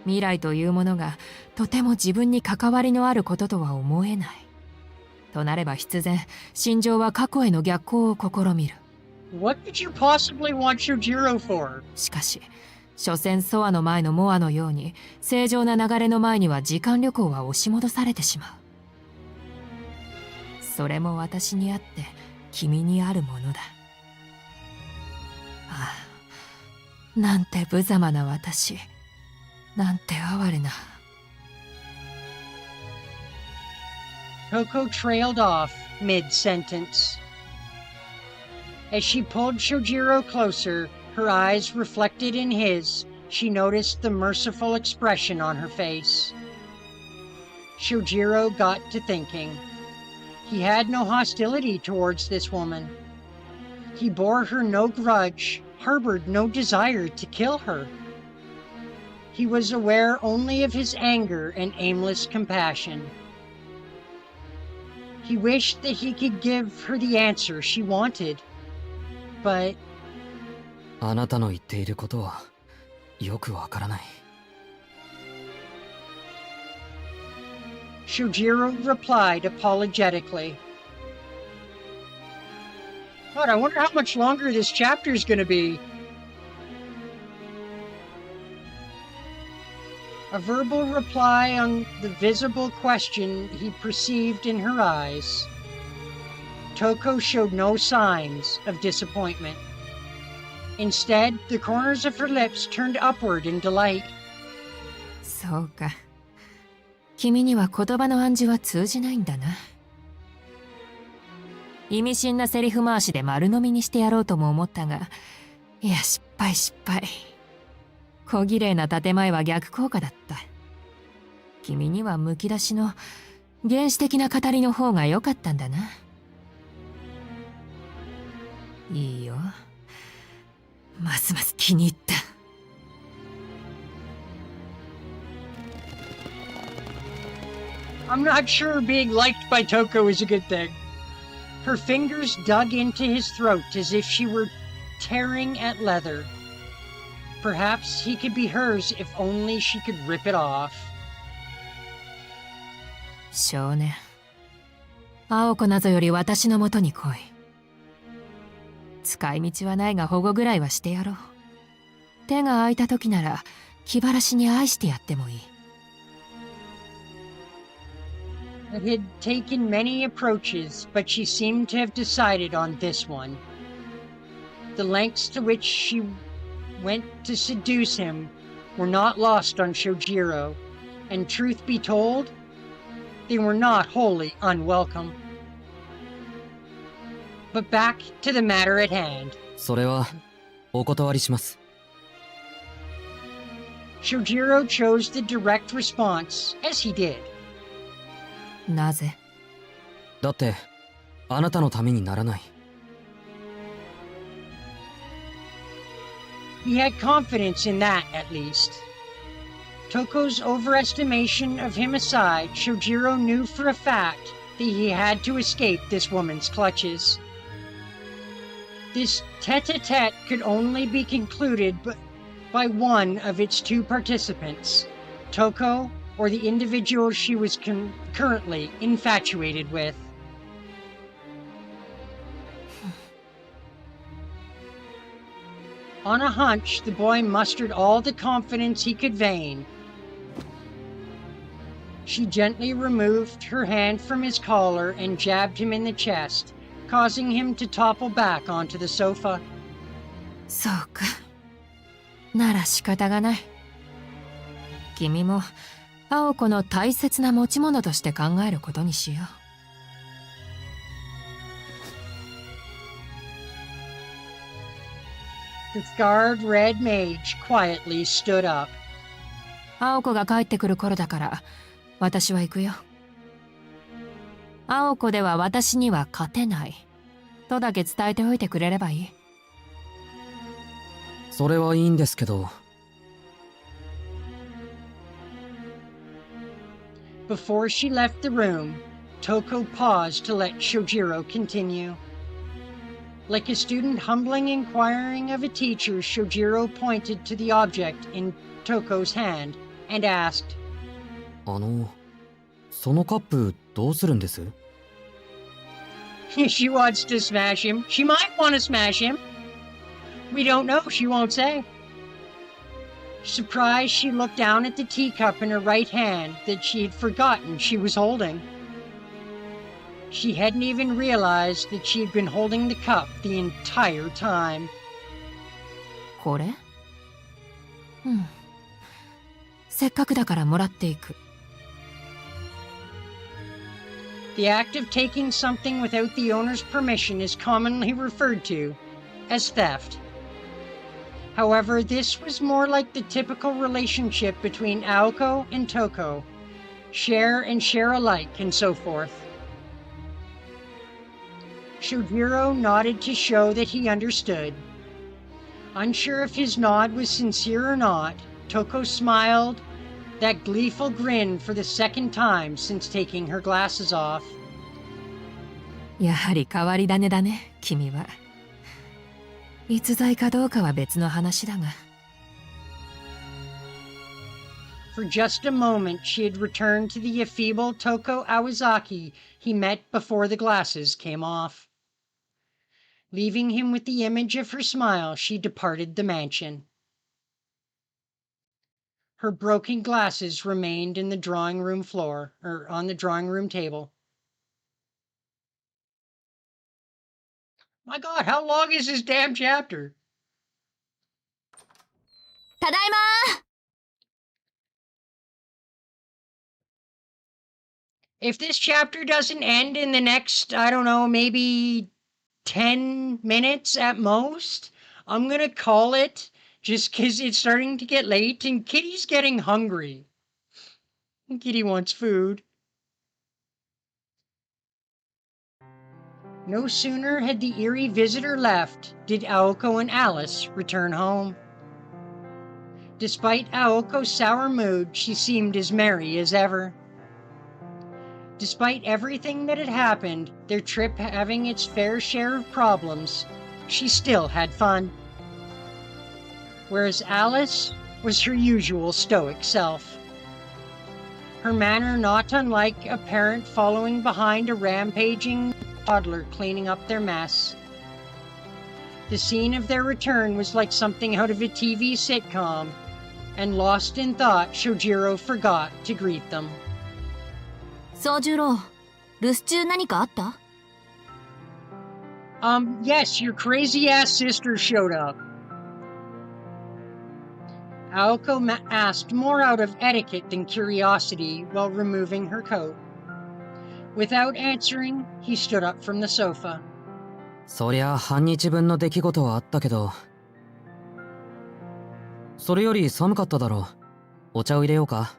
未来というものがとても自分に関わりのあることとは思えない。となれば必然、心情は過去への逆行を試みる。What did you possibly want Soujirou for? しかし、所詮ソアの前のモアのように、正常な流れの前には時間旅行は押し戻されてしまう。それも私にあって、君にあるものだ。なんて無様な私。なんて哀れな。Toko trailed off mid-sentence. As she pulled Soujirou closer, her eyes reflected in his, she noticed the merciful expression on her face. Soujirou got to thinking. He had no hostility towards this woman. He bore her no grudge, harbored no desire to kill her. He was aware only of his anger and aimless compassion. He wished that he could give her the answer she wanted, but あなたの言っていることはよくわからない。Soujirou replied apologetically. God, I wonder how much longer this chapter is going to be. A verbal reply on the visible question he perceived in her eyes. Toko showed no signs of disappointment. Instead, the corners of her lips turned upward in delight. そうか。君には言葉の暗示は通じないんだな。意味深なセリフ回しで丸飲みにしてやろうとも思ったが、いや失敗。小綺麗な建前は逆効果だった。君にはむき出しの原始的な語りの方が良かったんだな。いいよ。ますます気に入った。I'm not sure being liked by Toko is a good thing. Her fingers dug into his throat as if she were tearing at leather. Perhaps he could be hers if only she could rip it off. 少年。青子なぞより私のもとに来い。使い道はないが保護ぐらいはしてやろう。手が空いた時なら気晴らしに愛してやってもいい。It had taken many approaches, but she seemed to have decided on this one. The lengths to which she went to seduce him were not lost on Soujirou, and truth be told, they were not wholly unwelcome. But back to the matter at hand. それはお断りします。Soujirou chose the direct response, as he did. なぜ？だってあなたのためにならない。He had confidence in that, at least. Toko's overestimation of him aside, Soujirou knew for a fact that he had to escape this woman's clutches. This tete-a-tete could only be concluded by one of its two participants, Toko or the individual she was currently infatuated with. On a hunch, the boy mustered all the confidence he could feign. She gently removed her hand from his collar and jabbed him in the chest, causing him to topple back onto the sofa. そうか。なら仕方がない。君も青子の大切な持ち物として考えることにしよう。The scarred red mage quietly stood up. 青子が帰ってくる頃だから私は行くよ。青子では私には勝てないとだけ伝えておいてくれればいい。それはいいんですけど。Before she left the room, Toko paused to let Soujirou continue. Like a student humbling inquiring of a teacher, Soujirou pointed to the object in Toko's hand and asked, そのカップどうするんです？ She wants to smash him. She might want to smash him. We don't know, she won't say. Surprised, she looked down at the teacup in her right hand that she had forgotten she was holding. She hadn't even realized that she had been holding the cup the entire time. これ？うん。せっかくだからもらっていく。The act of taking something without the owner's permission is commonly referred to as theft. However, this was more like the typical relationship between Aoko and Toko, share and share alike, and so forth. Soujirou nodded to show that he understood. Unsure if his nod was sincere or not, Toko smiled that gleeful grin for the second time since taking her glasses off. やはり変わり種だね、君は。逸材かどうかは別の話だが。For just a moment, she had returned to the affable Toko Awazaki he met before the glasses came off. Leaving him with the image of her smile, she departed the mansion. Her broken glasses remained in the drawing room floor, or on the drawing room table. My God, how long is this damn chapter? ただいまー。 If this chapter doesn't end in the next, I don't know, maybe 10 minutes at most, I'm gonna call it, just because it's starting to get late and Kitty's getting hungry. Kitty wants food. No sooner had the eerie visitor left did Aoko and Alice return home. Despite Aoko's sour mood, she seemed as merry as ever. Despite everything that had happened, their trip having its fair share of problems, she still had fun. Whereas Alice was her usual stoic self. Her manner not unlike a parent following behind a rampaging toddler cleaning up their mess. The scene of their return was like something out of a TV sitcom, and lost in thought, Soujirou forgot to greet them. 宗十郎、留守中何かあった？ Yes, your crazy ass sister showed up. Aoko asked more out of etiquette than curiosity while removing her coat. Without answering, he stood up from the sofa. そりゃ半日分の出来事はあったけど、それより寒かっただろう。お茶を入れようか。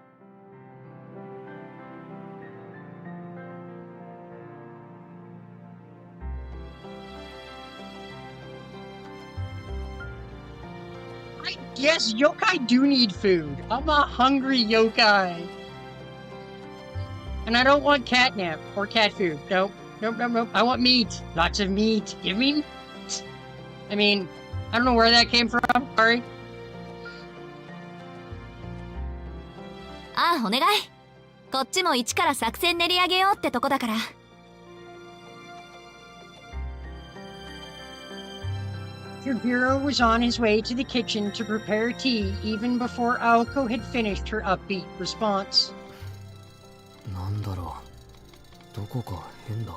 Yes, yokai do need food. I'm a hungry yokai. And I don't want catnip or cat food. Nope. Nope. I want meat. Lots of meat. Give me meat. I mean, I don't know where that came from. Sorry. ああ、お願い。こっちも一から作戦練り上げようってとこだから。Soujirou was on his way to the kitchen to prepare tea even before Aoko had finished her upbeat response. なんだろう。どこか変だ。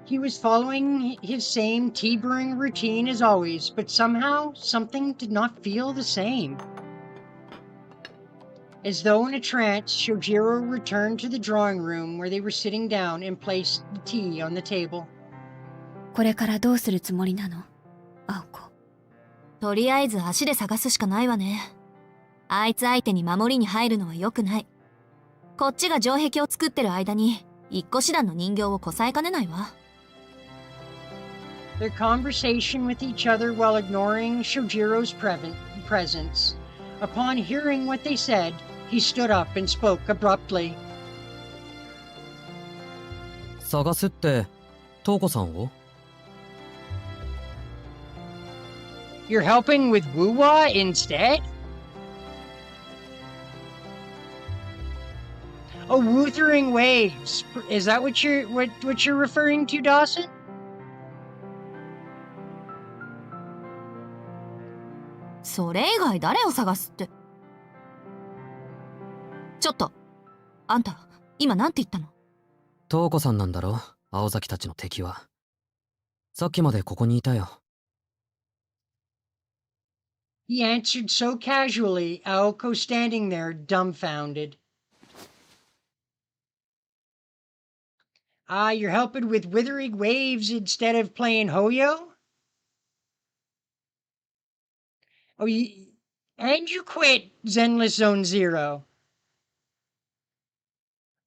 He was following his same tea brewing routine as always, but somehow something did not feel the same. As though in a trance, Soujirou returned to the drawing room where they were sitting down and placed the tea on the table. これからどうするつもりなの？アオコ。とりあえず足で探すしかないわね。あいつ相手に守りに入るのは良くない。こっちが城壁を作ってる間に一個師団の人形をこさえかねないわ。Their conversation with each other while ignoring Soujirou's presence. Upon hearing what they said, he stood up and spoke abruptly. 探すって、トウコさんを？ You're helping with Wuwa instead? Oh, Wuthering Waves. Is that what you're referring to, Dawson? それ以外誰を探すって。ちょっと、あんた、今なんて言ったの？トウコさんなんだろ、青崎たちの敵は。さっきまでここにいたよ。He answered so casually, Aoko standing there dumbfounded. Ah, you're helping with withering waves instead of playing Hoyo? Oh, and you quit Zenless Zone Zero.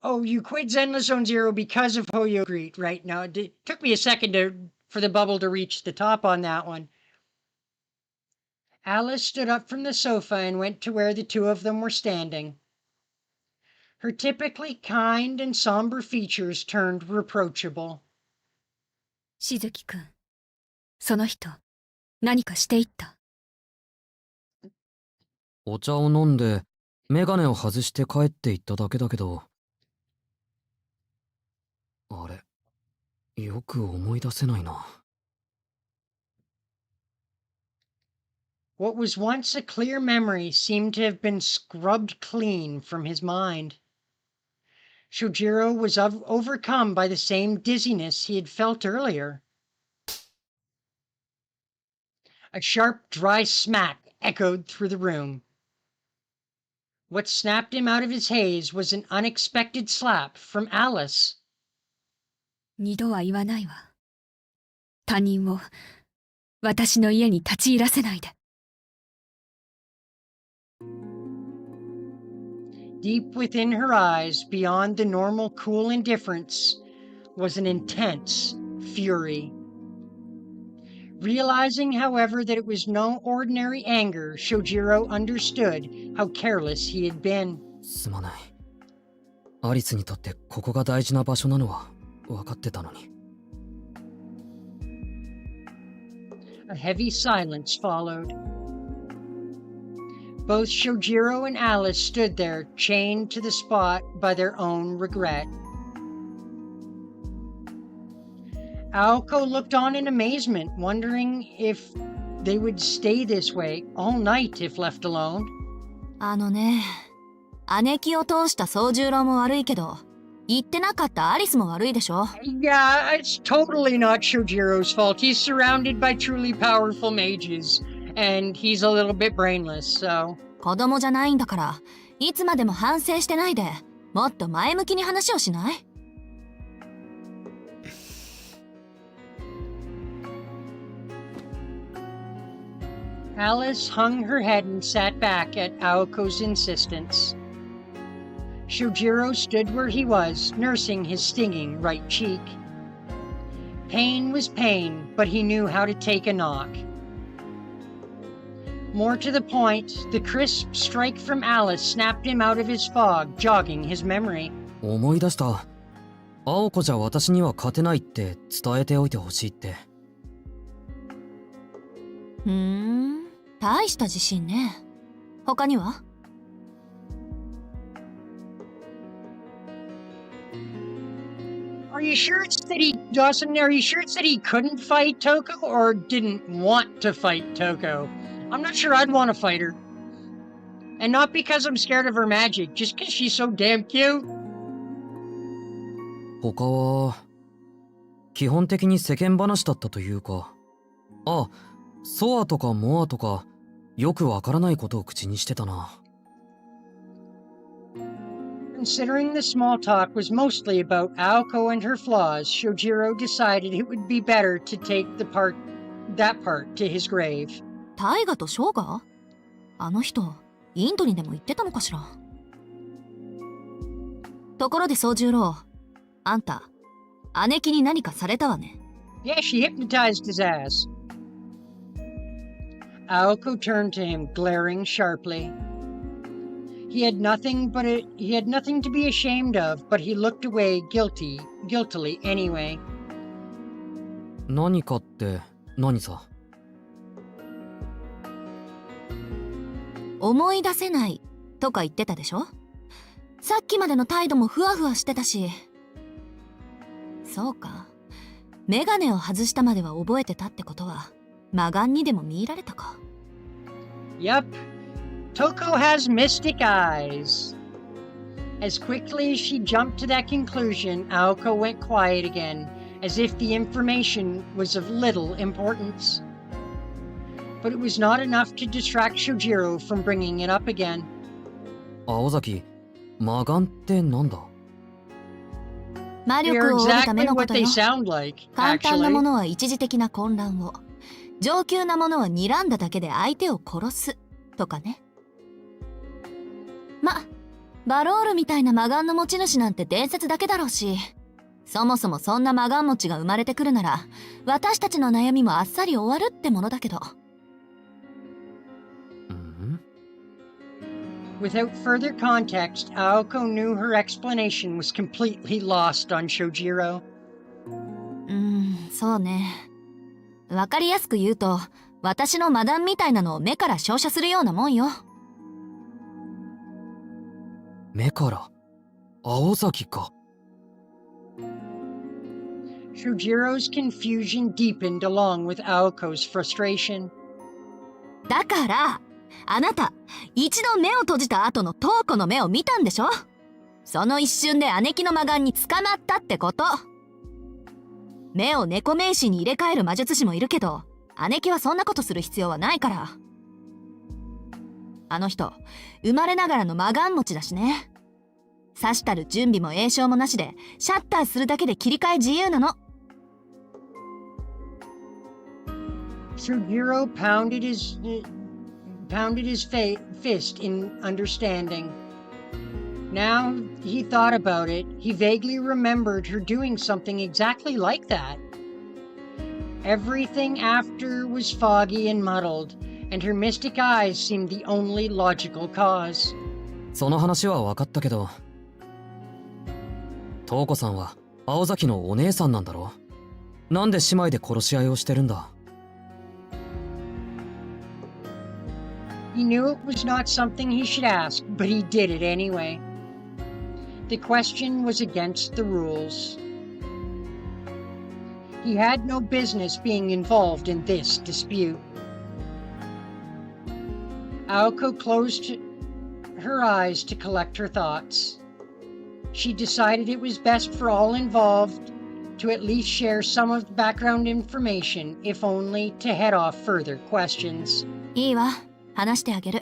Oh, you quit Zenless Zone Zero because of Hoyo Greet, right? Now, it took me a second for the bubble to reach the top on that one. Alice stood up from the sofa and went to where the two of them were standing. Her typically kind and somber features turned reproachable. しずきくん、その人、何かしていった。お茶を飲んでメガネを外して帰っていっただけだけど。あれ、よく思い出せないな。What was once a clear memory seemed to have been scrubbed clean from his mind. Soujirou was overcome by the same dizziness he had felt earlier. A sharp, dry smack echoed through the room. What snapped him out of his haze was an unexpected slap from Alice. 二度は言わないわ。他人を私の家に立ち入らせないで。Deep within her eyes, beyond the normal cool indifference, was an intense fury. Realizing, however, that it was no ordinary anger, Soujirou understood how careless he had been. すまない。アリスにとってここが大事な場所なのは分かってたのに。A heavy silence followed. Both Soujirou and Alice stood there, chained to the spot by their own regret. Aoko looked on in amazement, wondering if they would stay this way all night if left alone. あのね、姉貴を通した宗十郎も悪いけど、言ってなかったアリスも悪いでしょ。Yeah, it's totally not Soujirou's fault. He's surrounded by truly powerful mages, and he's a little bit brainless, so... 子供じゃないんだから、いつまでも反省してないで、もっと前向きに話をしない？ Alice hung her head and sat back at Aoko's insistence. Soujirou stood where he was, nursing his stinging right cheek. Pain was pain, but he knew how to take a knock. More to the point, the crisp strike from Alice snapped him out of his fog, jogging his memory. 思い出した。青子じゃ私には勝てないって伝えておいてほしいって。大した自信ね。他には？ Are you sure it's that he doesn't? Are you sure it's that he couldn't fight Toko or didn't want to fight Toko? I'm not sure I'd want to fight her. And not because I'm scared of her magic, just because she's so damn cute. 他は基本的に世間話だったというか、あ、ソアとかモアとかよくわからないことを口にしてたな。Considering the small talk was mostly about Aoko and her flaws, Soujirou decided it would be better to take that part to his grave. 大河とショウガ？あの人、インドにでも行ってたのかしら。ところで宗十郎、あんた、姉貴に何かされたわね。Yeah, she hypnotized his ass. Aoko turned to him, glaring sharply. He had nothing to be ashamed of, but he looked away guiltily anyway. 何かって何さ？思い出せないとか言ってたでしょ？さっきまでの態度もふわふわしてたし。そうか。メガネを外したまでは覚えてたってことは、魔眼にでも見入られたか。Yup. Toko has mystic eyes. As quickly as she jumped to that conclusion, Aoko went quiet again, as if the information was of little importance. but it was not enough to distract Soujirou from bringing it up again. 青崎、魔眼ってなんだ？魔 They 力 are を帯びた目 exactly のこ what と they よ。 sound like, 簡単なも actually. のは一時的な混乱を、上級なものは睨んだだけで相手を殺すとかね。バロールみたいな魔眼の持ち主なんて伝説だけだろうし、そもそもそんな魔眼持ちが生まれてくるなら、私たちの悩みもあっさり終わるってものだけど。Without further context, Aoko knew her explanation was completely lost on Soujirou. そうね。わかりやすく言うと、私の魔弾みたいなのを目から照射するようなもんよ。目から？青崎か。Soujirou's confusion deepened along with Aoko's frustration. だから、あなた、一度目を閉じた後の瞳子の目を見たんでしょ？その一瞬で姉貴の魔眼に捕まったってこと。目を猫名詞に入れ替える魔術師もいるけど、姉貴はそんなことする必要はないから。あの人、生まれながらの魔眼持ちだしね。さしたる準備も栄唱もなしで、シャッターするだけで切り替え自由なの。Soujirou pounded his fist in understanding. Now he thought about it, he vaguely remembered her doing something exactly like that. Everything after was foggy and muddled, and her mystic eyes seemed the only logical cause. その話は分かったけど、瞳子さんは青崎のお姉さんなんだろ？なんで姉妹で殺し合いをしてるんだ？ He knew it was not something he should ask, but he did it anyway. The question was against the rules. He had no business being involved in this dispute. Aoko closed her eyes to collect her thoughts. She decided it was best for all involved to at least share some of the background information, if only to head off further questions. いいわ、話してあげる。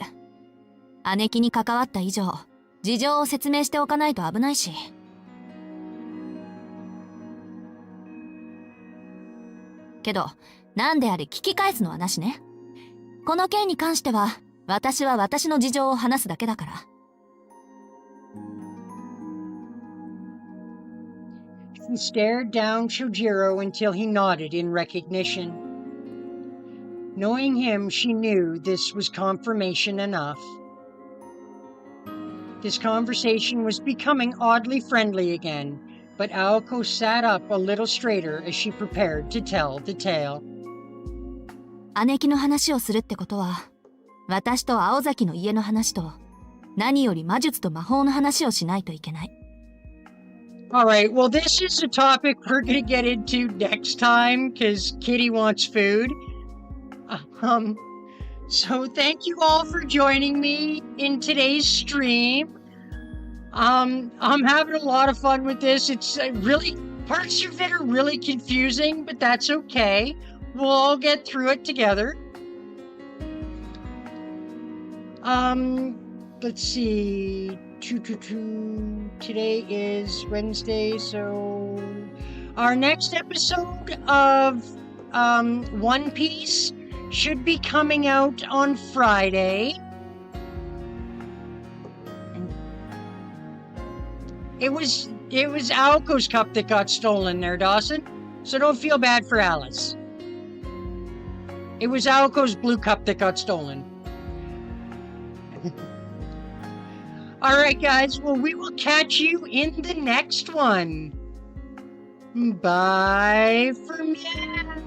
姉貴に関わった以上、事情を説明しておかないと危ないし。けど、なんであれ聞き返すのはなしね。この件に関しては、私は私の事情を話すだけだから。He stared down Soujirou until he nodded in recognition. Knowing him, she knew this was confirmation enough. This conversation was becoming oddly friendly again, but Aoko sat up a little straighter as she prepared to tell the tale. 姉貴の話をするってことは、私と青崎の家の話と、何より魔術と魔法の話をしないといけない。Alright, well this is a topic we're gonna get into next time, because Kitty wants food. So thank you all for joining me in today's stream. I'm having a lot of fun with this. It's really, parts of it are really confusing, but that's okay. We'll all get through it together. Let's see. Today is Wednesday, so our next episode of One Piece should be coming out on Friday. It was Aoko's cup that got stolen there, Dawson. So don't feel bad for Alice. It was Aoko's blue cup that got stolen. Alright guys, well we will catch you in the next one. Bye from now.